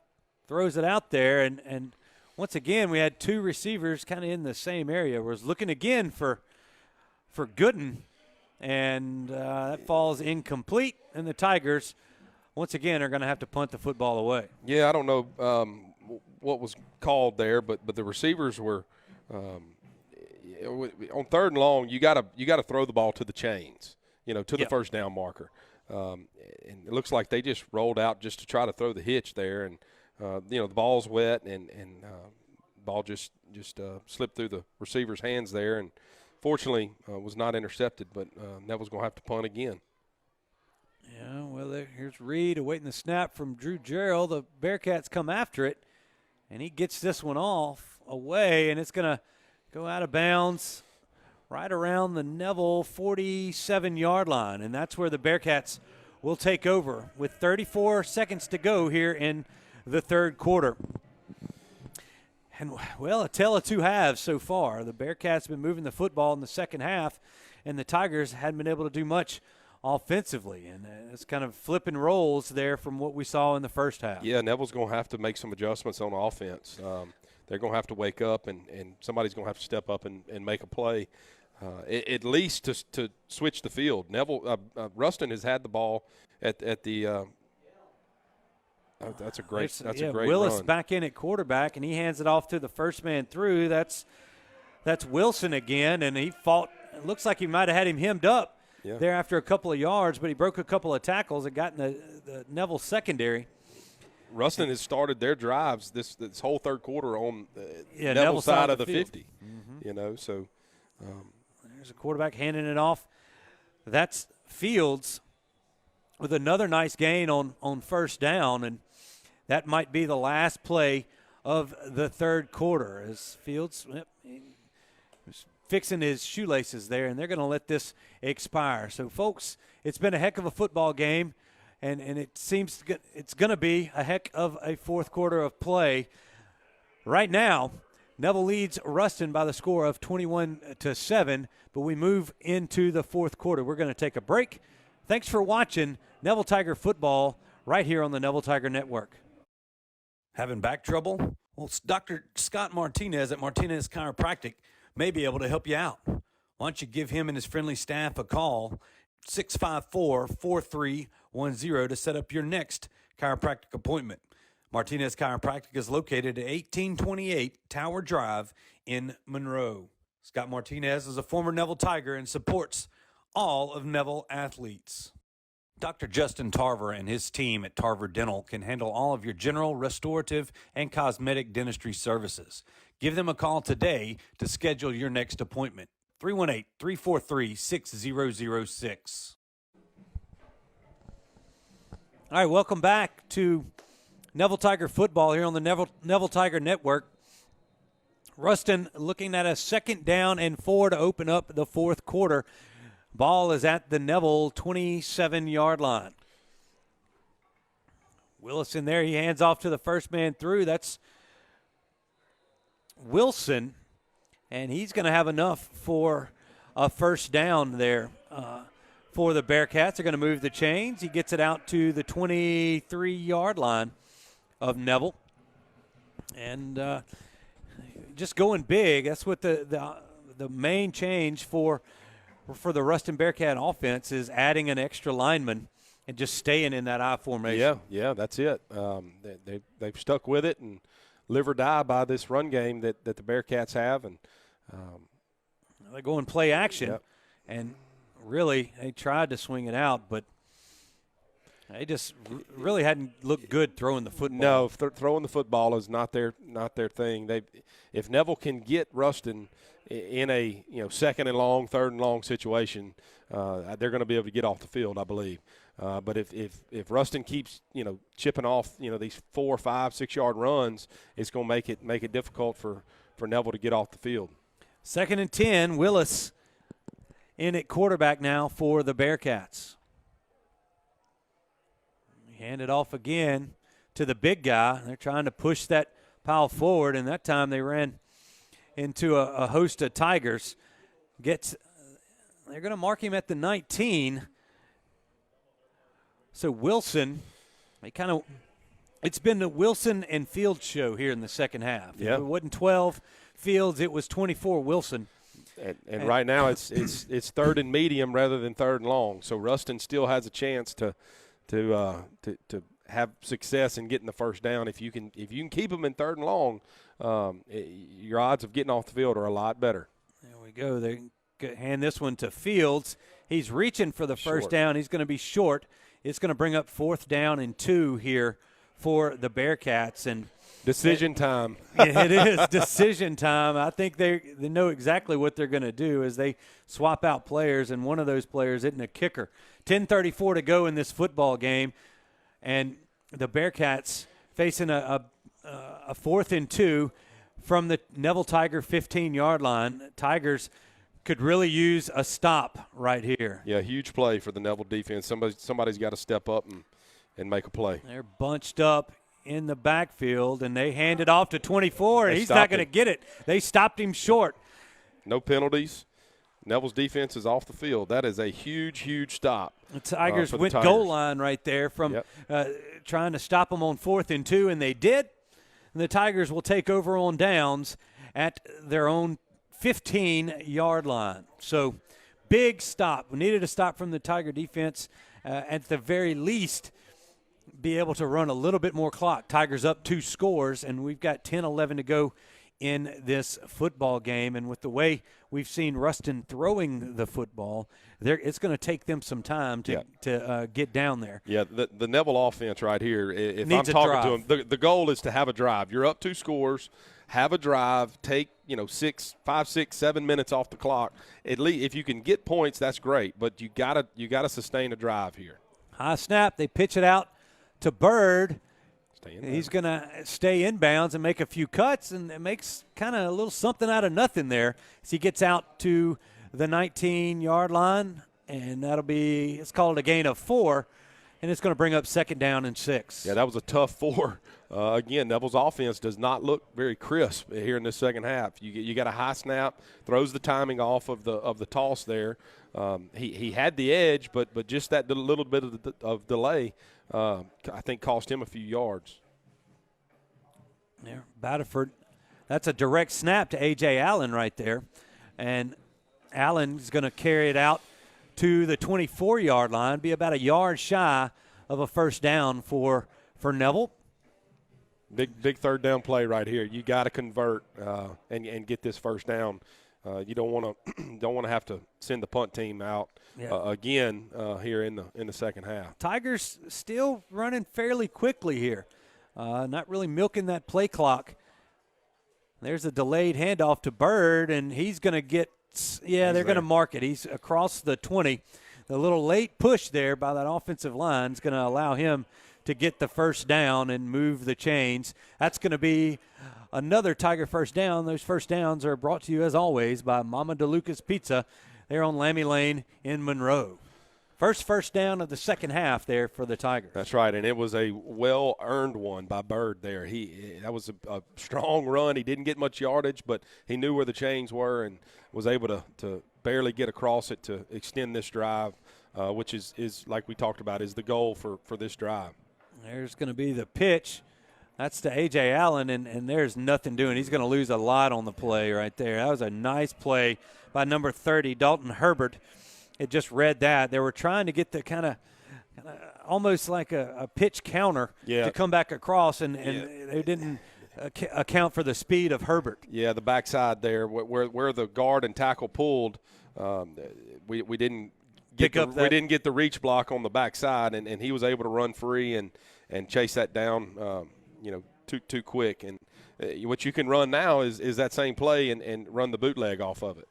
throws it out there, and once again we had two receivers kind of in the same area. Was looking again for Gooden, and that falls incomplete, and the Tigers once again are going to have to punt the football away. Yeah, I don't know what was called there, but the receivers were on third and long. You got to throw the ball to the chains, to the first down marker. And it looks like they just rolled out just to try to throw the hitch there, and the ball's wet, and ball just slipped through the receiver's hands there, and fortunately was not intercepted. But Neville's going to have to punt again. Yeah, well, here's Reed awaiting the snap from Drew Gerald. The Bearcats come after it, and he gets this one off away, and it's going to go out of bounds right around the Neville 47-yard line, and that's where the Bearcats will take over with 34 seconds to go here in the third quarter. And, well, a tale of two halves so far. The Bearcats have been moving the football in the second half, and the Tigers hadn't been able to do much offensively, and it's kind of flipping roles there from what we saw in the first half. Yeah, Neville's going to have to make some adjustments on offense. They're going to have to wake up, and somebody's going to have to step up and make a play, at least to switch the field. Ruston has had the ball at the that's a great Willis run. Back in at quarterback, and he hands it off to the first man through. That's Wilson again, and he fought. It looks like he might have had him hemmed up there after a couple of yards, but he broke a couple of tackles and got in the Neville secondary. Ruston has started their drives this whole third quarter on Neville's side of the 50. Mm-hmm. So there's a quarterback handing it off. That's Fields with another nice gain on first down, and that might be the last play of the third quarter as Fields was fixing his shoelaces there, and they're going to let this expire. So, folks, it's been a heck of a football game, and it seems it's going to be a heck of a fourth quarter of play. Right now, Neville leads Ruston by the score of 21-7, but we move into the fourth quarter. We're going to take a break. Thanks for watching Neville Tiger football right here on the Neville Tiger Network. Having back trouble? Well, Dr. Scott Martinez at Martinez Chiropractic may be able to help you out. Why don't you give him and his friendly staff a call, 654-4310, to set up your next chiropractic appointment. Martinez Chiropractic is located at 1828 Tower Drive in Monroe. Scott Martinez is a former Neville Tiger and supports all of Neville athletes. Dr. Justin Tarver and his team at Tarver Dental can handle all of your general, restorative, and cosmetic dentistry services. Give them a call today to schedule your next appointment. 318-343-6006. All right, welcome back to Neville Tiger football here on the Neville Tiger Network. Ruston looking at a 2nd down and 4 to open up the fourth quarter. Ball is at the Neville 27-yard line. Willis in there. He hands off to the first man through. That's Wilson, and he's going to have enough for a first down there for the Bearcats. They're going to move the chains. He gets it out to the 23-yard line of Neville. And just going big. That's what the main change for the Ruston Bearcat offense is, adding an extra lineman and just staying in that I formation. Yeah, that's it. They've stuck with it and live or die by this run game that the Bearcats have. And they go and play action, and really they tried to swing it out, but they just really hadn't looked good throwing the football. No, throwing the football is not their thing. If Neville can get Ruston in a 2nd and long, 3rd and long situation, they're going to be able to get off the field, I believe. But if Ruston keeps chipping off these 4, 5, 6 yard runs, it's going to make it difficult for Neville to get off the field. 2nd and 10, Willis in at quarterback now for the Bearcats. Hand it off again to the big guy. They're trying to push that pile forward, and that time they ran into a host of Tigers. They're going to mark him at the 19. So Wilson, it's been the Wilson and Fields show here in the second half. Yeah. If it wasn't 12 Fields, it was 24 Wilson. And right now it's 3rd and medium rather than 3rd and long. So Ruston still has a chance to have success in getting the first down. If you can keep them in 3rd and long, your odds of getting off the field are a lot better. There we go. They hand this one to Fields. He's reaching for the first down. He's going to be short. It's going to bring up 4th down and 2 here for the Bearcats. And decision time. It is decision time. I think they know exactly what they're going to do as they swap out players, and one of those players isn't a kicker. 10:34 to go in this football game, and the Bearcats facing a 4th and 2 from the Neville Tiger 15-yard line. Tigers could really use a stop right here. Yeah, huge play for the Neville defense. Somebody's got to step up and make a play. They're bunched up in the backfield, and they hand it off to 24, and he's not going to get it. They stopped him short. No penalties. Neville's defense is off the field. That is a huge, huge stop. The Tigers went goal line right there from trying to stop them on 4th and 2, and they did. And the Tigers will take over on downs at their own 15-yard line. So big stop. We needed a stop from the Tiger defense. At the very least, be able to run a little bit more clock. Tigers up 2 scores, and we've got 10-11 to go in this football game. And with the way we've seen Ruston throwing the football, it's going to take them some time to get down there. Yeah, the Neville offense right here, if Needs I'm talking to them, the goal is to have a drive. You're up 2 scores, have a drive, take 5, 6, 7 minutes off the clock. At least if you can get points, that's great. But you gotta sustain a drive here. High snap. They pitch it out to Bird. He's going to stay inbounds and make a few cuts, and it makes kind of a little something out of nothing there as he gets out to the 19-yard line, and let's call it a gain of 4, and it's going to bring up 2nd down and 6. Yeah, that was a tough 4. Again, Neville's offense does not look very crisp here in the second half. You got a high snap, throws the timing off of the toss there. He had the edge, but just that little bit of delay, I think, cost him a few yards. There, Batterford. That's a direct snap to A.J. Allen right there, and Allen's going to carry it out to the 24-yard line, be about a yard shy of a 1st down for Neville. Big 3rd down play right here. You got to convert and get this 1st down. You don't want to have to send the punt team out again here in the second half. Tigers still running fairly quickly here, not really milking that play clock. There's a delayed handoff to Bird, and he's going to get. Yeah, they're going to mark it. He's across the 20. The little late push there by that offensive line is going to allow him to get the 1st down and move the chains. That's going to be another Tiger 1st down. Those 1st downs are brought to you, as always, by Mama DeLuca's Pizza. They're on Lammy Lane in Monroe. First 1st down of the second half there for the Tigers. That's right, and it was a well-earned one by Bird there. That was a strong run. He didn't get much yardage, but he knew where the chains were and was able to barely get across it to extend this drive, which is like we talked about, is the goal for this drive. There's going to be the pitch. That's to A.J. Allen, and there's nothing doing. He's going to lose a lot on the play right there. That was a nice play by number 30, Dalton Herbert. It just read that. They were trying to get the kind of almost like a pitch counter to come back across, and they didn't account for the speed of Herbert. Yeah, the backside there where the guard and tackle pulled, we didn't get we didn't get the reach block on the backside, and he was able to run free and chase that down, too quick. And what you can run now is that same play and run the bootleg off of it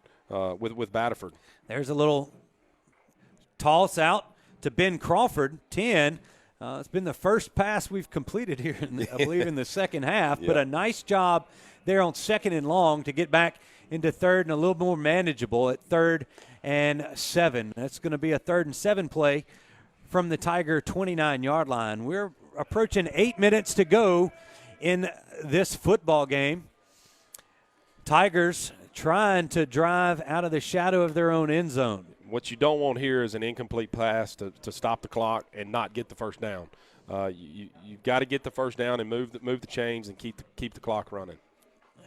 with Batterford. There's a little toss out to Ben Crawford, 10. It's been the first pass we've completed here, I believe, in the second half. But a nice job there on 2nd and long to get back into 3rd and a little more manageable at 3rd and 7. That's going to be a 3rd and 7 play from the Tiger 29-yard line. We're approaching 8 minutes to go in this football game. Tigers trying to drive out of the shadow of their own end zone. What you don't want here is an incomplete pass to stop the clock and not get the 1st down. You've got to get the 1st down and move the chains and keep the clock running.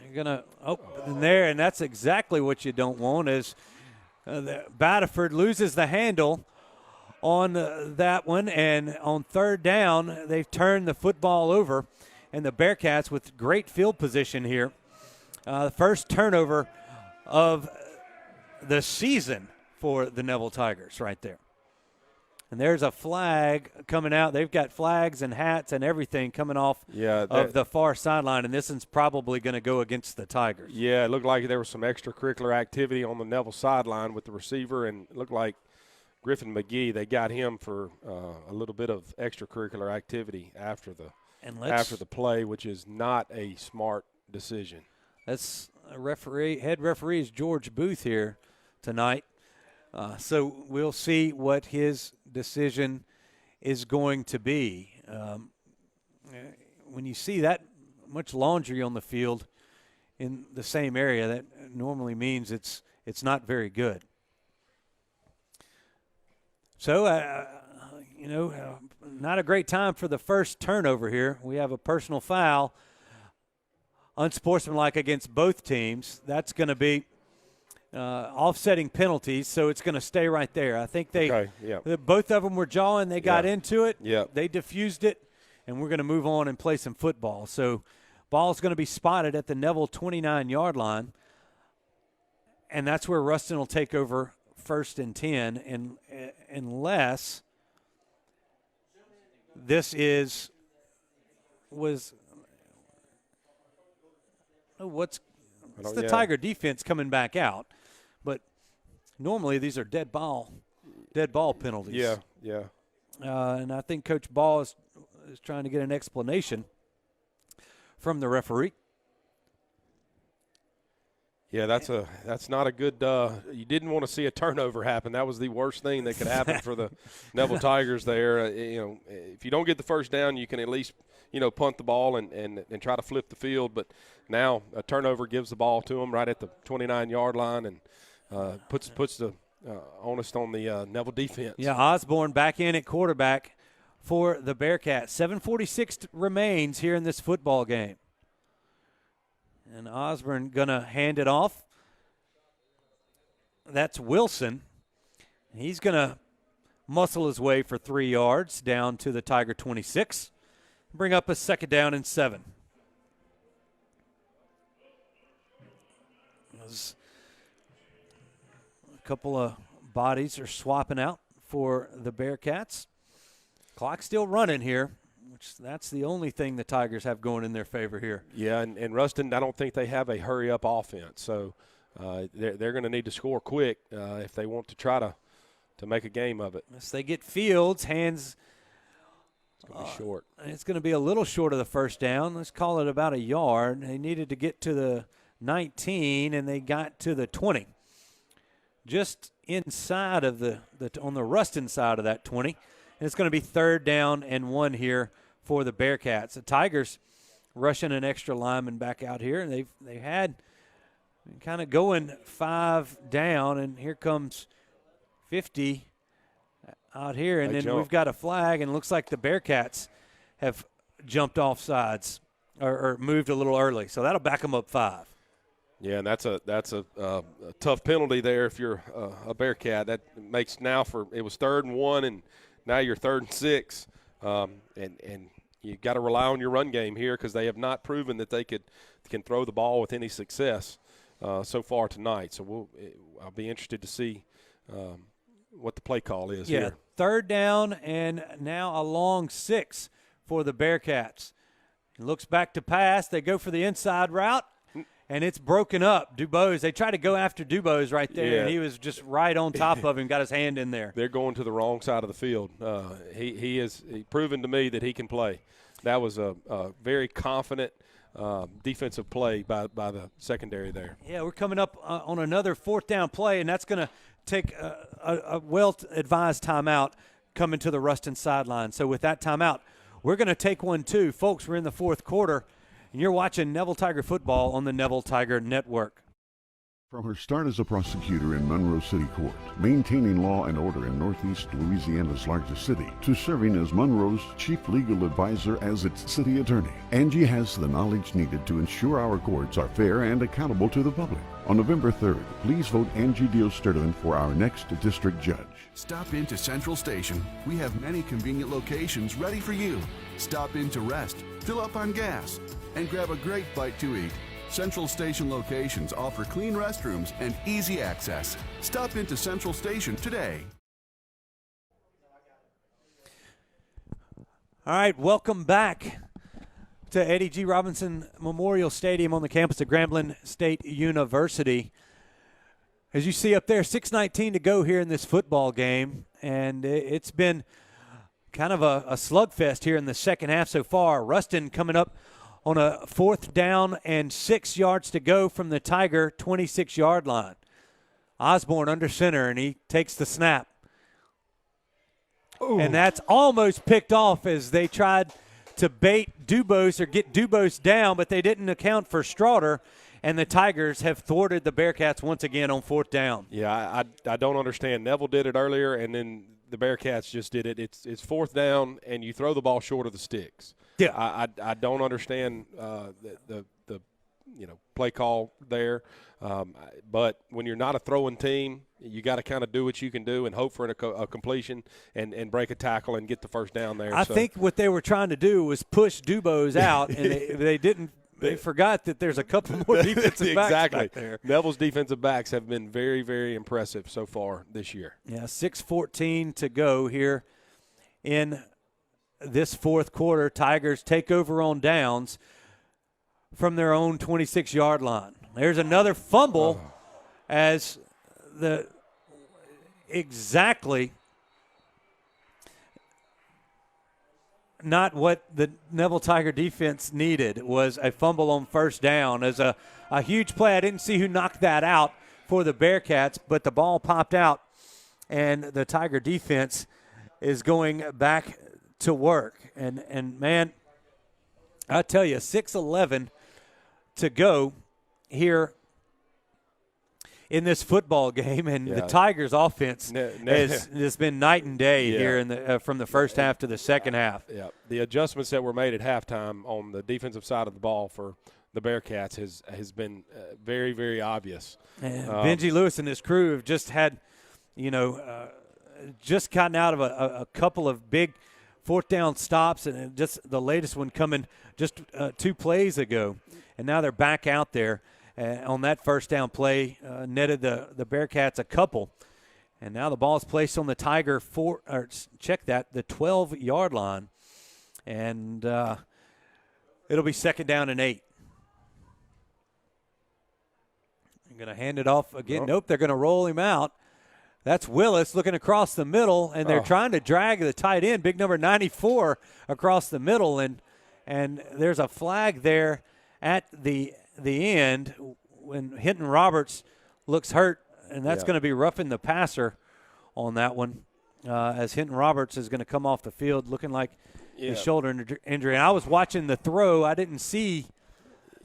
You're going to open there, and that's exactly what you don't want is Batterford loses the handle on that one, and on 3rd down, they've turned the football over, and the Bearcats with great field position here. The first turnover of the season for the Neville Tigers right there. And there's a flag coming out. They've got flags and hats and everything coming off of the far sideline, and this one's probably going to go against the Tigers. Yeah, it looked like there was some extracurricular activity on the Neville sideline with the receiver, and it looked like Griffin McGee, they got him for a little bit of extracurricular activity after the play, which is not a smart decision. That's head referee is George Booth here tonight. So we'll see what his decision is going to be. When you see that much laundry on the field in the same area, that normally means it's not very good. So, not a great time for the first turnover here. We have a personal foul, unsportsmanlike against both teams. That's going to be offsetting penalties, so it's going to stay right there. I think both of them were jawing. They got into it. They diffused it, and we're going to move on and play some football. So ball's going to be spotted at the Neville 29-yard line, and that's where Ruston will take over 1st and 10, unless this it's the Tiger defense coming back out. But normally these are dead ball penalties. Yeah. And I think Coach Ball is trying to get an explanation from the referee. Yeah, that's not a good. You didn't want to see a turnover happen. That was the worst thing that could happen for the Neville Tigers there. If you don't get the first down, you can at least punt the ball and try to flip the field. But now a turnover gives the ball to them right at the 29-yard line and puts the onus on the Neville defense. Yeah, Osborne back in at quarterback for the Bearcats. 7:46 remains here in this football game. And Osborne going to hand it off. That's Wilson. He's going to muscle his way for 3 yards down to the Tiger 26. Bring up a 2nd down and 7. A couple of bodies are swapping out for the Bearcats. Clock still running here. That's the only thing the Tigers have going in their favor here. Yeah, and Ruston, I don't think they have a hurry-up offense. So they're going to need to score quick if they want to try to make a game of it. Yes, they get Fields, hands. It's going to be short. It's going to be a little short of the first down. Let's call it about a yard. They needed to get to the 19, and they got to the 20. Just inside of on the Ruston side of that 20. And it's going to be 3rd down and 1 here for the Bearcats. The Tigers rushing an extra lineman back out here, and they had kind of going 5 down, and here comes 50 out here, and then we've got a flag, and it looks like the Bearcats have jumped off sides or moved a little early, so that'll back them up 5. Yeah, and that's a tough penalty there if you're a Bearcat. That makes it was 3rd and 1, and now you're 3rd and 6, and you've got to rely on your run game here because they have not proven that they can throw the ball with any success so far tonight. So I'll be interested to see what the play call is here. 3rd down and now a long 6 for the Bearcats. Looks back to pass. They go for the inside route. And it's broken up. Dubose, they try to go after Dubose right there, and he was just right on top of him, got his hand in there. They're going to the wrong side of the field. He has proven to me that he can play. That was a very confident defensive play by the secondary there. Yeah, we're coming up on another 4th down play, and that's going to take a well-advised timeout coming to the Ruston sideline. So with that timeout, we're going to take one too. Folks, we're in the 4th quarter. And you're watching Neville Tiger football on the Neville Tiger Network. From her start as a prosecutor in Monroe City Court, maintaining law and order in Northeast Louisiana's largest city, to serving as Monroe's chief legal advisor as its city attorney, Angie has the knowledge needed to ensure our courts are fair and accountable to the public. On November 3rd, please vote Angie Diosturden for our next district judge. Stop into Central Station. We have many convenient locations ready for you. Stop in to rest, fill up on gas, and grab a great bite to eat. Central Station locations offer clean restrooms and easy access. Stop into Central Station today. All right, welcome back to Eddie G. Robinson Memorial Stadium on the campus of Grambling State University. As you see up there, 6:19 to go here in this football game, and it's been kind of a slugfest here in the second half so far. Ruston coming up on a 4th down and 6 yards to go from the Tiger 26-yard line. Osborne under center, and he takes the snap. Ooh. And that's almost picked off as they tried to bait Dubose or get Dubose down, but they didn't account for Straughter, and the Tigers have thwarted the Bearcats once again on 4th down. Yeah, I don't understand. Neville did it earlier, and then the Bearcats just did it. It's 4th down, and you throw the ball short of the sticks. Yeah, I don't understand the play call there, but when you're not a throwing team, you got to kind of do what you can do and hope for a completion and break a tackle and get the first down there. I think what they were trying to do was push Dubose out, and they didn't. They forgot that there's a couple more defensive backs back there. Neville's defensive backs have been very, very impressive so far this year. Yeah, 6:14 to go here in this 4th quarter. Tigers take over on downs from their own 26-yard line. There's another fumble as not what the Neville Tiger defense needed was a fumble on first down. As a huge play, I didn't see who knocked that out for the Bearcats, but the ball popped out, and the Tiger defense is going back to work. And man, I tell you, 6:11 to go here in this football game, and the Tigers' offense has been night and day here in the from the first half to the second half. Yeah, the adjustments that were made at halftime on the defensive side of the ball for the Bearcats has been very, very obvious. And Benji Lewis and his crew have just had, just gotten out of a couple of big fourth down stops, and just the latest one coming just 2 plays ago, and now they're back out there. On that first down play, netted the Bearcats a couple. And now the ball is placed on the Tiger the 12-yard line. And it'll be second down and 8. I'm going to hand it off again. Nope, they're going to roll him out. That's Willis looking across the middle, and they're trying to drag the tight end, big number 94, across the middle. And there's a flag there at the end when Hinton Roberts looks hurt, and that's going to be roughing the passer on that one, as Hinton Roberts is going to come off the field looking like his shoulder injury. And I was watching the throw. I didn't see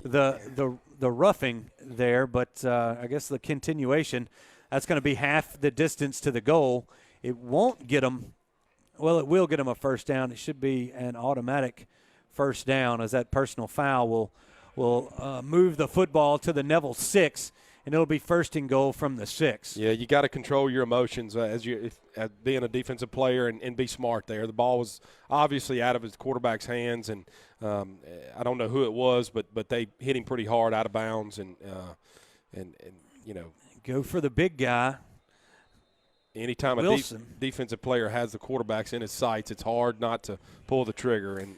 the roughing there, but I guess the continuation, that's going to be half the distance to the goal. It won't get them – well, it will get them a first down. It should be an automatic first down, as that personal foul will move the football to the Neville 6, and it'll be first and goal from the 6. Yeah, you got to control your emotions as being a defensive player and be smart there. The ball was obviously out of his quarterback's hands, and I don't know who it was, but they hit him pretty hard out of bounds, and go for the big guy. Anytime a defensive player has the quarterbacks in his sights, it's hard not to pull the trigger, and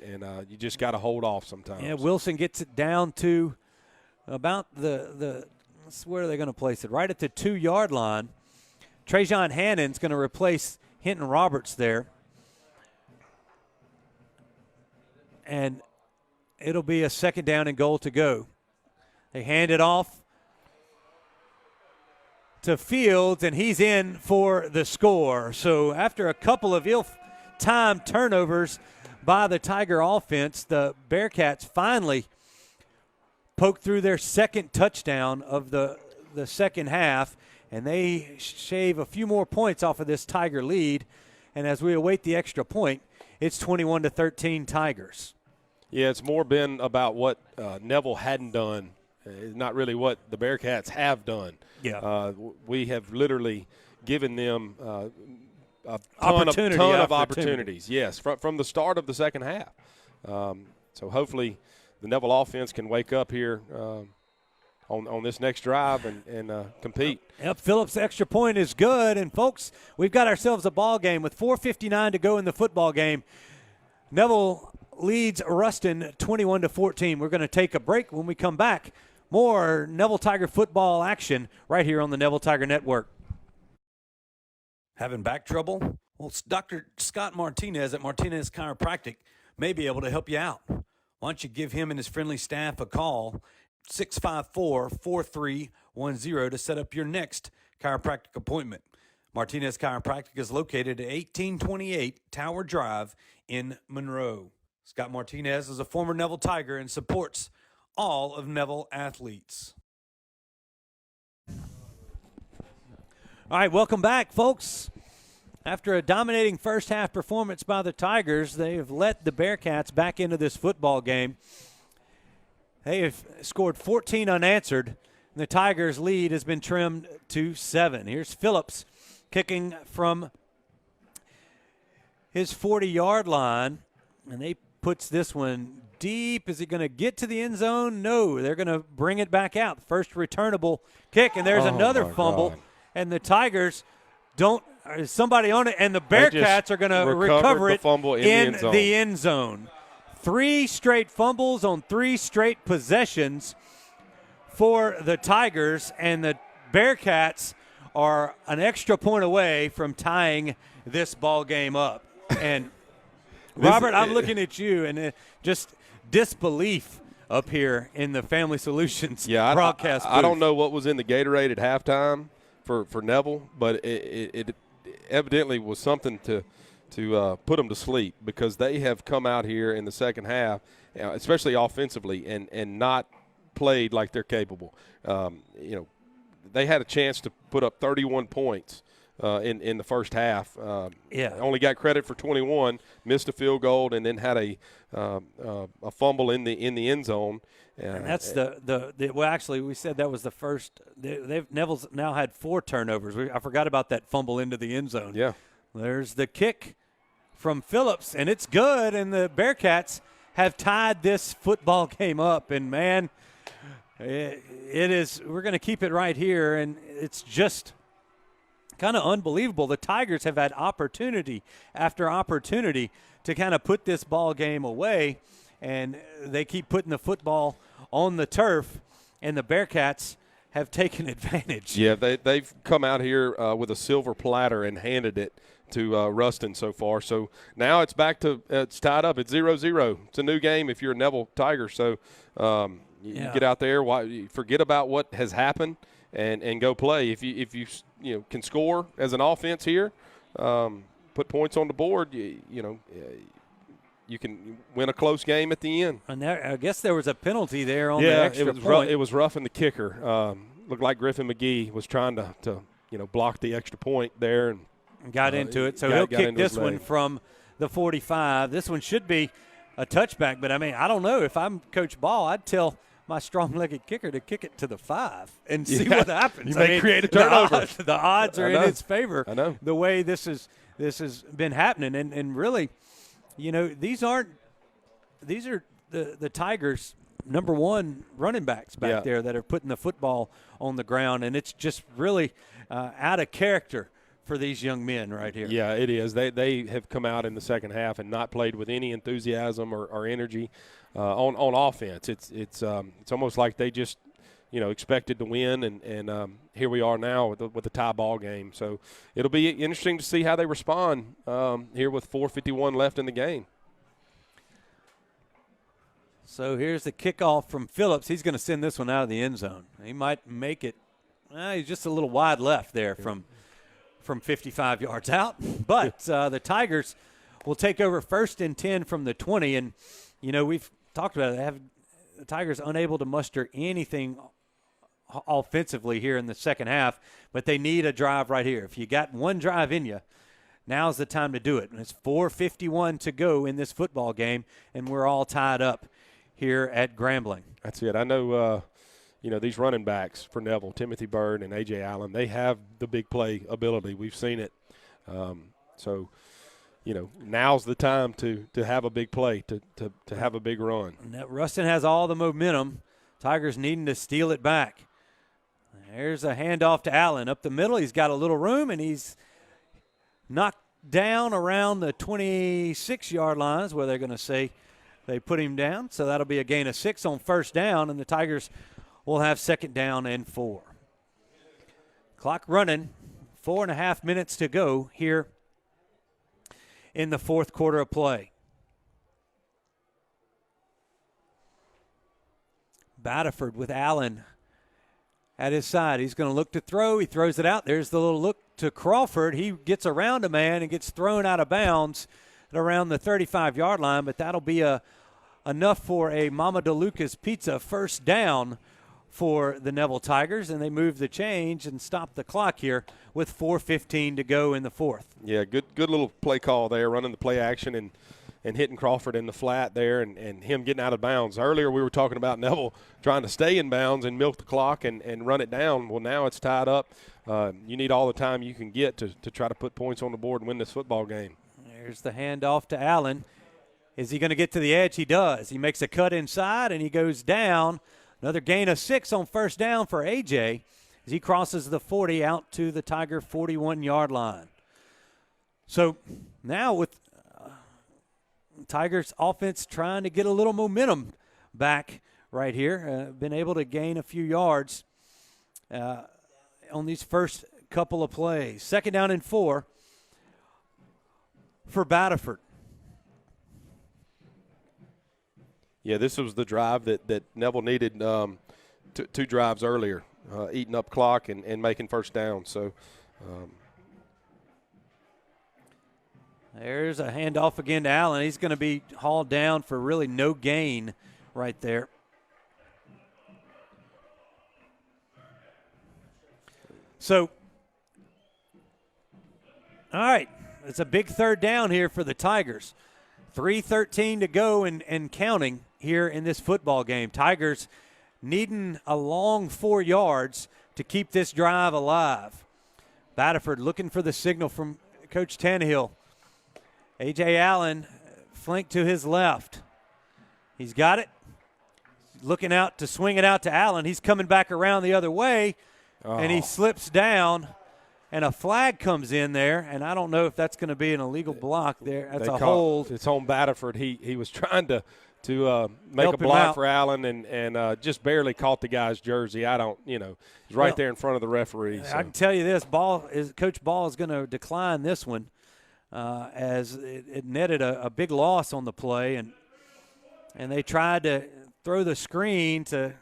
you just got to hold off sometimes. Yeah, Wilson gets it down to about where are they going to place it? Right at the 2-yard line. Trajan Hannon's going to replace Hinton Roberts there. And it'll be a second down and goal to go. They hand it off to Fields, and he's in for the score. So after a couple of ill-timed turnovers by the Tiger offense, the Bearcats finally poked through their second touchdown of the second half, and they shave a few more points off of this Tiger lead. And as we await the extra point, it's 21-13 Tigers. Yeah, it's more been about what Neville hadn't done, not really what the Bearcats have done. Yeah, we have literally given them a ton of opportunities. Yes, from the start of the second half. So hopefully the Neville offense can wake up here on this next drive and compete. Yep, Phillips' extra point is good. And, folks, we've got ourselves a ball game with 4:59 to go in the football game. Neville leads Ruston 21-14. We're going to take a break. When we come back, more Neville Tiger football action right here on the Neville Tiger Network. Having back trouble? Well, Dr. Scott Martinez at Martinez Chiropractic may be able to help you out. Why don't you give him and his friendly staff a call, 654-4310, to set up your next chiropractic appointment. Martinez Chiropractic is located at 1828 Tower Drive in Monroe. Scott Martinez is a former Neville Tiger and supports all of Neville athletes. All right, welcome back, folks. After a dominating first half performance by the Tigers, they have let the Bearcats back into this football game. They have scored 14 unanswered, and the Tigers' lead has been trimmed to 7. Here's Phillips kicking from his 40-yard line, and they puts this one deep. Is he going to get to the end zone? No, they're going to bring it back out. First returnable kick, and there's another fumble. God. And the Tigers don't – somebody on it, and the Bearcats are going to recover it in the end zone. 3 straight fumbles on 3 straight possessions for the Tigers, and the Bearcats are an extra point away from tying this ball game up. And Robert, I'm looking at you and just disbelief up here in the Family Solutions broadcast booth. I don't know what was in the Gatorade at halftime for Neville, but it evidently was something to put them to sleep, because they have come out here in the second half, especially offensively, and not played like they're capable. They had a chance to put up 31 points in the first half. Only got credit for 21, missed a field goal, and then had a fumble in the end zone. And that's well, actually, we said that was the first. Neville's now had 4 turnovers. I forgot about that fumble into the end zone. Yeah. There's the kick from Phillips, and it's good, and the Bearcats have tied this football game up. And, man, it is – we're going to keep it right here, and it's just kind of unbelievable. The Tigers have had opportunity after opportunity to kind of put this ball game away, and they keep putting the football on the turf, and the Bearcats have taken advantage. Yeah, they've come out here with a silver platter and handed it to Ruston so far. So now it's back to it's tied up. It's 0-0. It's a new game if you're a Neville Tiger. So you get out there, forget about what has happened, and go play. If you can score as an offense here, put points on the board, you can win a close game at the end. And I guess there was a penalty there on the extra point. It was roughing the kicker. Looked like Griffin McGee was trying to block the extra point there and got into it. So he'll kick this one from the 45. This one should be a touchback, but, I mean, I don't know. If I'm Coach Ball, I'd tell my strong-legged kicker to kick it to the 5 and see what happens. You may create a turnover. The odds are in its favor. I know. The way this has been happening. And really, these are the Tigers' number one running backs back there that are putting the football on the ground, and it's just really out of character for these young men right here. Yeah, it is. They have come out in the second half and not played with any enthusiasm or energy on offense. It's almost like they just expected to win, and here we are now with a tie ball game. So it'll be interesting to see how they respond here with 4:51 left in the game. So here's the kickoff from Phillips. He's going to send this one out of the end zone. He might make it. He's just a little wide left there from 55 yards out. But the Tigers will take over 1st and 10 from the 20. And, we've talked about it. The Tigers unable to muster anything offensively here in the second half, but they need a drive right here. If you got one drive in you, now's the time to do it. And it's 4:51 to go in this football game, and we're all tied up here at Grambling. That's it. I know these running backs for Neville, Timothy Bird and A.J. Allen, they have the big play ability. We've seen it. Now's the time to have a big play, to have a big run. Ruston has all the momentum. Tigers needing to steal it back. There's a handoff to Allen. Up the middle, he's got a little room, and he's knocked down around the 26-yard lines where they're going to say they put him down. So that'll be a gain of 6 on 1st down, and the Tigers will have 2nd down and 4. Clock running, 4.5 minutes to go here in the 4th quarter of play. Batterford with Allen at his side. He's going to look to throw. He throws it out. There's the little look to Crawford. He gets around a man and gets thrown out of bounds at around the 35-yard line, but that'll be enough for a Mama DeLuca's Pizza 1st down for the Neville Tigers, and they move the change and stop the clock here with 4:15 to go in the 4th. Yeah, good little play call there, running the play action and hitting Crawford in the flat there and him getting out of bounds. Earlier we were talking about Neville trying to stay in bounds and milk the clock and run it down. Well, now it's tied up. You need all the time you can get to try to put points on the board and win this football game. There's the handoff to Allen. Is he going to get to the edge? He does. He makes a cut inside, and he goes down. Another gain of 6 on 1st down for A.J. as he crosses the 40 out to the Tiger 41-yard line. So now with Tigers offense trying to get a little momentum back right here, been able to gain a few yards on these first couple of plays. 2nd down and 4 for Batterford. Yeah, this was the drive that Neville needed 2 drives earlier, eating up clock and making first down. So there's a handoff again to Allen. He's going to be hauled down for really no gain right there. So, all right, it's a big third down here for the Tigers. 3:13 to go and counting here in this football game. Tigers needing a long 4 yards to keep this drive alive. Batterford looking for the signal from Coach Tannehill. A.J. Allen flanked to his left. He's got it. Looking out to swing it out to Allen. He's coming back around the other way, and he slips down, and a flag comes in there, and I don't know if that's going to be an illegal block there. That's a hold. It's on Batterford. He was trying to make Help a block out for Allen and just barely caught the guy's jersey. He's right there in front of the referee. So. I can tell you this, Coach Ball is going to decline this one as it netted a big loss on the play, and they tried to throw the screen to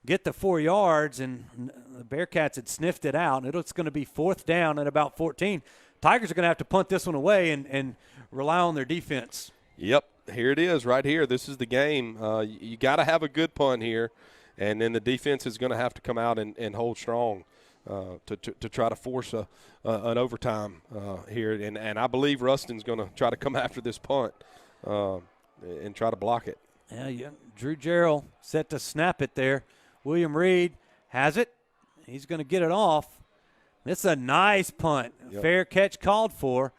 get the 4 yards, and the Bearcats had sniffed it out. And it's going to be 4th down at about 14. Tigers are going to have to punt this one away and rely on their defense. Yep, here it is right here. This is the game. You got to have a good punt here, and then the defense is going to have to come out and hold strong to try to force an overtime here. And I believe Ruston's going to try to come after this punt and try to block it. Yeah. Drew Jarrell set to snap it there. William Reed has it. He's going to get it off. It's a nice punt. Yep. Fair catch called for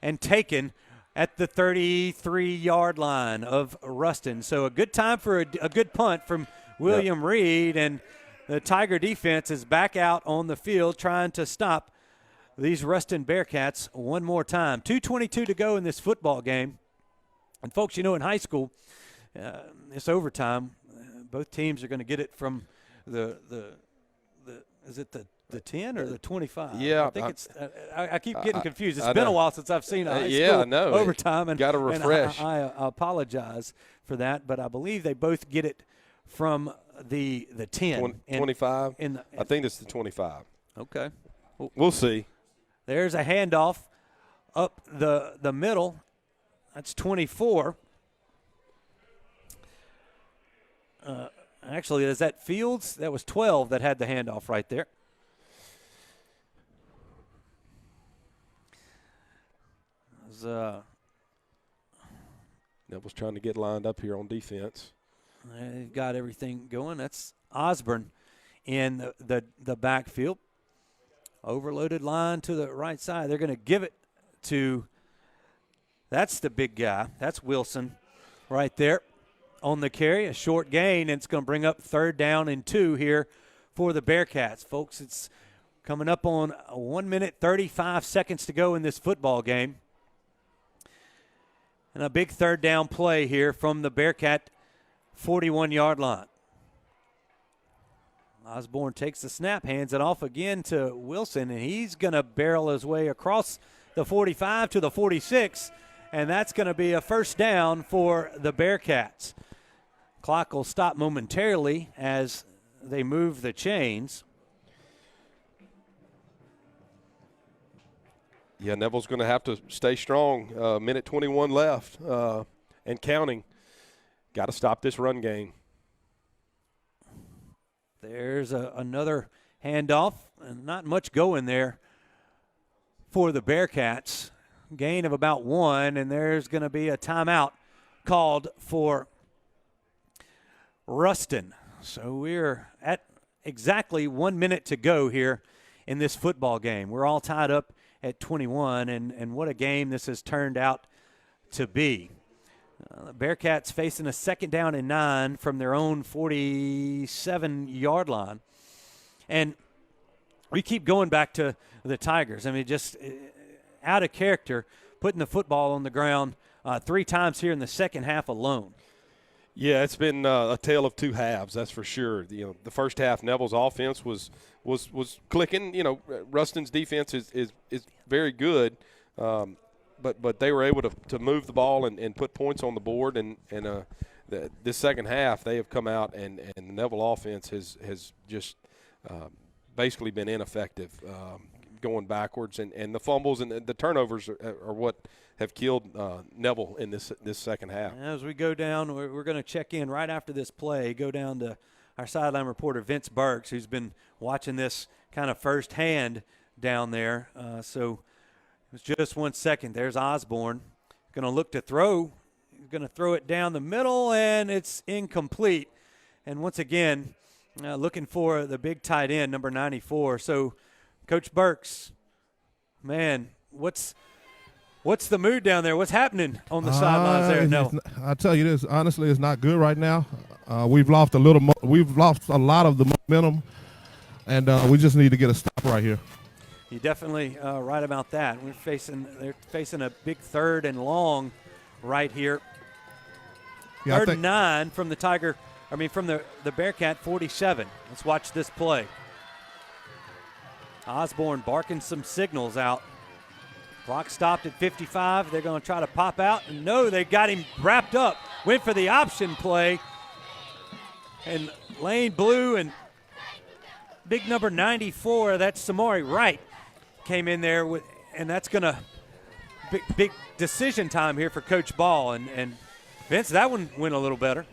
and taken at the 33-yard line of Ruston. So a good time for a good punt from William Reed, and the Tiger defense is back out on the field trying to stop these Ruston Bearcats one more time. 2:22 to go in this football game. And, folks, in high school, it's overtime. Both teams are going to get it from the is it the 10 or the 25? Yeah. I think it's I keep getting confused. It's been a while since I've seen a high school overtime. Got to refresh. And I apologize for that, but I believe they both get it from the 10. 25? I think it's the 25. Okay. We'll see. There's a handoff up the middle. That's 24. Actually, is that Fields? That was 12 that had the handoff right there. Neville's trying to get lined up here on defense. They've got everything going. That's Osborne in the backfield. Overloaded line to the right side. They're going to give it to – that's the big guy. That's Wilson right there on the carry. A short gain, and it's going to bring up 3rd down and 2 here for the Bearcats. Folks, it's coming up on 1 minute, 35 seconds to go in this football game. And a big 3rd down play here from the Bearcat 41-yard line. Osborne takes the snap, hands it off again to Wilson, and he's going to barrel his way across the 45 to the 46, and that's going to be a 1st down for the Bearcats. Clock will stop momentarily as they move the chains. Yeah, Neville's going to have to stay strong. Minute 21 left and counting. Got to stop this run game. There's another handoff, and not much going there for the Bearcats. Gain of about 1, and there's going to be a timeout called for Ruston. So we're at exactly 1 minute to go here in this football game. We're all tied up at 21, and what a game this has turned out to be. The Bearcats facing a 2nd down and 9 from their own 47-yard line. And we keep going back to the Tigers. I mean, just out of character, putting the football on the ground 3 times here in the second half alone. Yeah, it's been a tale of 2 halves, that's for sure. The first half, Neville's offense was clicking. Ruston's defense is very good, but they were able to move the ball and put points on the board, and this second half, they have come out and the Neville offense has just basically been ineffective, going backwards, and the fumbles and the turnovers are what have killed Neville in this second half. As we go down, we're going to check in right after this play, go down to our sideline reporter, Vince Burks, who's been watching this kind of firsthand down there. So it's just 1 second. There's Osborne. Going to look to throw. He's going to throw it down the middle, and it's incomplete. And once again, looking for the big tight end, number 94. So, Coach Burks, man, what's the mood down there? What's happening on the sidelines there? No, I tell you this, honestly, it's not good right now. We've lost a lot of the momentum, and we just need to get a stop right here. You're definitely right about that. They're facing a big 3rd and long right here. Yeah, 3rd and 9 from from the Bearcat 47. Let's watch this play. Osborne barking some signals out. Clock stopped at 55. They're going to try to pop out. And no, they got him wrapped up. Went for the option play. And Lane Blue and big number 94, that's Samori Wright, came in there and that's going to big decision time here for Coach Ball. And Vince, that one went a little better.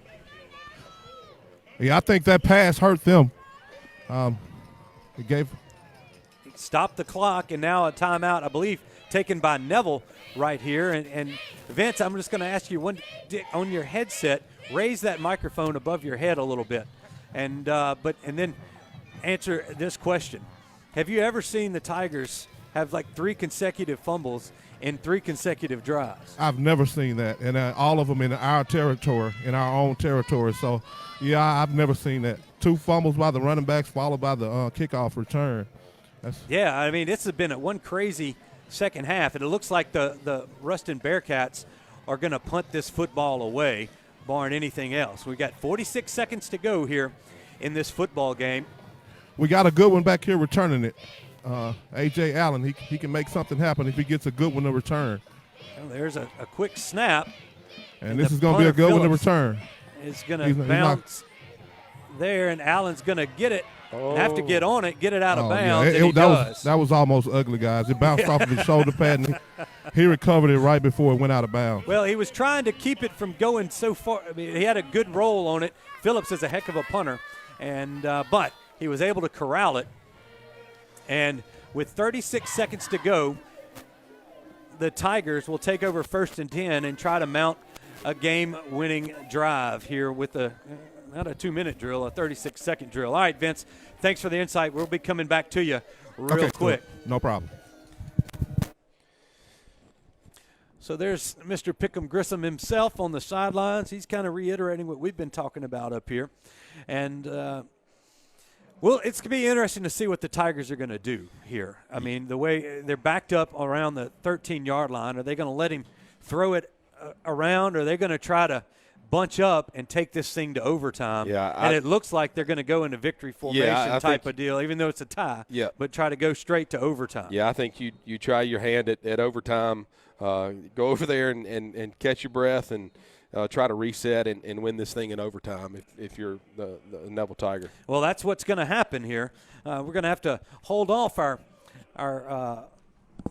Yeah, I think that pass hurt them. It stopped the clock, and now a timeout, I believe, taken by Neville right here. And Vince, I'm just going to ask you on your headset, raise that microphone above your head a little bit, and then answer this question: have you ever seen the Tigers have like 3 consecutive fumbles in 3 consecutive drives? I've never seen that, and all of them in our territory, in our own territory. So, yeah, I've never seen that. 2 fumbles by the running backs followed by the kickoff return. Yeah, I mean, this has been one crazy second half, and it looks like the Ruston Bearcats are going to punt this football away, barring anything else. We've got 46 seconds to go here in this football game. We got a good one back here returning it. A.J. Allen, he can make something happen if he gets a good one to return. Well, there's a quick snap. And this is going to be a good one to return. It's going to bounce there, and Allen's going to get it. Have to get on it, get it out of bounds, and he does. That was almost ugly, guys. It bounced off of his shoulder pad, and he recovered it right before it went out of bounds. Well, he was trying to keep it from going so far. I mean, he had a good roll on it. Phillips is a heck of a punter, and but he was able to corral it. And with 36 seconds to go, the Tigers will take over 1st and 10 and try to mount a game-winning drive here with not a 2-minute drill, a 36-second drill. All right, Vince, thanks for the insight. We'll be coming back to you real quick. Cool. No problem. So there's Mr. Pick'em Grissom himself on the sidelines. He's kind of reiterating what we've been talking about up here. And, well, it's going to be interesting to see what the Tigers are going to do here. I mean, the way they're backed up around the 13-yard line, are they going to let him throw it around, or are they going to try to bunch up and take this thing to overtime? And it looks like they're going to go into victory formation type of deal, even though it's a tie, but try to go straight to overtime. Yeah, I think you try your hand at overtime, go over there and catch your breath and try to reset and win this thing in overtime if you're the Neville Tiger. Well, that's what's going to happen here. We're going to have to hold off our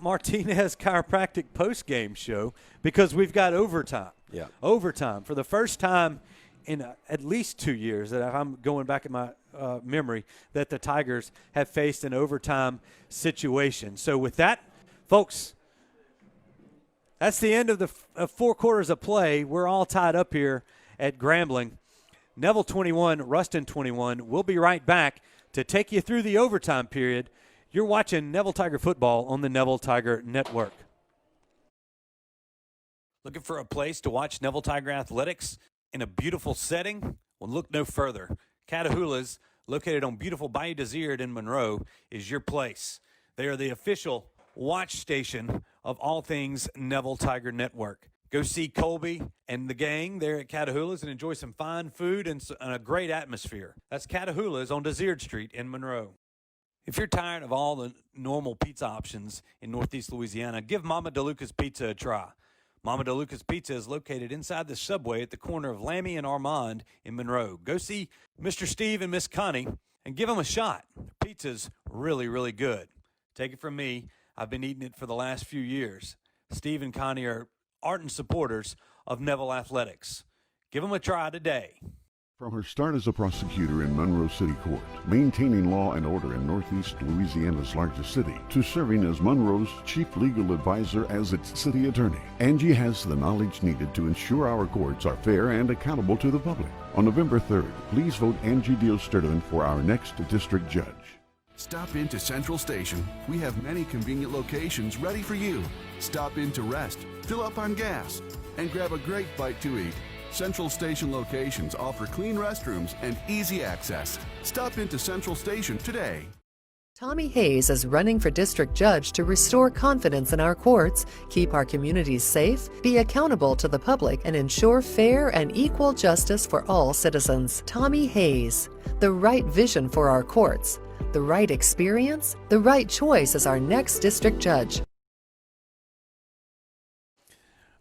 Martinez Chiropractic post-game show because we've got overtime. Yeah. Overtime for the first time in at least 2 years that I'm going back in my memory that the Tigers have faced an overtime situation. So with that, folks, that's the end of the 4 quarters of play. We're all tied up here at Grambling. Neville 21, Ruston 21. We'll be right back to take you through the overtime period. You're watching Neville Tiger football on the Neville Tiger Network. Looking for a place to watch Neville Tiger athletics in a beautiful setting? Well, look no further. Catahoula's, located on beautiful Bayou Désert in Monroe, is your place. They are the official watch station of all things Neville Tiger Network. Go see Colby and the gang there at Catahoula's and enjoy some fine food and a great atmosphere. That's Catahoula's on Désert Street in Monroe. If you're tired of all the normal pizza options in Northeast Louisiana, give Mama DeLuca's Pizza a try. Mama DeLuca's Pizza is located inside the Subway at the corner of Lammy and Armand in Monroe. Go see Mr. Steve and Miss Connie and give them a shot. Their pizza's really, really good. Take it from me, I've been eating it for the last few years. Steve and Connie are ardent supporters of Neville Athletics. Give them a try today. From her start as a prosecutor in Monroe City Court, maintaining law and order in Northeast Louisiana's largest city, to serving as Monroe's chief legal advisor as its city attorney, Angie has the knowledge needed to ensure our courts are fair and accountable to the public. On November 3rd, please vote Angie Dios-Sturtevant for our next district judge. Stop into Central Station. We have many convenient locations ready for you. Stop in to rest, fill up on gas, and grab a great bite to eat. Central Station locations offer clean restrooms and easy access. Stop into Central Station today. Tommy Hayes is running for district judge to restore confidence in our courts, keep our communities safe, be accountable to the public, and ensure fair and equal justice for all citizens. Tommy Hayes, the right vision for our courts, the right experience, the right choice as our next district judge.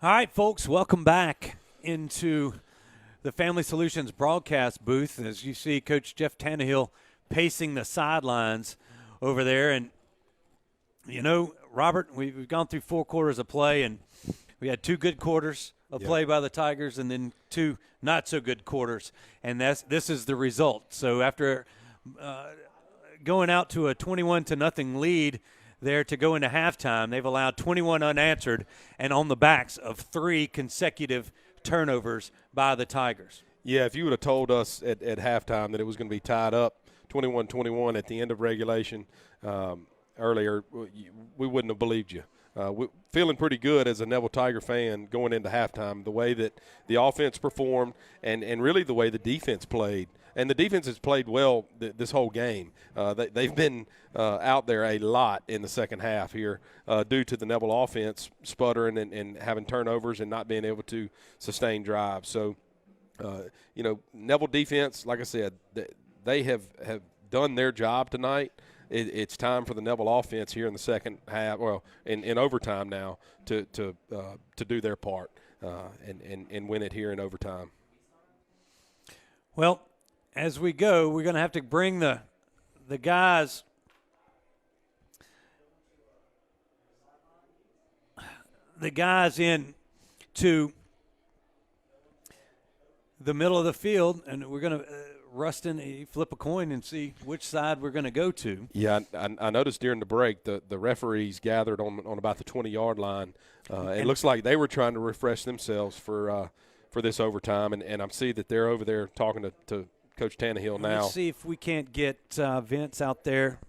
All right, folks, welcome back into the Family Solutions broadcast booth. As you see, Coach Jeff Tannehill pacing the sidelines over there. And, you know, Robert, we've gone through 4 quarters of play, and we had 2 good quarters of play by the Tigers and then 2 not-so-good quarters. And this is the result. So after going out to a 21-0 lead there to go into halftime, they've allowed 21 unanswered and on the backs of 3 consecutive turnovers by the Tigers. Yeah, if you would have told us at halftime that it was going to be tied up 21-21 at the end of regulation earlier, we wouldn't have believed you. Feeling pretty good as a Neville Tiger fan going into halftime, the way that the offense performed and really the way the defense played. And the defense has played well this whole game. They've been out there a lot in the second half here due to the Neville offense sputtering and having turnovers and not being able to sustain drives. So, you know, Neville defense, like I said, they have done their job tonight. It's time for the Neville offense here in the second half, well, in overtime now, to do their part and win it here in overtime. Well, as we go, we're going to have to bring the guys in to the middle of the field, and we're going to Ruston, flip a coin and see which side we're going to go to. Yeah, I noticed during the break the referees gathered on about the 20-yard line. It looks like they were trying to refresh themselves for this overtime, and I see that they're over there talking to Coach Tannehill now. Let's see if we can't get Vince out there,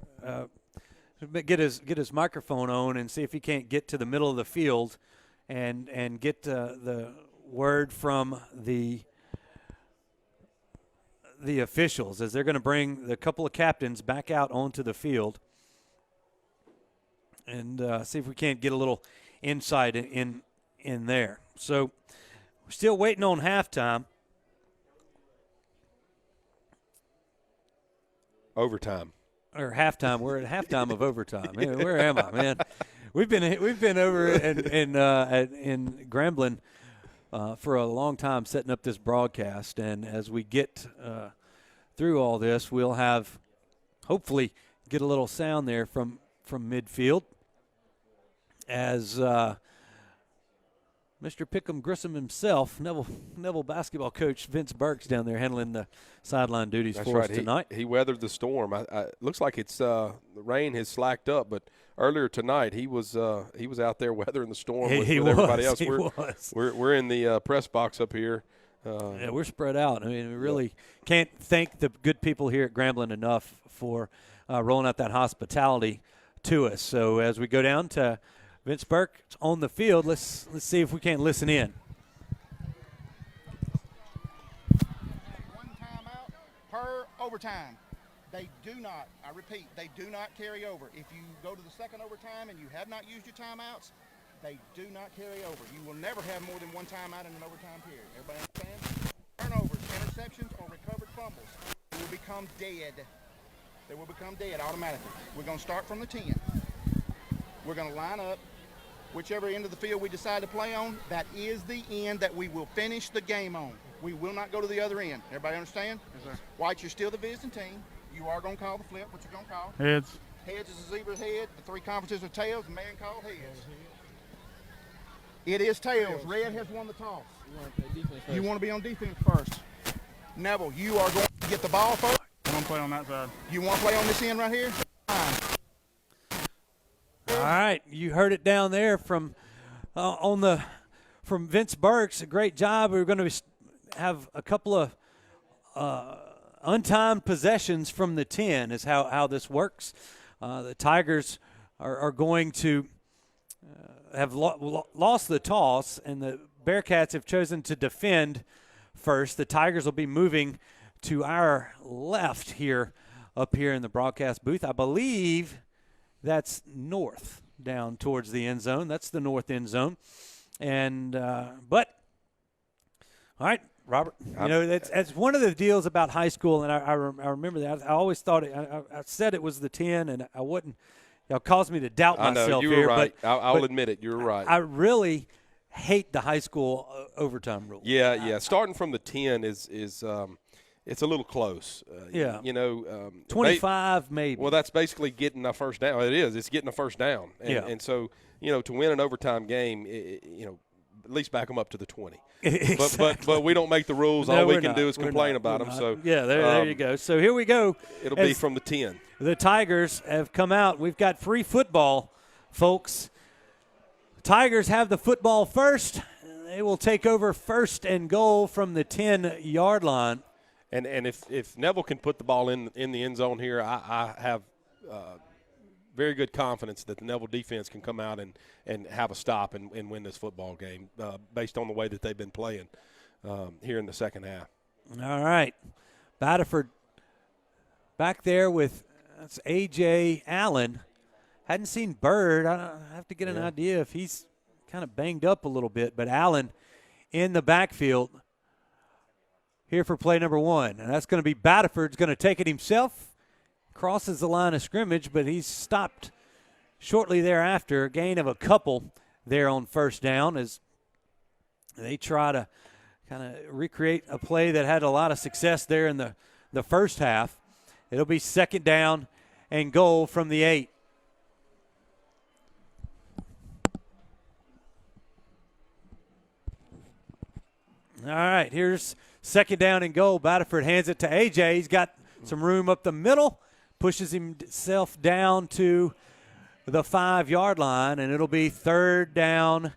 get his microphone on, and see if he can't get to the middle of the field, and get the word from the officials as they're going to bring the couple of captains back out onto the field, and see if we can't get a little insight in there. So we're still waiting on halftime. Overtime. Or halftime. We're at halftime of overtime. Man, where am I, man? We've been over in Grambling for a long time setting up this broadcast, and as we get through all this, we'll have hopefully get a little sound there from midfield as Mr. Pickham Grissom himself, Neville basketball coach Vince Burke's down there handling the sideline duties for us tonight. He weathered the storm. Looks like it's the rain has slacked up, but earlier tonight he was out there weathering the storm with everybody else. We're in the press box up here. Yeah, we're spread out. I mean, we really can't thank the good people here at Grambling enough for rolling out that hospitality to us. So as we go down to Vince Burke on the field, let's see if we can't listen in. One timeout per overtime. They do not, I repeat, they do not carry over. If you go to the second overtime and you have not used your timeouts, they do not carry over. You will never have more than one timeout in an overtime period. Everybody understand? Turnovers, interceptions, or recovered fumbles will become dead. They will become dead automatically. We're going to start from the 10. We're going to line up whichever end of the field we decide to play on, that is the end that we will finish the game on. We will not go to the other end. Everybody understand? Yes, sir. White, you're still the visiting team. You are going to call the flip. What you going to call? Heads. Heads is a zebra's head. The three conferences are tails. The man called heads. It is tails. Red has won the toss. You want to be on defense first. Neville, you are going to get the ball first. I want to play on that side. You want to play on this end right here? Fine. All right, you heard it down there from Vince Burks. A great job. We're going to have a couple of untimed possessions from the 10 is how this works. The Tigers are going to have lost the toss, and the Bearcats have chosen to defend first. The Tigers will be moving to our left here up here in the broadcast booth. I believe that's north down towards the end zone. That's the north end zone. And but all right, Robert, you know, that's one of the deals about high school, and I remember that. I always thought I said it was the 10, and I wouldn't. Y'all caused me to doubt myself I know, you were here, right. but I'll admit it. You're right. I really hate the high school overtime rule. Yeah. Starting from the 10 is it's a little close. Yeah. You know, 25 maybe. Well, that's basically getting a first down. It is. It's getting a first down. And, and so, you know, to win an overtime game, you know, at least back them up to the 20. Exactly. But we don't make the rules. No, all we we're can not. do is We're complain not. about We're them. not. So yeah, there you go. So here we go. It'll be from the 10. The Tigers have come out. We've got free football, folks. Tigers have the football first. They will take over first and goal from the 10-yard line. And if Neville can put the ball in the end zone here, I have very good confidence that the Neville defense can come out and have a stop and win this football game based on the way that they've been playing here in the second half. All right. Batterford back there with that's A.J. Allen. Hadn't seen Bird. I have to get an idea if he's kind of banged up a little bit. But Allen in the backfield here for play number 1. And that's going to be Batterford's going to take it himself. Crosses the line of scrimmage, but he's stopped shortly thereafter. A gain of a couple there on first down as they try to kind of recreate a play that had a lot of success there in the first half. It'll be second down and goal from the 8. All right, here's second down and goal. Batterford hands it to A.J. He's got some room up the middle, pushes himself down to the 5-yard line, and it'll be third down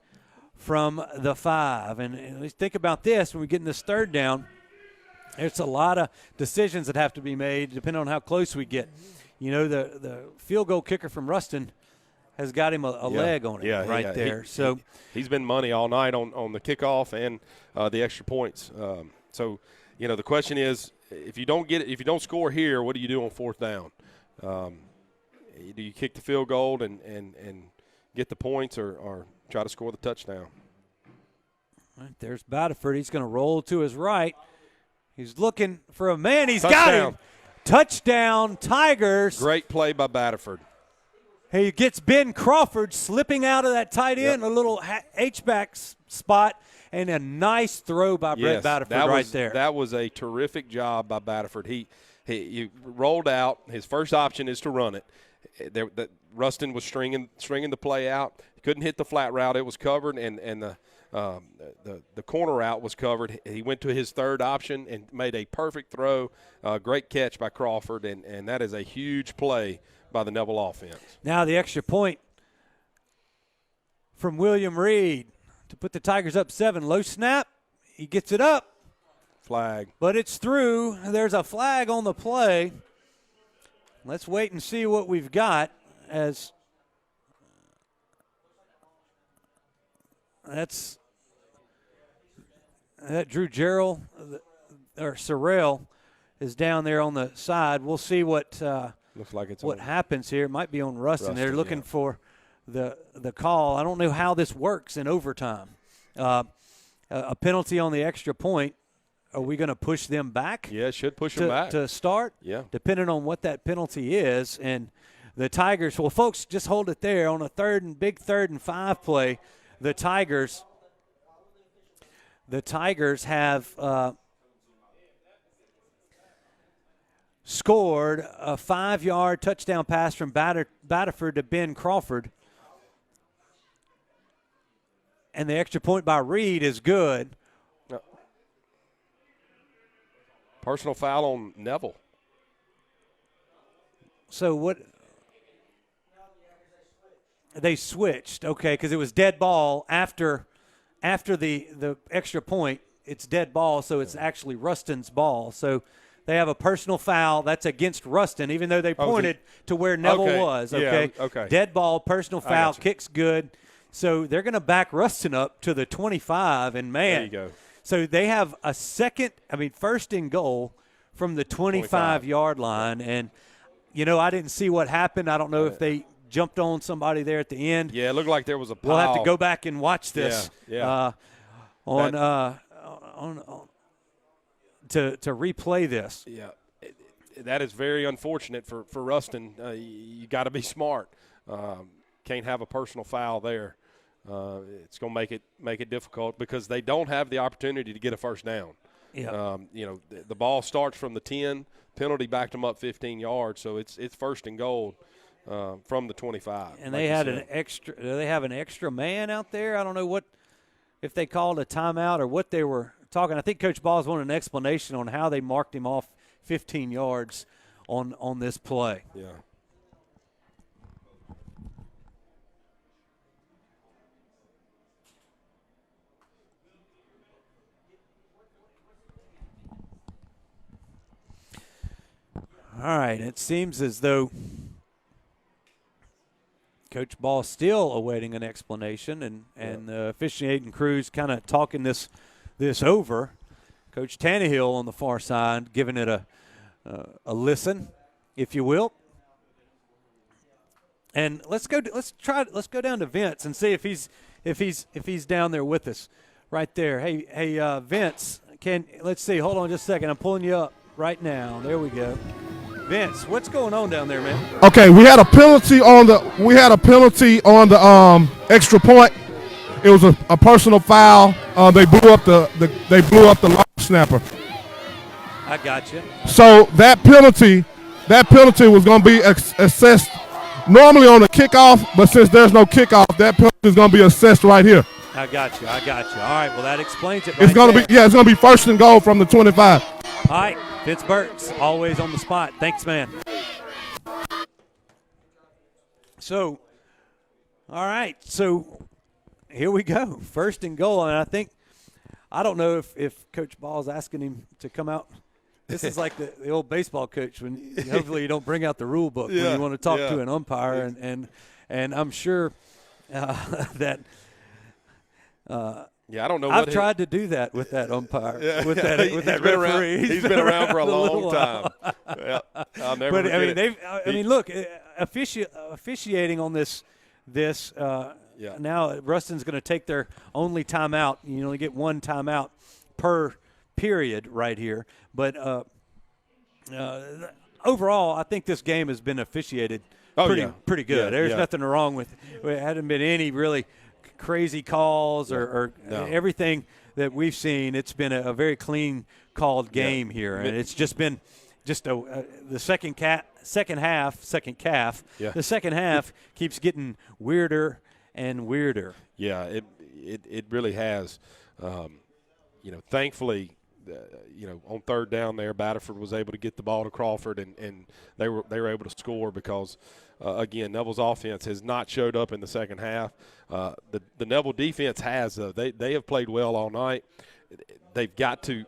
from the 5. And let's think about this when we get in this third down. There's a lot of decisions that have to be made depending on how close we get. You know, the field goal kicker from Ruston has got him a leg on it right there. He's been money all night on the kickoff and the extra points. So, you know, the question is, if you don't score here, what do you do on fourth down? Do you kick the field goal and get the points or try to score the touchdown? Right, there's Batterford. He's going to roll to his right. He's looking for a man. He's got him. Touchdown, Tigers. Great play by Batterford. He gets Ben Crawford slipping out of that tight end, a little H-back spot, and a nice throw by Brett Batterford there. That was a terrific job by Batterford. He rolled out. His first option is to run it. Ruston was stringing the play out. He couldn't hit the flat route. It was covered, and the corner route was covered. He went to his third option and made a perfect throw. Great catch by Crawford, and that is a huge play by the Neville offense. Now the extra point from William Reed to put the Tigers up 7. Low snap. He gets it up. Flag. But it's through. There's a flag on the play. Let's wait and see what we've got as that Drew Jarrell or Sorrell is down there on the side. We'll see what looks like it's what happens here. It might be on Ruston. They're looking for the call. I don't know how this works in overtime. A penalty on the extra point. Are we going to push them back? Yeah, it should push them back to start. Yeah, depending on what that penalty is. And the Tigers, well, folks, just hold it there. On a big 3rd and 5 play, the Tigers have scored a 5-yard touchdown pass from Batterford to Ben Crawford. And the extra point by Reed is good. Personal foul on Neville. So what? They switched, okay, because it was dead ball after the extra point. It's dead ball, so it's actually Ruston's ball. So they have a personal foul that's against Ruston, even though they pointed to where Neville was. Okay, yeah, okay. Dead ball, personal foul, kicks good. So they're going to back Ruston up to the 25, and man, there you go. So they have a first and goal from the 25-yard line, and I didn't see what happened. I don't know if they jumped on somebody there at the end. Yeah, it looked like there was a pile. We'll have to go back and watch this. Yeah. To replay this. Yeah, that is very unfortunate for Ruston. You got to be smart. Can't have a personal foul there. It's going to make it difficult because they don't have the opportunity to get a first down. Yeah. The ball starts from the 10. Penalty backed them up 15 yards, so it's first and goal from the 25. And they had an extra. Do they have an extra man out there? I don't know if they called a timeout or what they were talking. I think Coach Balls wanted an explanation on how they marked him off 15 yards on this play. Yeah. All right, it seems as though Coach Ball still awaiting an explanation, and the officiating crew's kind of talking this over. Coach Tannehill on the far side giving it a listen, if you will. And let's go down to Vince and see if he's down there with us, right there. Hey, Vince, let's see. Hold on just a second. I'm pulling you up right now. There we go. Vince, what's going on down there, man? Okay, we had a penalty on the extra point. It was a personal foul. They blew up the long snapper. I got you. So that penalty was going to be assessed normally on the kickoff, but since there's no kickoff, that penalty is going to be assessed right here. I got you. All right, well, that explains it. It's going to be first and goal from the 25. All right, Vince Burks, always on the spot. Thanks, man. So, all right, so here we go. First and goal, and I don't know if Coach Ball's asking him to come out. This is like the old baseball coach when hopefully you don't bring out the rule book when you want to talk to an umpire, and I'm sure that I don't know. I've tried to do that with that umpire, with that referee. He's been around for a long time. I'll never forget it. Look, officiating on this. Now Ruston's going to take their only timeout. You only get one timeout per period right here. But overall, I think this game has been officiated pretty good. There's nothing wrong with it. There hadn't been any really crazy calls or everything that we've seen. It's been a very clean called game here, and it's just been the second half. The second half keeps getting weirder and weirder. Yeah, it really has. Thankfully, on third down there, Batterford was able to get the ball to Crawford, and they were able to score because, again, Neville's offense has not showed up in the second half. The Neville defense has, though. They have played well all night. They've got to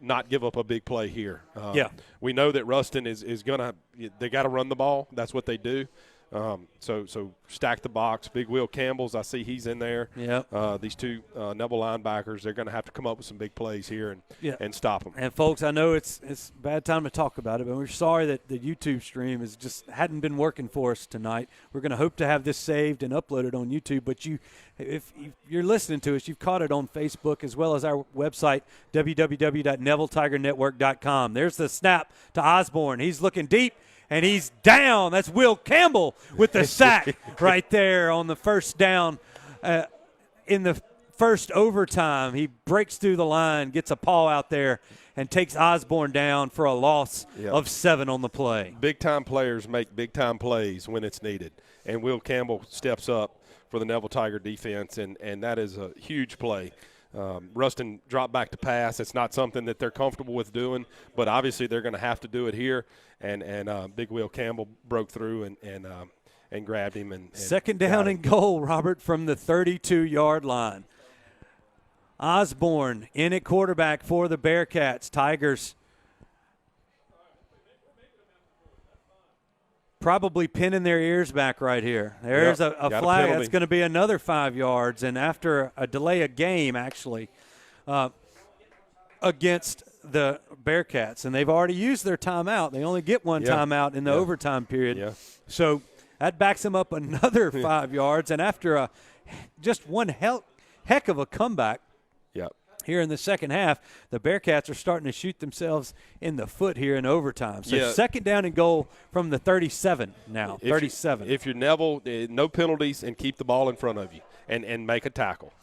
not give up a big play here. We know that Ruston is going to – they got to run the ball. That's what they do. So stack the box. Big Will Campbell's, I see he's in there. These two Neville linebackers, they're going to have to come up with some big plays here and stop them. And folks, I know it's a bad time to talk about it, but we're sorry that the YouTube stream hadn't been working for us tonight. We're going to hope to have this saved and uploaded on YouTube. But if you're listening to us, you've caught it on Facebook as well as our website, www.NevilleTigerNetwork.com. There's the snap to Osborne. He's looking deep. and he's down. That's Will Campbell with the sack right there on the first down in the first overtime. He breaks through the line, gets a paw out there, and takes Osborne down for a loss of 7 on the play. Big-time players make big-time plays when it's needed, and Will Campbell steps up for the Neville Tiger defense, and that is a huge play. Ruston dropped back to pass. It's not something that they're comfortable with doing, but obviously they're going to have to do it here, and Big Will Campbell broke through and grabbed him. And second down and goal, Robert, from the 32-yard line. Osborne in at quarterback for the Bearcats. Tigers probably pinning their ears back right here. There's a flag. That's going to be another 5 yards. And after a delay of game, actually, against the Bearcats. And they've already used their timeout. They only get one timeout in the overtime period. Yeah. So that backs them up another 5 yards. And after just one heck of a comeback, here in the second half, the Bearcats are starting to shoot themselves in the foot here in overtime. So second down and goal from the 37 now, 37. If you're Neville, no penalties and keep the ball in front of you and make a tackle.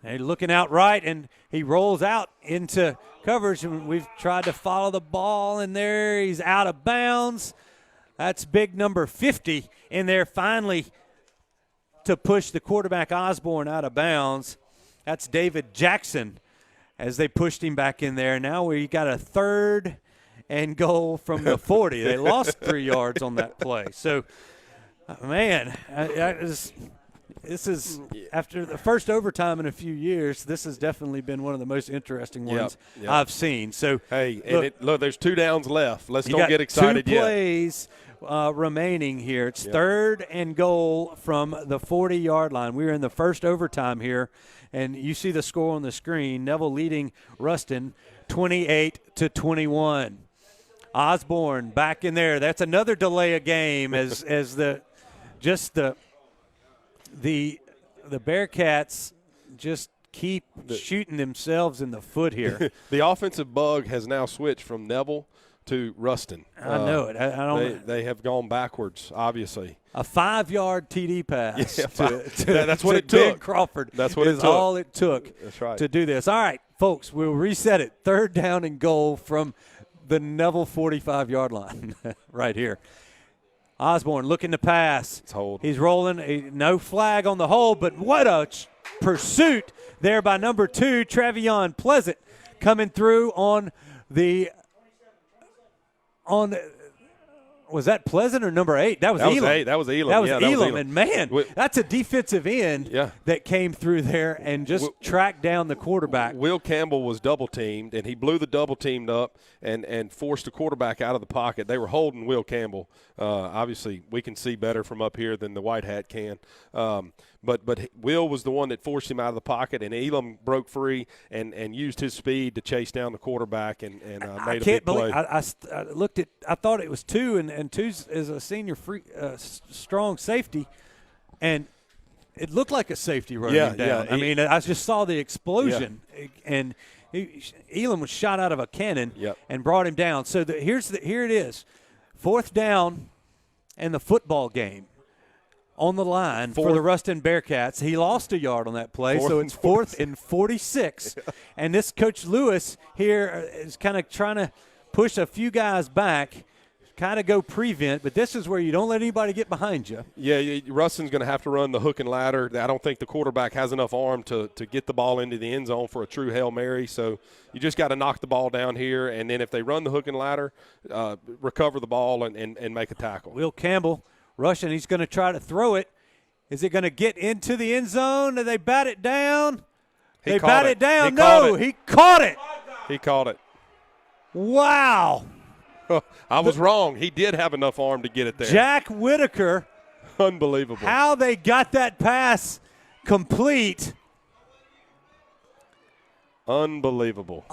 They're looking out right, and he rolls out into coverage, and we've tried to follow the ball, and there he's out of bounds. That's big number 50 in there finally to push the quarterback Osborne out of bounds. That's David Jackson, as they pushed him back in there. Now we got a third and goal from the 40. They lost 3 yards on that play. So, man, this is after the first overtime in a few years, this has definitely been one of the most interesting ones I've seen. So, hey, look, there's 2 downs left. Let's don't get excited yet. 2 plays remaining here. It's third and goal from the 40-yard line. We're in the first overtime here. And you see the score on the screen. Neville leading Ruston 28-21. Osborne back in there. That's another delay of game as the Bearcats just keep shooting themselves in the foot here. The offensive bug has now switched from Neville to Ruston. I know it. I don't. They have gone backwards, obviously. A 5-yard TD pass. That's what it took. Big Crawford. That's what it took. All it took. That's right. To do this. All right, folks, we'll reset it. Third down and goal from the Neville 45-yard line right here. Osborne looking to pass. It's hold. He's rolling. No flag on the hold, but what a pursuit there by number 2, Travion Pleasant, coming through on was that Pleasant or number 8? That was Elam. That was Elam. That was Elam. Elam. And, man, that's a defensive end that came through there and just tracked down the quarterback. Will Campbell was double-teamed, and he blew the double-teamed up and forced the quarterback out of the pocket. They were holding Will Campbell. Obviously, we can see better from up here than the white hat can. But Will was the one that forced him out of the pocket, and Elam broke free and used his speed to chase down the quarterback and made a big play. I looked at – I thought it was 2, and 2 is a senior strong safety, and it looked like a safety running down. I mean, I just saw the explosion, and Elam was shot out of a cannon and brought him down. So here it is, 4th down and the football game on the line for the Ruston Bearcats. He lost a yard on that play, so it's 4th and 46. And this Coach Lewis here is kind of trying to push a few guys back, kind of go prevent, but this is where you don't let anybody get behind you. Yeah, Ruston's going to have to run the hook and ladder. I don't think the quarterback has enough arm to get the ball into the end zone for a true Hail Mary, so you just got to knock the ball down here, and then if they run the hook and ladder, recover the ball and make a tackle. Will Campbell rushing. He's going to try to throw it. Is it going to get into the end zone? Do they bat it down? They bat it down. No, he caught it. He caught it. Wow. I was wrong. He did have enough arm to get it there. Jack Whitaker. Unbelievable. How they got that pass complete. Unbelievable.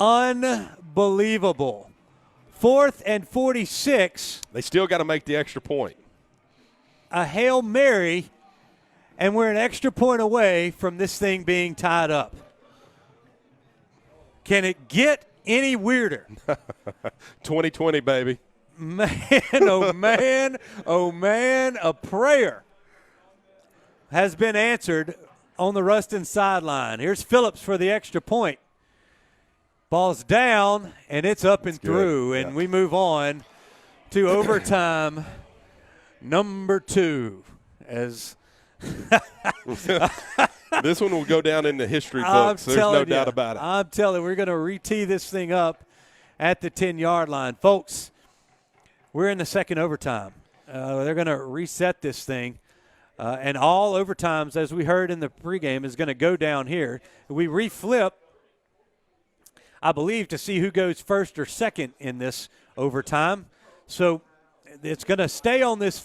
4th and 46. They still got to make the extra point. A Hail Mary, and we're an extra point away from this thing being tied up. Can it get any weirder? 2020, baby. Man, oh, man, a prayer has been answered on the Ruston sideline. Here's Phillips for the extra point. Ball's down, and it's up and through, and we move on to overtime number 2. As this one will go down in the history books. There's no doubt about it. I'm telling you, we're going to re-tee this thing up at the 10-yard line. Folks, we're in the second overtime. They're going to reset this thing. And all overtimes, as we heard in the pregame, is going to go down here. We reflip, I believe, to see who goes first or second in this overtime. So it's going to stay on this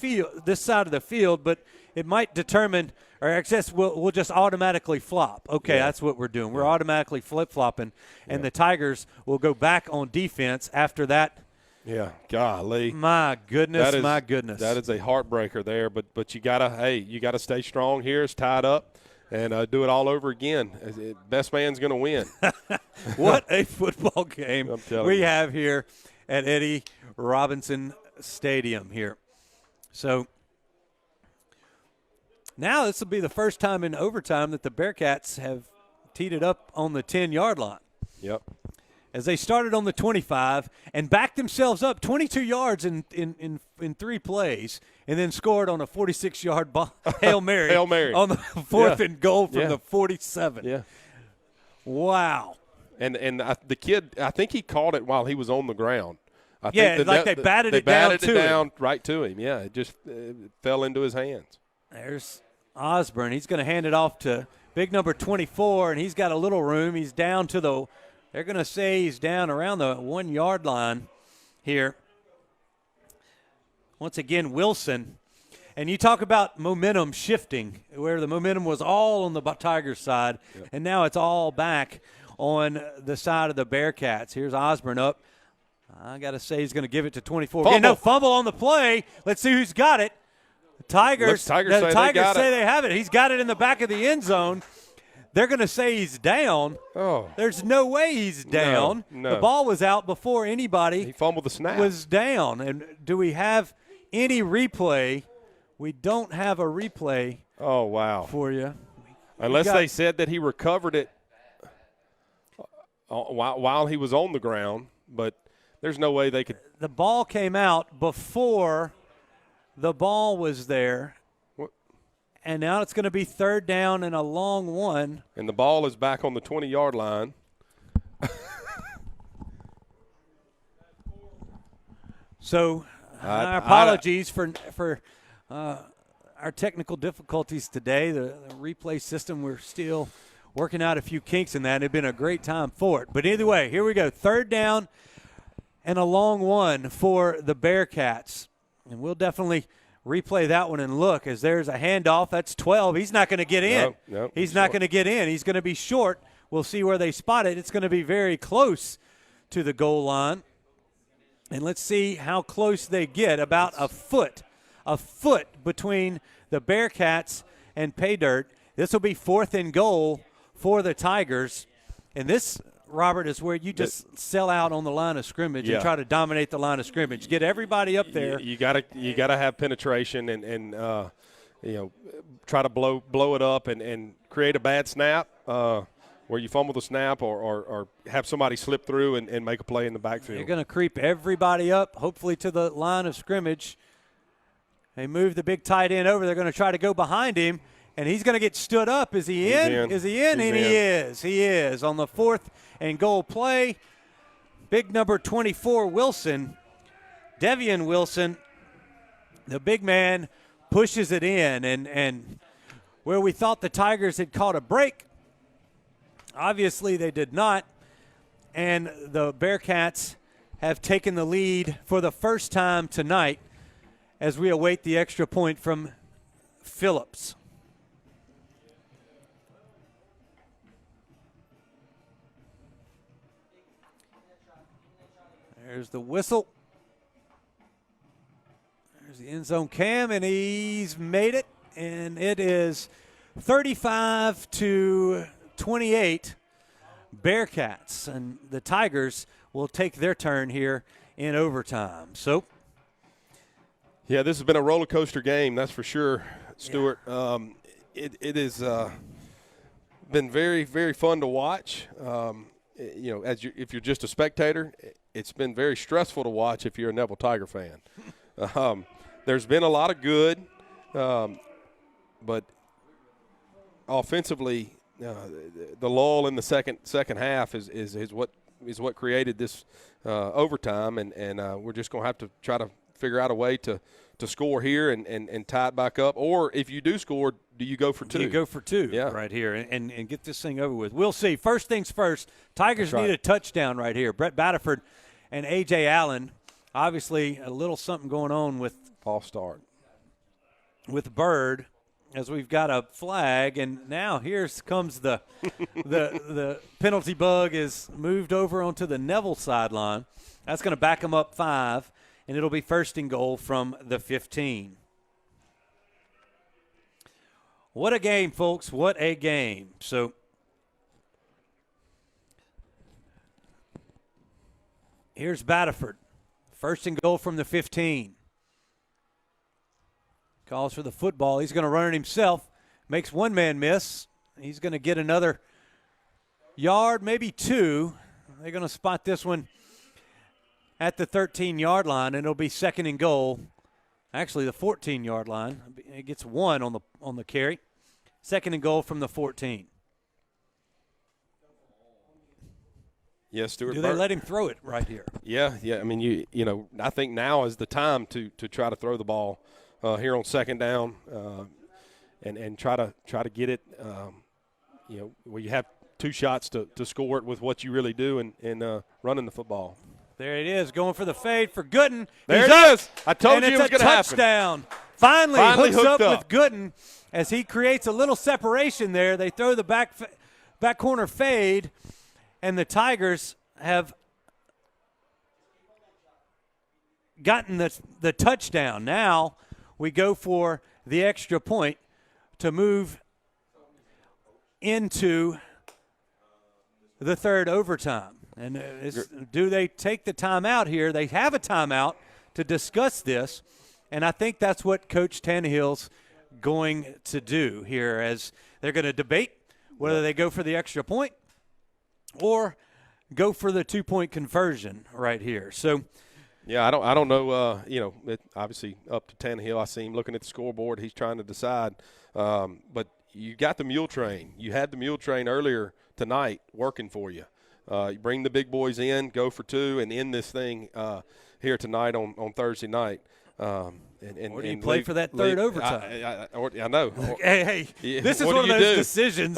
side of the field, but it might determine, or I guess we'll just automatically flop. Okay, that's what we're doing. We're automatically flip-flopping, and the Tigers will go back on defense after that. Yeah, golly. My goodness, my goodness. That is a heartbreaker there, but you gotta stay strong here. It's tied up, and do it all over again. Best man's going to win. What a football game we you. have here at Eddie Robinson Stadium here. So now this will be the first time in overtime that the Bearcats have teed it up on the 10-yard line. Yep. As they started on the 25 and backed themselves up 22 yards in 3 plays, and then scored on a 46-yard Hail Mary, Hail Mary on the 4th and goal from the 47. Yeah. Wow. And the kid, I think he caught it while he was on the ground. I think they batted it down right to him. Yeah, it just fell into his hands. There's Osborne. He's going to hand it off to big number 24, and he's got a little room. He's down to the – they're going to say he's down around the 1-yard line here. Once again, Wilson. And you talk about momentum shifting, where the momentum was all on the Tigers' side, and now it's all back on the side of the Bearcats. Here's Osborne up. I got to say he's going to give it to 24. Fumble. Again, no fumble on the play. Let's see who's got it. The Tigers say they have it. He's got it in the back of the end zone. They're going to say he's down. Oh. There's no way he's down. No. The ball was out before anybody he fumbled the snap. Was down. And do we have any replay? We don't have a replay. Oh, wow. For you. Unless they said that he recovered it while he was on the ground, but there's no way they could. The ball came out before the ball was there. And now it's going to be 3rd down and a long one. And the ball is back on the 20-yard line. So our apologies for our technical difficulties today. The replay system, we're still working out a few kinks in that. It's been a great time for it. But either way, here we go. 3rd down and a long one for the Bearcats. And we'll definitely replay that one and look, as there's a handoff. That's 12. He's not going to get in. No, he's not going to get in. He's going to be short. We'll see where they spot it. It's going to be very close to the goal line. And let's see how close they get. About a foot between the Bearcats and Pay Dirt. This will be 4th and goal for the Tigers. And this, Robert, is where you just sell out on the line of scrimmage and try to dominate the line of scrimmage. Get everybody up there. You gotta have penetration and try to blow it up and create a bad snap where you fumble the snap or have somebody slip through and make a play in the backfield. You're going to creep everybody up, hopefully to the line of scrimmage. They move the big tight end over. They're going to try to go behind him. And he's going to get stood up. Is he in? Is he in? And he is. He is on the 4th and goal play. Big number 24, Wilson, Devian Wilson, the big man, pushes it in. And where we thought the Tigers had caught a break, obviously they did not. And the Bearcats have taken the lead for the first time tonight as we await the extra point from Phillips. There's the whistle. There's the end zone cam, and he's made it. And it is 35-28 Bearcats. And the Tigers will take their turn here in overtime. So Yeah, this has been a roller coaster game, that's for sure, Stuart. Yeah. It has been very, very fun to watch. If you're just a spectator, it's been very stressful to watch if you're a Neville Tiger fan. There's been a lot of good, but offensively, the lull in the second half is what created this overtime, and we're just going to have to try to figure out a way to score here and tie it back up. Or if you do score, do you go for two? You go for two right here and get this thing over with. We'll see. First things first, Tigers need a touchdown right here. Brett Batterford and A.J. Allen, obviously a little something going on with false start with Bird, as we've got a flag, and now here comes the penalty bug is moved over onto the Neville sideline. That's going to back them up 5, and it'll be first and goal from the 15. What a game, folks. What a game. So here's Batterford. First and goal from the 15. Calls for the football. He's going to run it himself. Makes one man miss. He's going to get another yard, maybe 2. They're going to spot this one at the 13-yard line, and it'll be second and goal. Actually, the 14-yard line. It gets 1 on the carry. Second and goal from the 14. Yes, Stuart. Do they let him throw it right here? Yeah. I mean, you know, I think now is the time to try to throw the ball here on second down, and try to get it. Where you have 2 shots to score it with what you really do in running the football. There it is, going for the fade for Gooden. There it is. I told you it was going to happen. And it's a touchdown. Finally hooks up with Gooden as he creates a little separation there. They throw the back corner fade, and the Tigers have gotten the touchdown. Now we go for the extra point to move into the third overtime. And do they take the timeout here? They have a timeout to discuss this, and I think that's what Coach Tannehill's going to do here, as they're going to debate whether they go for the extra point or go for the 2-point conversion right here. So, yeah, I don't know. It obviously up to Tannehill. I see him looking at the scoreboard. He's trying to decide. But you got the mule train. You had the mule train earlier tonight working for you. You bring the big boys in, go for 2, and end this thing here tonight on Thursday night. Or do you play for that third overtime? I know. Hey, this is one of those decisions.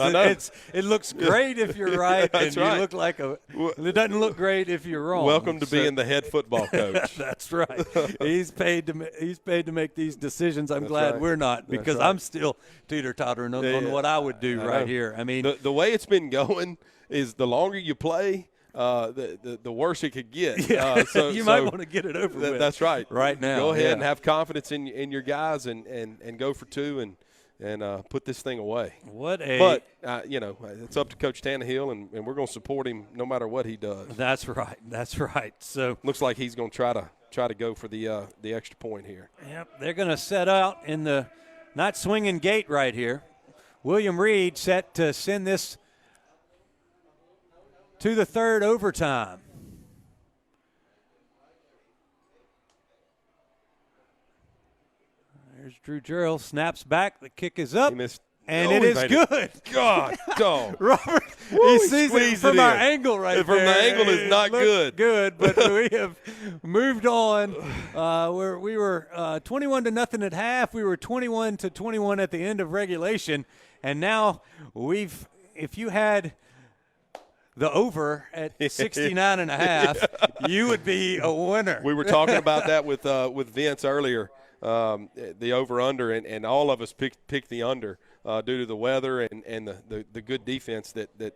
It looks great if you're right, and you look like it doesn't look great if you're wrong. Welcome to being the head football coach. That's right. He's paid to make these decisions. I'm glad we're not, because I'm still teeter-tottering on what I would do right here. I mean, the way it's been going is the longer you play, the worse it could get. Yeah. You might want to get it over with. That's right. Right now. Go ahead and have confidence in your guys and go for 2 and put this thing away. But it's up to Coach Tannehill, and we're going to support him no matter what he does. That's right. So looks like he's going to try to go for the extra point here. Yep. They're going to set out in the not swinging gate right here. William Reed set to send this to the third overtime. There's Drew Jarrell, snaps back, the kick is up, and it is good. God, dog. Robert, he sees it from our angle right there. From the angle is not good. Good, but we have moved on. We were 21-0 at half. We were 21-21 at the end of regulation, and now if you had the over at 69.5, you would be a winner. We were talking about that with Vince earlier, the over-under, and all of us picked the under due to the weather and the good defense that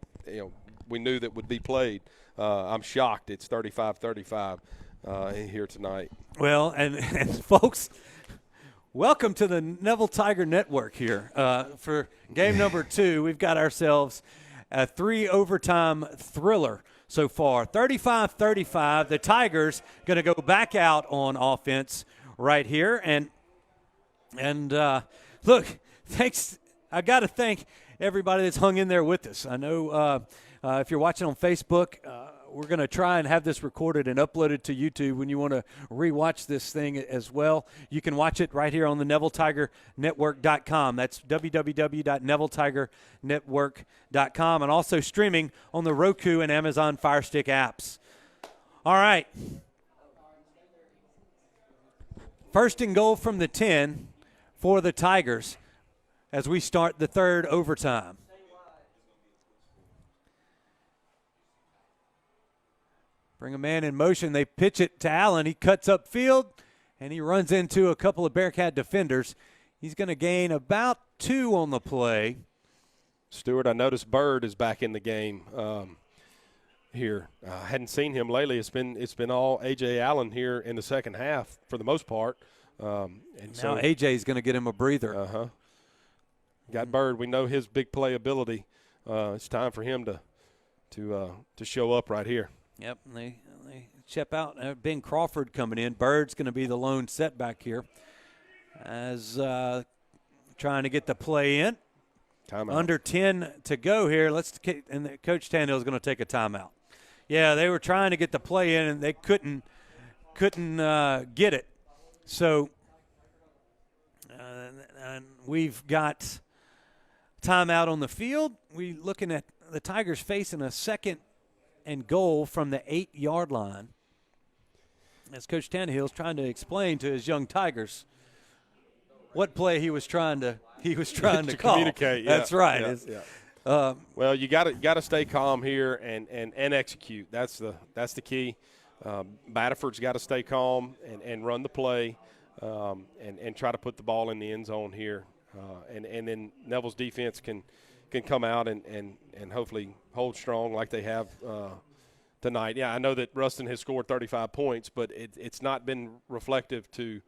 we knew that would be played. I'm shocked it's 35-35 here tonight. Well, and folks, welcome to the Neville Tiger Network here. For game number 2, we've got ourselves a 3-overtime thriller so far. 35-35. The Tigers going to go back out on offense right here. And look, thanks. I got to thank everybody that's hung in there with us. I know if you're watching on Facebook, we're going to try and have this recorded and uploaded to YouTube when you want to rewatch this thing as well. You can watch it right here on the NevilleTigerNetwork.com. That's www.NevilleTigerNetwork.com, and also streaming on the Roku and Amazon Fire Stick apps. All right. First and goal from the 10 for the Tigers as we start the third overtime. Bring a man in motion. They pitch it to Allen. He cuts upfield, and he runs into a couple of Bearcat defenders. He's going to gain about 2 on the play. Stewart, I noticed Bird is back in the game here. I hadn't seen him lately. It's been all A.J. Allen here in the second half for the most part. And now A.J. is going to get him a breather. Got Bird. We know his big playability. It's time for him to show up right here. Yep, and they chip out. Ben Crawford coming in. Bird's going to be the lone setback here as trying to get the play in. Timeout. Under 10 to go here. And Coach Tannehill is going to take a timeout. Yeah, they were trying to get the play in, and they couldn't get it. So and we've got timeout on the field. We looking at the Tigers facing a second and goal from the 8-yard line. As Coach Tannehill is trying to explain to his young Tigers what play he was trying to call. Communicate. Yeah, that's right. Yeah. Well, you got to stay calm here and execute. That's the key. Batterford's got to stay calm and run the play and try to put the ball in the end zone here. And then Neville's defense can come out and hopefully hold strong like they have tonight. Yeah, I know that Ruston has scored 35 points, but it's not been reflective to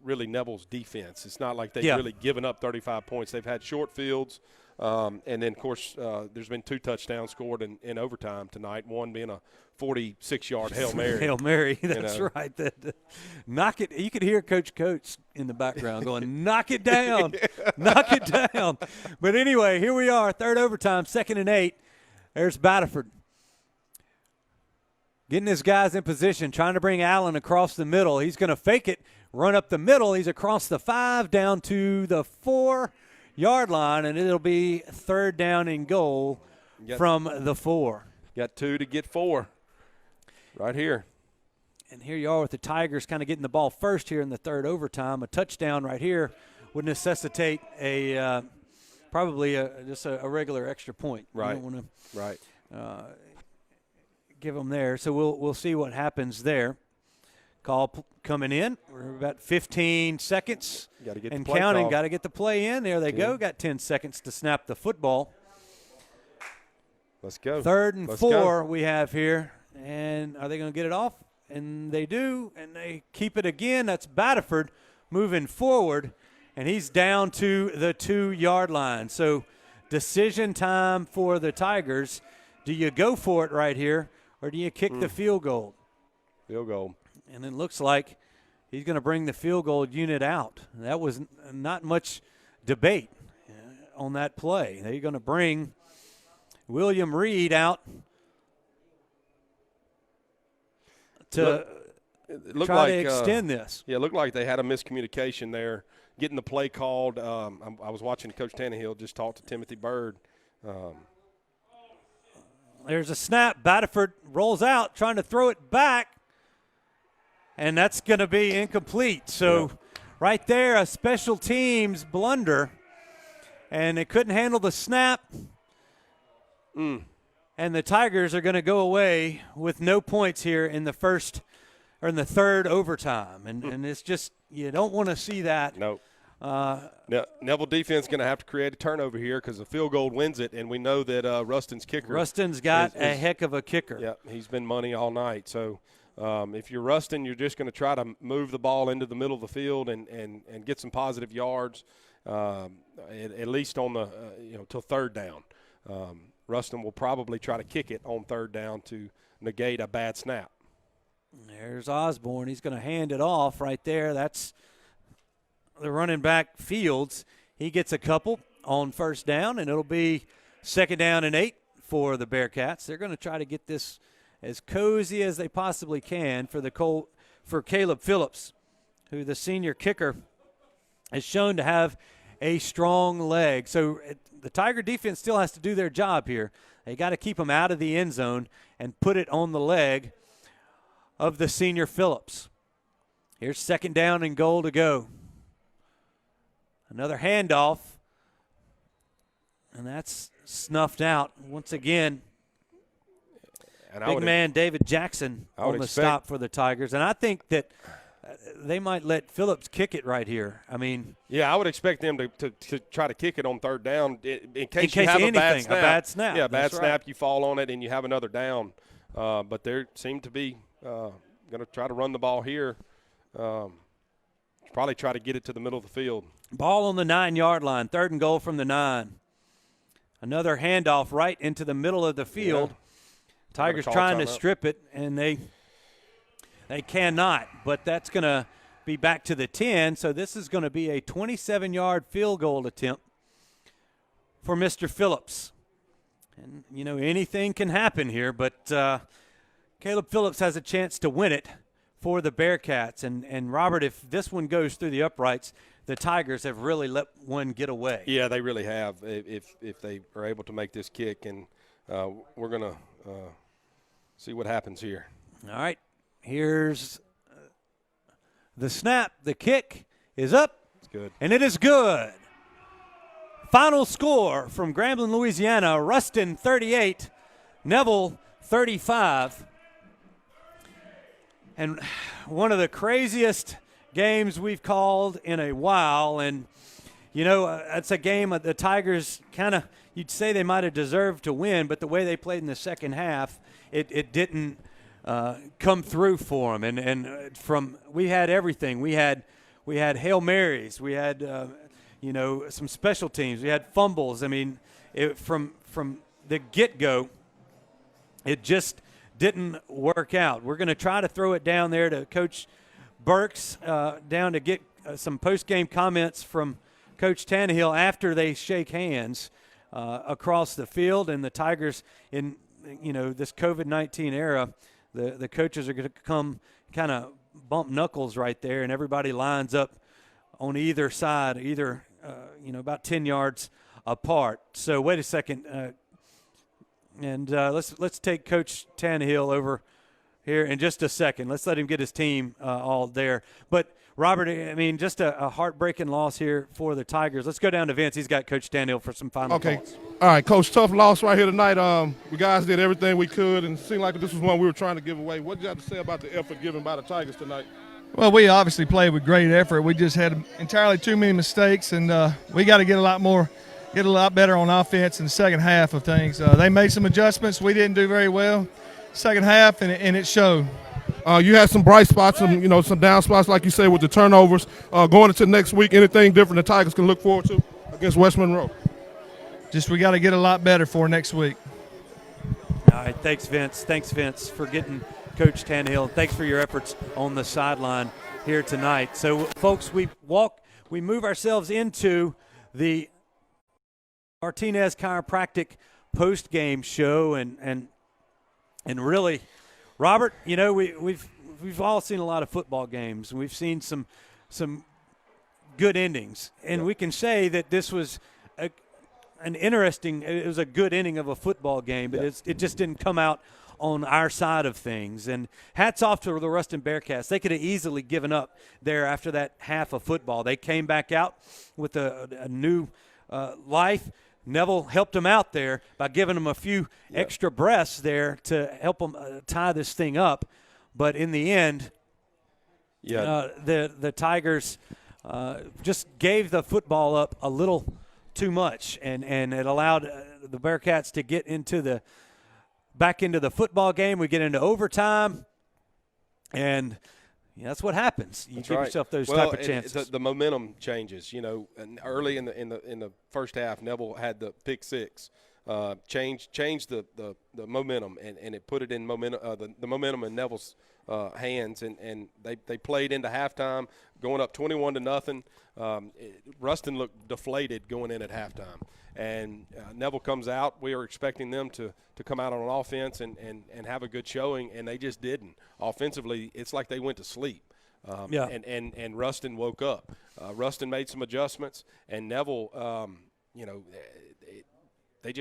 really Neville's defense. It's not like they've really given up 35 points. They've had short fields, and then, of course, there's been 2 touchdowns scored in overtime tonight, one being a 46-yard Hail Mary. Hail Mary, that's right. Knock it. You could hear Coach in the background going, knock it down, knock it down. But anyway, here we are, third overtime, 2nd and 8. There's Batterford. Getting his guys in position, trying to bring Allen across the middle. He's going to fake it, run up the middle. He's across the 5, down to the 4-yard line, and it'll be 3rd down and goal from the 4. Got 2 to get 4 right here. And here you are with the Tigers kind of getting the ball first here in the third overtime. A touchdown right here would necessitate probably just a regular extra point. Right. You don't want to right. Give them there. So we'll see what happens there. Call coming in. We're about 15 seconds Gotta get and the play counting. call. Got to get the play in. There they go. Got 10 seconds to snap the football. Let's go. 3rd and Let's 4 go. we have here. And are they going to get it off? And they do. And they keep it again. That's Batterford moving forward. And he's down to the 2-yard line. So decision time for the Tigers. Do you go for it right here, or do you kick the field goal? Field goal. And it looks like he's going to bring the field goal unit out. That was not much debate on that play. They're going to bring William Reed out to try to extend this. Yeah, it looked like they had a miscommunication there, getting the play called. I was watching Coach Tannehill just talk to Timothy Bird. There's a snap. Batterford rolls out, trying to throw it back, and that's going to be incomplete. So right there, a special teams blunder, and they couldn't handle the snap. And the Tigers are going to go away with no points here in the third overtime. And it's just, you don't want to see that. Nope. Neville defense going to have to create a turnover here because the field goal wins it, and we know that Ruston's kicker. Ruston's got a heck of a kicker. Yeah, he's been money all night. So if you're Ruston, you're just going to try to move the ball into the middle of the field and get some positive yards, at least on the till 3rd down. Ruston will probably try to kick it on 3rd down to negate a bad snap. There's Osborne. He's going to hand it off right there. That's the running back Fields. He gets a couple on first down, and it'll be 2nd down and 8 for the Bearcats. They're going to try to get this as cozy as they possibly can for Caleb Phillips, who the senior kicker is shown to have a strong leg. So the Tiger defense still has to do their job here. They got to keep them out of the end zone and put it on the leg of the senior Phillips. Here's 2nd down and goal to go. Another handoff, and that's snuffed out once again. And big man David Jackson on the stop for the Tigers. And I think that they might let Phillips kick it right here. I mean, yeah, I would expect them to try to kick it on 3rd down in case you have anything, a bad snap. Yeah, bad snap, you fall on it and you have another down. But they seem to be going to try to run the ball here. Probably try to get it to the middle of the field. Ball on the 9-yard line, 3rd and goal from the 9. Another handoff right into the middle of the field. Yeah. Tigers trying to strip it, and they cannot. But that's going to be back to the 10, so this is going to be a 27-yard field goal attempt for Mr. Phillips. And, you know, anything can happen here, but Caleb Phillips has a chance to win it for the Bearcats. And Robert, if this one goes through the uprights, the Tigers have really let one get away. Yeah, they really have. If they are able to make this kick, and we're going to see what happens here. All right, here's the snap. The kick is up. It's good. And it is good. Final score from Grambling, Louisiana, Ruston 38, Neville 35. And one of the craziest games we've called in a while. And, you know, it's a game the Tigers kind of, you'd say they might have deserved to win, but the way they played in the second half, it didn't come through for them. And we had everything. We had Hail Marys. We had, you know, some special teams. We had fumbles. I mean, from the get-go, it just didn't work out. We're going to try to throw it down there to Coach Burks, down to get some post-game comments from Coach Tannehill after they shake hands across the field. And the Tigers, in, you know, this COVID-19 era, the coaches are going to come kind of bump knuckles right there, and everybody lines up on either side, you know, about 10 yards apart. So wait a second, and let's take Coach Tannehill over here in just a second. Let's let him get his team all there. But Robert, I mean, just a heartbreaking loss here for the Tigers. Let's go down to Vince. He's got Coach Tannehill for some final thoughts. All right, Coach, tough loss right here tonight. We guys did everything we could, and it seemed like this was one we were trying to give away. What did you have to say about the effort given by the Tigers tonight? Well, we obviously played with great effort. We just had entirely too many mistakes, and we got to get a lot better on offense in the second half of things. They made some adjustments. We didn't do very well second half, and it showed. You had some bright spots, some down spots, like you said, with the turnovers. Going into next week, anything different the Tigers can look forward to against West Monroe? Just we got to get a lot better for next week. All right, thanks, Vince. Thanks, Vince, for getting Coach Tannehill. Thanks for your efforts on the sideline here tonight. So, folks, we move ourselves into the Martinez Chiropractic post-game show, and really, Robert, you know, we've all seen a lot of football games, and we've seen some good endings, and we can say that this was it was a good inning of a football game, but it just didn't come out on our side of things. And hats off to the Ruston Bearcats. They could have easily given up there after that half of football. They came back out with a new life. Neville helped them out there by giving them a few extra breaths there to help them tie this thing up. But in the end, the Tigers just gave the football up a little too much, and it allowed the Bearcats to get back into the football game. We get into overtime, and that's what happens. You give yourself those type of chances. The momentum changes. You know, and early in the first half, Neville had the pick six changed the momentum, and it put it in momentum, the momentum in Neville's hands, and they played into halftime, going up 21-0. Ruston looked deflated going in at halftime, and Neville comes out. We were expecting them to come out on offense and have a good showing, and they just didn't. Offensively, it's like they went to sleep. And Ruston woke up. Ruston made some adjustments, and Neville, they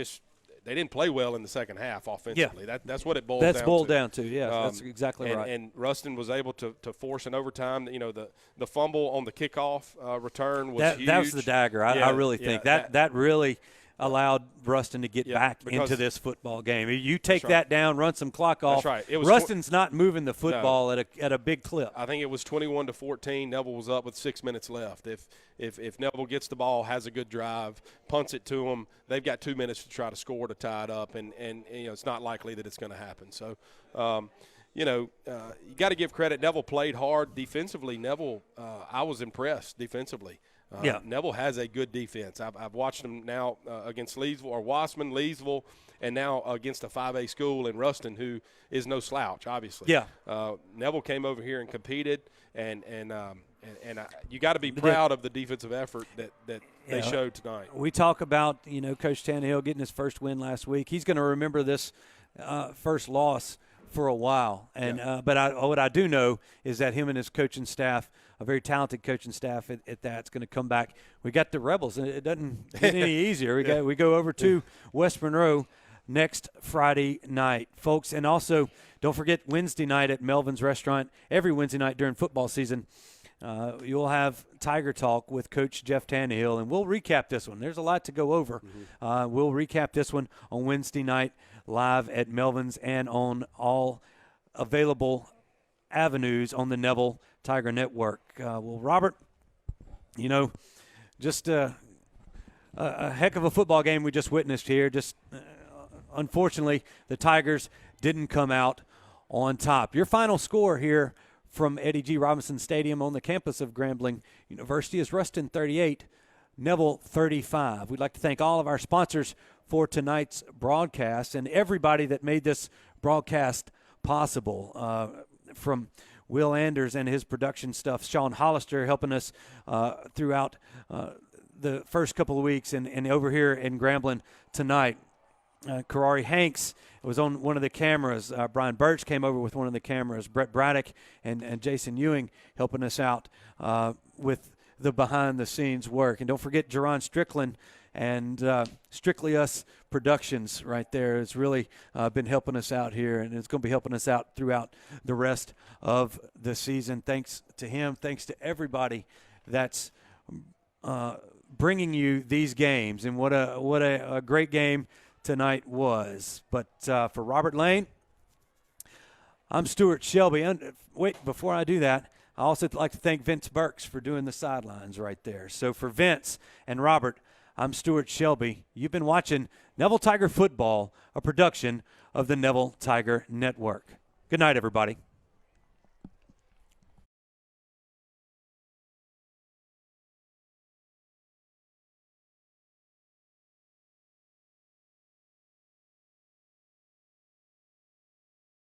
didn't play well in the second half offensively. Yeah. That's what it boiled down to. That's boiled down to, yeah. That's exactly right. And Ruston was able to force an overtime. The fumble on the kickoff return was huge. That was the dagger, I really think. That really allowed Ruston to get back into this football game. You take that down, run some clock off. That's right. Ruston's not moving the football at a big clip. I think it was 21-14. Neville was up with 6 minutes left. If Neville gets the ball, has a good drive, punts it to them, they've got 2 minutes to try to score to tie it up, and it's not likely that it's going to happen. So, you got to give credit. Neville played hard defensively. Neville, I was impressed defensively. Neville has a good defense. I've watched them now against Leesville or Wassman, Leesville, and now against a 5A school in Ruston, who is no slouch, obviously. Neville came over here and competed, and you got to be proud of the defensive effort that they showed tonight. We talk about Coach Tannehill getting his first win last week. He's going to remember this first loss for a while, but what I do know is that him and his coaching staff, a very talented coaching staff at that, it's going to come back. We got the Rebels, and it doesn't get any easier. We go over to West Monroe next Friday night, folks, and also don't forget Wednesday night at Melvin's Restaurant. Every Wednesday night during football season, you'll have Tiger Talk with Coach Jeff Tannehill, and we'll recap this one. There's a lot to go over. We'll recap this one on Wednesday night live at Melvin's and on all available avenues on the Neville Tiger Network. Well, Robert, just a heck of a football game we just witnessed here. Just unfortunately, the Tigers didn't come out on top. Your final score here from Eddie G. Robinson Stadium on the campus of Grambling University is Ruston 38, Neville 35. We'd like to thank all of our sponsors for tonight's broadcast and everybody that made this broadcast possible, from Will Anders and his production stuff, Sean Hollister helping us throughout the first couple of weeks, and over here in Grambling tonight. Karari Hanks was on one of the cameras. Brian Birch came over with one of the cameras. Brett Braddock and Jason Ewing helping us out with the behind-the-scenes work. And don't forget Jerron Strickland and Strictly Us Productions right there. It's really been helping us out here, and it's going to be helping us out throughout the rest of the season. Thanks to him. Thanks to everybody that's bringing you these games. And what a great game tonight was. But for Robert Lane, I'm Stuart Shelby. And wait, before I do that, I also like to thank Vince Burks for doing the sidelines right there. So for Vince and Robert, I'm Stuart Shelby. You've been watching Neville Tiger Football, a production of the Neville Tiger Network. Good night, everybody.